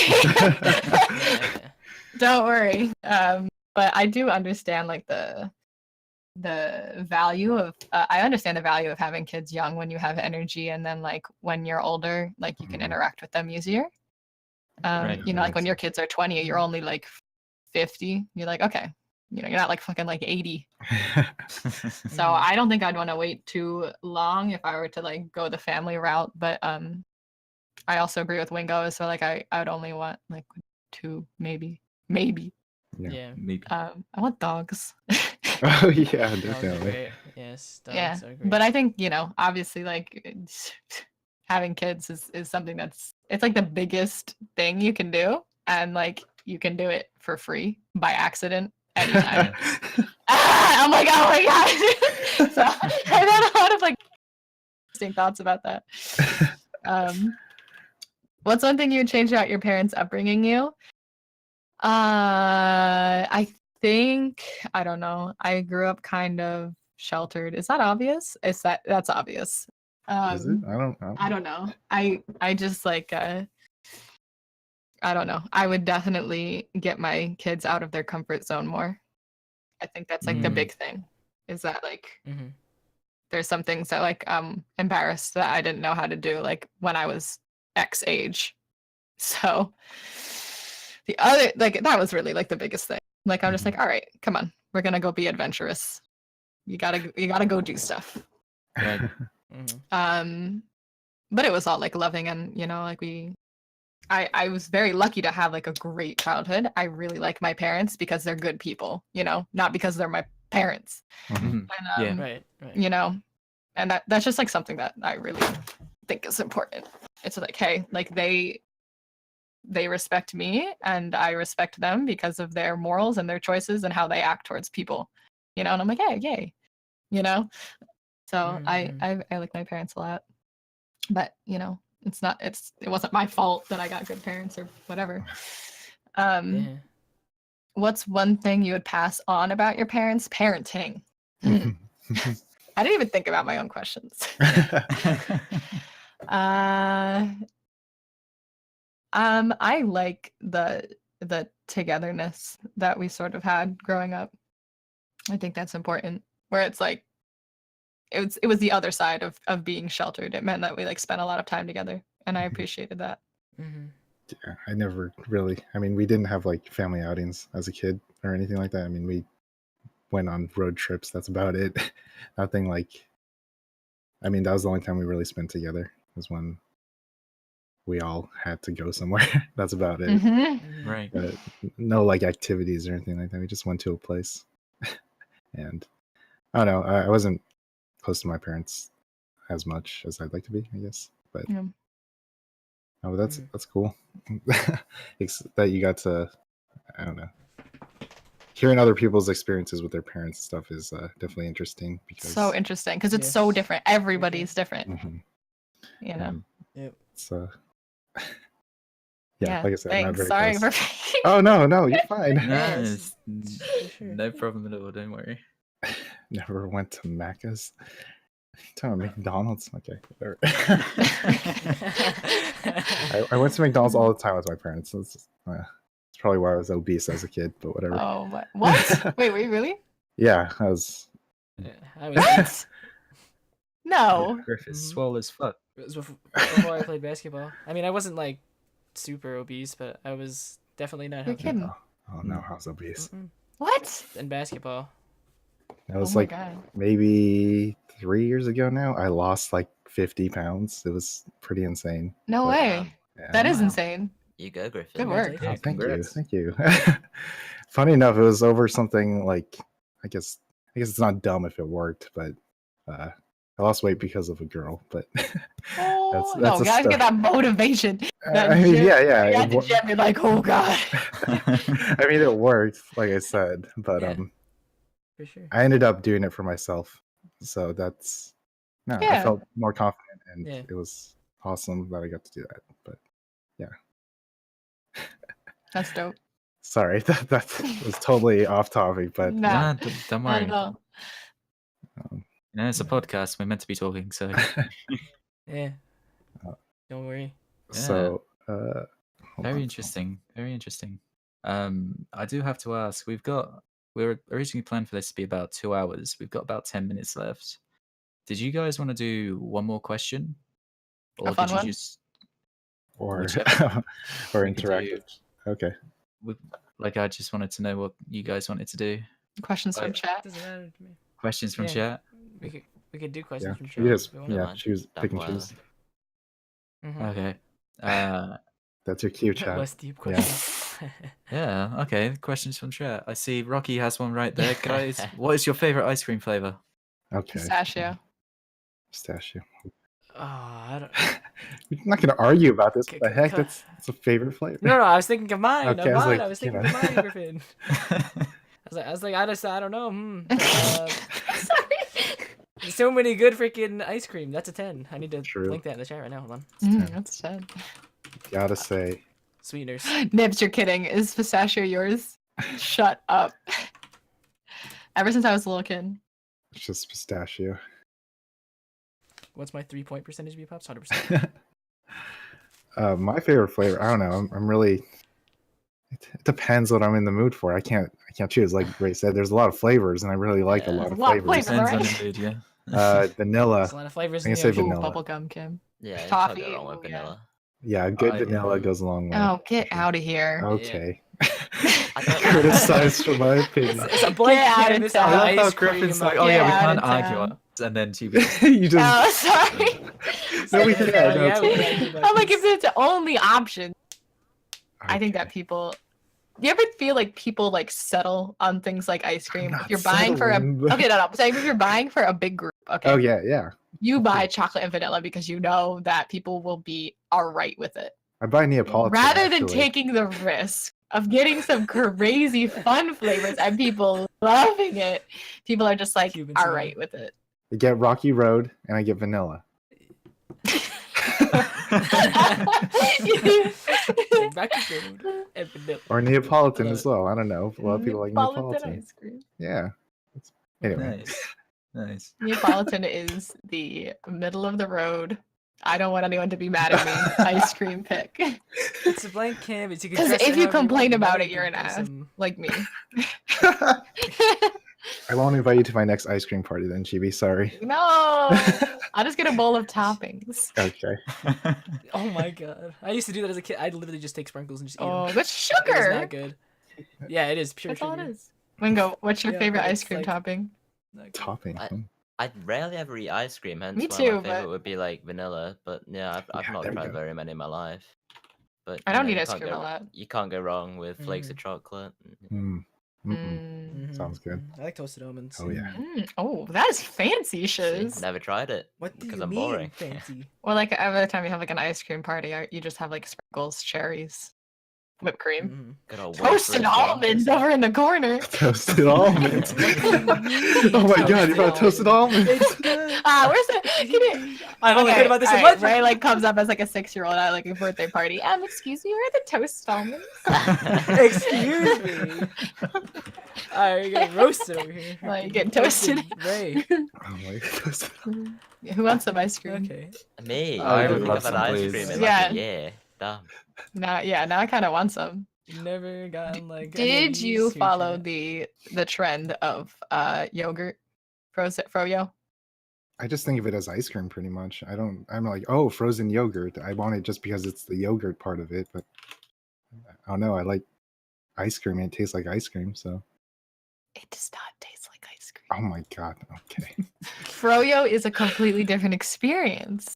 Don't worry. But I do understand like the value of I understand the value of having kids young when you have energy, and then like when you're older, like you can interact with them easier. Right. You know, like when Makes your kids are 20, you're only like 50. You're like, okay, you know, you're not like fucking like 80. So Mhm. I don't think I'd want to wait too long if I were to like go the family route. But I also agree with Wingo. So like I would only want like 2, maybe. Yeah. Yeah. Maybe. I want dogs. Oh yeah, Dogs are definitely. great. Yes, Yeah, dogs are great. but I think, you know, obviously like having kids is something it's like the biggest thing you can do, and like you can do it for free by accident anytime. I'm like, oh my god. So I've had a lot of like interesting thoughts about that. What's one thing you would change about your parents' upbringing you? I think, I don't know. I grew up kind of sheltered. Is that obvious? That's obvious. Is it? I don't know. I don't know. I just like I don't know. I would definitely get my kids out of their comfort zone more. I think that's like the Mm. big thing. Is that like Mm-hmm. there's some things that like I'm embarrassed that I didn't know how to do like when I was X age. So the other like that was really like the biggest thing. Like I'm just like, all right, come on, we're gonna go be adventurous. You gotta go do stuff. Right. Mm-hmm. But it was all like loving, and you know, like I was very lucky to have like a great childhood. I really like my parents because they're good people, you know, not because they're my parents. Mhm. And Yeah. Right. Right. you know, and that's just like something that I really think is important. It's like, hey, like they respect me and I respect them because of their morals and their choices and how they act towards people. You know, and I'm like, hey, yay. You know? So Mhm. I like my parents a lot. But, you know, it wasn't my fault that I got good parents or whatever. Yeah. What's one thing you would pass on about your parents? Parenting. I didn't even think about my own questions. I like the togetherness that we sort of had growing up. I think that's important. Where it's like it was the other side of being sheltered. It meant that we like spent a lot of time together, and I appreciated that. Mm-hmm. Yeah, I never really. I mean, we didn't have like family outings as a kid or anything like that. I mean, we went on road trips. That's about it. Nothing like. I mean, that was the only time we really spent together. Was when we all had to go somewhere. That's about it. Mm-hmm. Right. No like activities or anything like that. We just went to a place, and I don't know. I wasn't close to my parents as much as I'd like to be, I guess. But Yeah. oh, that's Mm. that's cool. That you got to. I don't know. Hearing other people's experiences with their parents and stuff is definitely interesting because So interesting because it's so Yes. different. Everybody's different. Mhm. You know. And Yep. it's yeah, like I said, I'm not Thanks. very Sorry close. for. Oh no, you're fine. No, Yes. it's For sure. no problem at all. Don't worry. Never went to Macca's. Talking about McDonald's. Okay, whatever. I went to McDonald's all the time with my parents. It's probably why I was obese as a kid, but whatever. Oh my, what? Wait, were you really? Yeah, I was. Yeah, I was. What? No. Griff is Mhm. swole as fuck. It was before I played basketball. I mean, I wasn't like super obese, but I was definitely not You're healthy. kidding. Oh no, I was obese. Mm-mm. What? In basketball. That was Oh my like god. maybe 3 years ago now. I lost like 50 pounds. It was pretty insane. No But, way. yeah. That is Wow. insane. You go, Griffin. Good work. Oh, Congratulations. thank you, Congrats. thank you. Funny enough, it was over something like I guess it's not dumb if it worked, but I lost weight because of a girl. But Oh that's no, a gotta story. get that motivation. That I mean, gym, yeah, you it at the wo- gym, you're like, oh god. I mean, it worked, like I said, but Yeah. For sure. I ended up doing it for myself, so that's no. I Yeah. felt more confident, and Yeah. it was awesome that I got to do that. But That's dope. sorry, that was totally off topic, but Nah, Nah, don't not worry. at all. um, You know, it's a podcast. We're meant to be talking, so Yeah. Uh, Don't worry. so hold very on. interesting. Very interesting. I do have to ask. We were originally planned for this to be about 2 hours. We've got about 10 minutes left. Did you guys want to do one more question, or fun did you one? just? or Whichever. or We could do- interactive. Okay. Like, I just wanted to know what you guys wanted to do. Questions from Like- chat. Doesn't matter to me. Questions from Yeah. chat. We could do questions Yeah. from chat. Yes. if we want. Yeah. mind. Choose. Don't Pick and bother. choose. Mhm. Okay. That's your cue, chat. Less deep Yeah. questions. Yeah. Okay. Questions from chat. I see Rocky has one right there, guys. What is your favorite ice cream flavor? Okay. Pistachio. Pistachio. Oh, I don't. We're not gonna argue about this. Okay, What the heck? okay. That's a favorite flavor. No, I was thinking of mine. Okay, I was like, I was thinking you of know. mine, Gryphon. I don't know. Sorry. There's so many good freaking ice cream. That's a 10. I need to True. link that in the chat right now. Hold on. That's sad. Gotta say, Sweeteners. Nibs, you're kidding. Is pistachio yours? Shut up. Ever since I was a little kid. it's just pistachio. What's my 3-point percentage be pops? 100%. My favorite flavor. I don't know. I'm really. It depends what I'm in the mood for. I can't choose. Like Ray said, there's a lot of flavors, and I really like a Yeah. lot of A lot of flavors. flavors. Depends on Alright. the mood, yeah. Vanilla. There's a lot of flavors I'm in gonna the say ocean. Ooh, vanilla. bubblegum, Kim. Yeah, you Toffee, can't go wrong with ooh, yeah. vanilla. Yeah, good I- vanilla goes a long way. Oh, get for sure. out of here. Okay. I don't- Criticized for my opinion. It's a blank Get out of canvas town. of I love how ice Griffin's cream. like, oh yeah, we Get can't out of argue town. on this. And then TV. You just. Oh, sorry. No, we can. Yeah, no, Yeah, it's we okay. can. I'm like, if it's the only option, I think that Okay. people. You ever feel like people like settle on things like ice cream? not If you're buying for a settling, but- okay, no, saying if you're buying for a big group, okay, Oh yeah. you buy chocolate and vanilla because you know that people will be all right with it. I buy Neapolitan. Rather than actually. taking the risk of getting some crazy fun flavors and people loving it, people are just like Cuban all syrup. right with it. I get Rocky Road and I get vanilla. Back to food and vanilla. Or Neapolitan as well. I don't know. A lot of people like Neapolitan Neapolitan. ice cream. Yeah. Anyway. Nice. Nice. Neapolitan is the middle of the road. I don't want anyone to be mad at me. Ice cream pick. It's a blank canvas. You can 'Cause dress it if you however complain want. about Now it, you you're can an put ass. some- Like me. I won't invite you to my next ice cream party then, Chibi. Sorry. No. I'll just get a bowl of toppings. Okay. Oh my god. I used to do that as a kid. I'd literally just take sprinkles and just eat Oh, them. that's It was sugar. not good. Yeah, it is pure That's all sugar. it is. Wingo, what's your Yeah, favorite but ice it's cream like- topping? Not good. Topping. I- Hmm. I rarely ever eat ice cream, hence Me why too, my favorite but- would be like vanilla. But yeah, I've Yeah, not there we tried go. very many in my life. But I you don't know, eat you ice can't cream go- a lot. You can't go wrong with flakes of Mm. chocolate. Mm. Mm-mm. Mm. Mhm, Sounds good. mhm. I like toasted almonds. Oh, yeah. Oh, that's fancy, See, shiz. never tried it. What do Because you I'm mean boring. fancy? Or like every time you have like an ice cream party, you just have like sprinkles, cherries, whipped cream, Mhm. Good old toasted wafer as well. almonds over in the corner. Toasted almonds. What do you mean Oh my god, you brought toasted almonds. It's good. Where's the? Can you, I've only heard about this in alright, legend. Ray like comes up as like a 6-year-old at like a birthday party. Excuse me, where are the toast almonds? Excuse me. Alright, you're getting roasted over here. Like, getting toasted. Ray. Oh my god. Who wants some ice cream? Okay. Me, I I don't would think love I've had some, ice please. cream in Yeah. like a year. Damn. Now I kind of want some. You've never gotten like. any of Did these? you Here, follow chat. the trend of yogurt froyo? I just think of it as ice cream pretty much. I'm like, oh, frozen yogurt. I want it just because it's the yogurt part of it, but I don't know. I like ice cream and it tastes like ice cream, so It does not taste like ice cream. oh my god. Okay. Froyo is a completely different experience.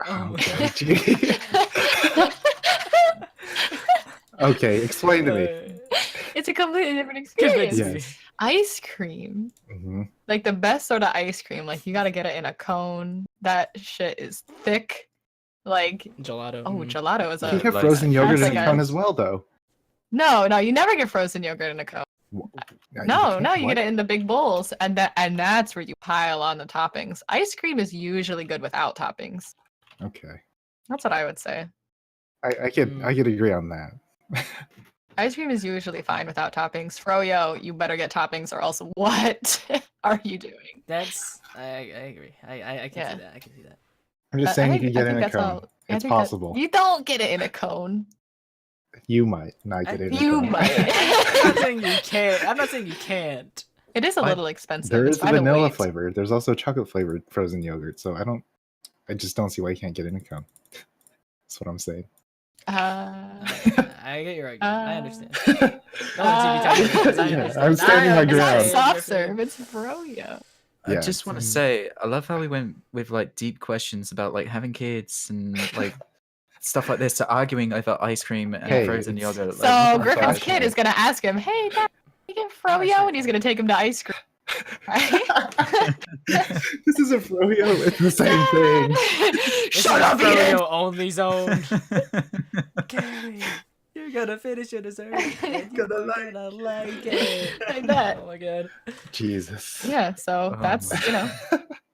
Oh, Okay. gee. Okay, explain to me. It's a completely different Convince experience. me. Yes. Ice cream, hmm like the best sort of ice cream, like you gotta get it in a cone. That shit is thick. Like Gelato. oh, mhm. gelato is You a can get like- frozen yogurt That's in a like cone a- as well, though. no, you never get frozen yogurt in a cone. No, you What? get it in the big bowls, and that's where you pile on the toppings. Ice cream is usually good without toppings. Okay, That's what I would say. I could agree on that. Ice cream is usually fine without toppings. Froyo, you better get toppings, or else what are you doing? That's. I agree. I can Yeah. see that. I can see that. I'm just I saying you think- can I get it think in a that's cone. all- I It's think that- possible. You don't get it in a cone. You might not get it in a You cone. might. I'm not saying you can't. I'm not saying you can't. It is a Fine. little expensive. There It's is the by the vanilla weight. flavor. There's also chocolate flavored frozen yogurt. So I just don't see why you can't get it in a cone. That's what I'm saying. I get your argument. I understand. No uh, one's even telling me because I Yeah, understand. I'm standing my It's not ground. soft serve. It's froyo. I Yeah, just want to it's- say, I love how we went with like deep questions about like having kids and like stuff like this to arguing over ice cream and Hey, frozen it's- yogurt. So Like, what the Griffin's fuck? kid is gonna ask him, "Hey, Dad, you get froyo?" And he's gonna take him to ice cream. Right? This is a froyo. It's the same thing. This Shut is up, a Ian! froyo only zone. Gary, you're gonna finish your dessert. And you're gonna like it. Like that. Oh my god. Jesus. Yeah, so Oh that's my-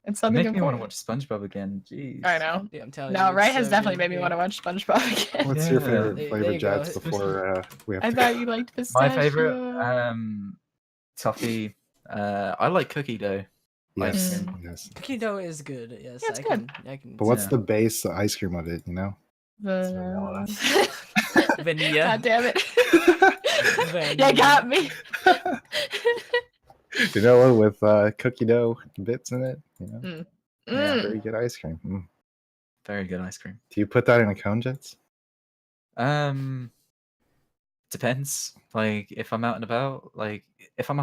it's something Make me want to important. watch SpongeBob again. Jeez. I know. Yeah, I'm telling you. No, it's Ray has so definitely good. made me want to watch SpongeBob again. What's your Yeah. favorite There flavor, you go. Jets? Before we have I to thought you liked My pistachio. favorite, toffee. I like cookie dough. Yes, ice cream. yes. Cookie dough is good. Yes, Yeah, it's I good. can. But what's Yeah. the base ice cream of it? You know. Vanilla. Vanilla. God damn it. Vanilla. You got me. Vanilla with cookie dough bits in it. You know, Mm. very good ice cream. Mm. Very good ice cream. Do you put that in a cone, Jets? Depends. Like if I'm out and about, like if I'm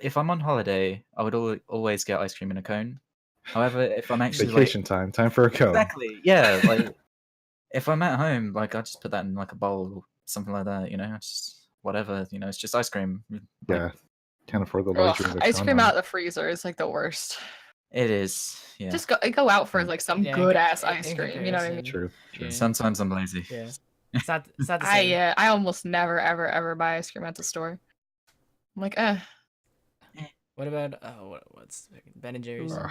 if I'm on holiday, I would always get ice cream in a cone. However, if I'm actually Vacation time for a cone. exactly, yeah, like if I'm at home, like I just put that in like a bowl or something like that. You know, it's just whatever. You know, it's just ice cream. Like, Yeah, can't afford the Ugh, luxury of a ice cone cream now. out of the freezer is like the worst. it is. Yeah. Just go out for like some Yeah, good ass in ice cream. You know what I mean? comparison. True. Yeah. Sometimes I'm lazy. Yeah. It's not the same. I almost never ever buy ice cream at the store. I'm like, What about what's Ben and Jerry's? Ugh,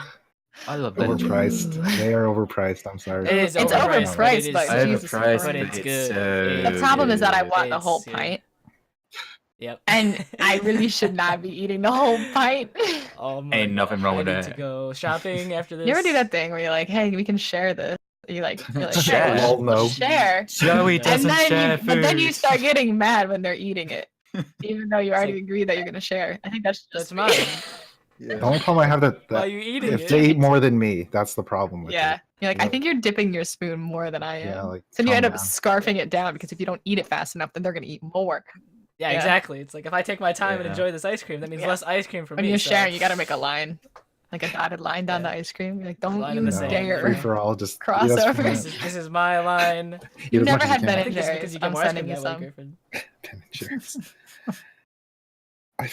I love Ben and Jerry's. overpriced. They are overpriced. I'm sorry. It is It's overpriced, but it overpriced, is but so Jesus good. Christ. But it's good. so the problem is that I good. want the whole It's good. pint, Yep. and I really should not be eating the whole pint. Oh my Ain't nothing God. wrong with I need that. to go shopping after this. You ever do that thing where you're like, "Hey, we can share this." You're like Share. "Hey, Lol, no. share." Joey And doesn't And then share you, but then you food. start getting mad when they're eating it, even though you already like- agreed that you're gonna share. I think that's That's just mine. The only problem I have Why are that you eating if it? they eat more than me, that's the problem with Yeah, it. you're like, You I know- think you're dipping your spoon more than I am. Yeah, like, so you calm end up down. scarfing it down because if you don't eat it fast enough, then they're gonna eat more. Yeah, Yeah. exactly. It's like if I take my time and Yeah. enjoy this ice cream, that means Yeah. less ice cream for When me. you're so- sharing, you gotta make a line, like a dotted line down Yeah. the ice cream. You're like, don't Line in you the sand, dare. Free for all, just Crossover. eat as much- This is my line. eat You've as much never as had you Ben can. I think it's Jerry's. because you get I'm more ice sending cream you that way, some. Griffin. Ben and Jerry's. I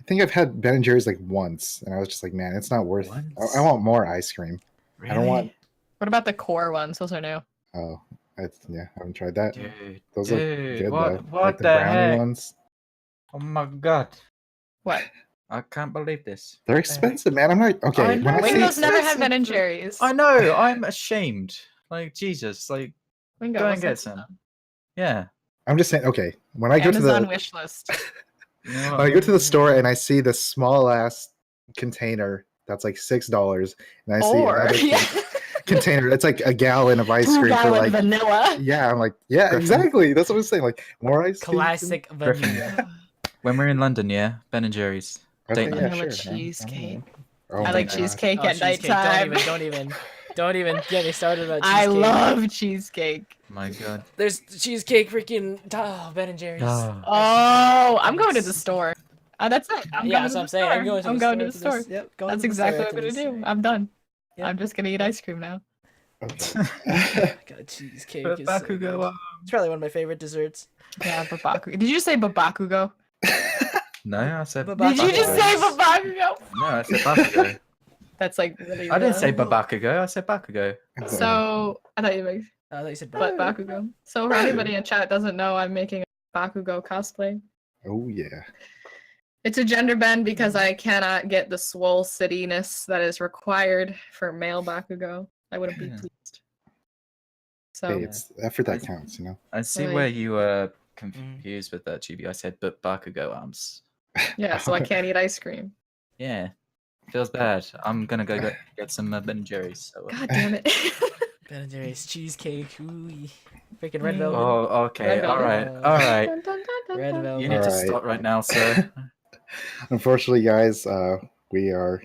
think I've had Ben and Jerry's like once, and I was just like, man, it's not worth. Once? I want more ice cream. I don't want. What about the core ones? Those are new. Oh, I haven't tried that. Dude, Those look dude, good what, though. what Like the the brownie heck? ones. Oh my god. What? I can't believe this. They're expensive, man. I'm not okay. I When know. I say Wingo's never had expensive, Ben and but- Jerry's. I know, I'm ashamed. Like, Jesus, like, Wingo, go we'll and get send you some. Yeah. I'm just saying. Okay, when I go to Amazon the wish list. You know when I go to the store and I see the small ass container that's like $6, and I see Or another yeah, container that's like a gallon of ice cream for 2-gallon like vanilla. yeah, I'm like yeah, exactly. That's what I'm saying. Like more ice cream. Classic Griffin. vanilla. when we're in London, yeah, Ben and Jerry's. Okay, Date yeah, night. Vanilla sure, man. cheesecake. Oh I my like God. cheesecake Oh, at cheesecake. nighttime. Don't even get me started about cheesecake. I love cheesecake. My god. There's cheesecake freaking Ben and Jerry's. Oh. Oh, I'm going to the store. That's it. I'm Yeah, going that's to what I'm the saying. store. I'm going to I'm the going store to the store. after this. Yep, going That's to the store exactly what after I'm this. gonna do. I'm done. Yep. I'm just gonna eat ice cream now. Okay. God, cheesecake is so good. Bakugo. It's probably one of my favorite desserts. Yeah, babakugo. Did you just say babakugo? No, I said Babakugo. Did you just say babakugo? No, I said Bakugo. That's like really. I didn't say real. Babakugo, I said Bakugo. So I thought you meant I thought you said but bakugo. So for anybody in chat doesn't know, I'm making a bakugo cosplay. Oh yeah. It's a gender bend because I cannot get the swole cityness that is required for male bakugo. I wouldn't be Yeah. pleased. So Hey, it's the effort that counts, you know. I see Like- where you were confused with that, Chibi. I said, but Bakugo arms. yeah, so I can't eat ice cream. Yeah. Feels bad. I'm gonna go get some Ben and Jerry's. So, God damn it. Ben and Jerry's cheesecake. Ooh, freaking red velvet. Oh, okay. Red Alright. velvet. Alright. Dun, dun, dun, dun, Red dun. velvet. You need to Alright. stop right now, sir. Unfortunately, guys, we are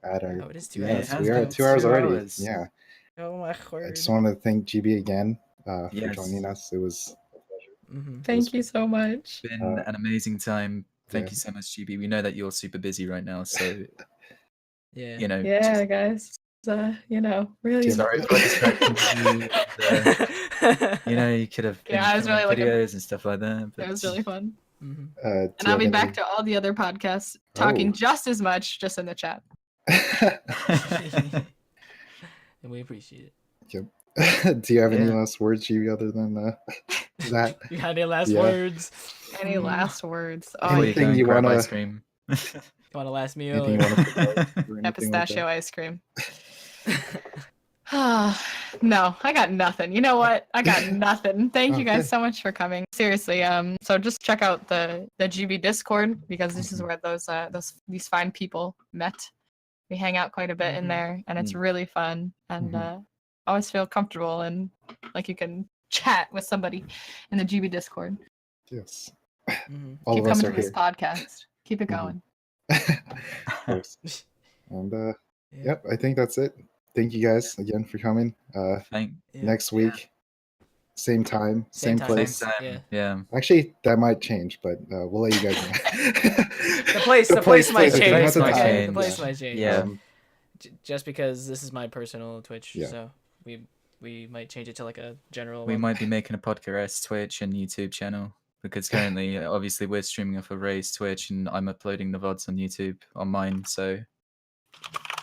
at our Oh, it is 2 yes, hours. we are at 2 hours Two already. hours. Yeah. Oh my I word. just want to thank GB again. for Yes. joining us. It was Thank you so much. been an amazing time. Thank yeah. you so much, GB. We know that you're super busy right now, so Yeah. you know. Yeah, guys. You know, really. Yeah. Sorry for distracting you. You know, you could have been Yeah, I was filming really looking- videos and stuff like that. But It was really fun. Mhm. Do And you I'll be have back any- to all the other podcasts talking Oh. just as much, just in the chat. And we appreciate it. Yep. Do you have any Yeah. last words, GB, other than that? You got any last Yeah. words? Any last words? Oh, Before you Anything go and you grab wanna- ice cream. Want a last meal? Anything you Or... want to promote or yeah, anything like pistachio that? ice cream. No, I got nothing. You know what? I got nothing. Thank you guys Okay. so much for coming. Seriously, so just check out the GB Discord because this is where these fine people met. We hang out quite a bit in Mhm. there, and it's really fun. And always feel comfortable and like you can chat with somebody in the GB Discord. Yes. Mhm. All Keep of us coming are to this here. podcast. Keep it Mhm. going. Of course. And Yeah. yep, I think that's it. Thank you guys again for coming. Thank Yeah. Next week, same time, same time. place. same time. Yeah. Yeah. Actually, that might change, but we'll let you guys know. The place might okay, change. not the might time. Okay, the change. place might change. Yeah. Just because this is my personal Twitch, Yeah. so we might change it to like a general. We one. might be making a PodcaS Twitch and YouTube channel because currently, obviously, we're streaming off of Ray's Twitch and I'm uploading the VODs on YouTube on mine. So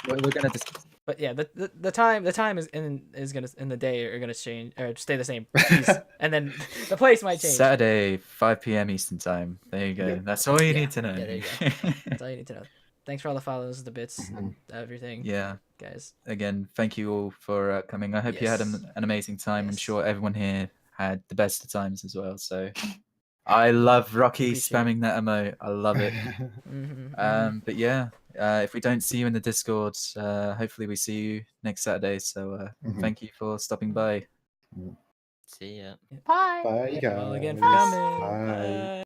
we're gonna discuss. But yeah, the time is gonna in the day are gonna change or stay the same. Jeez. And then the place might change. Saturday, 5 p.m. Eastern time. There you go. Yeah. That's all you Yeah. need to know. Yeah, there you That's all you need to know. Thanks for all the follows, the bits, and everything. Yeah. Guys. Again, thank you all for coming. I hope you had Yes. an amazing time. I'm Yes. sure everyone here had the best of times as well. So I love Rocky Appreciate it. spamming that emote. I love it. But yeah, if we don't see you in the Discord, hopefully we see you next Saturday. So thank you for stopping by. See ya. Bye. Bye, Thank guys. you all again for coming. Bye. Bye.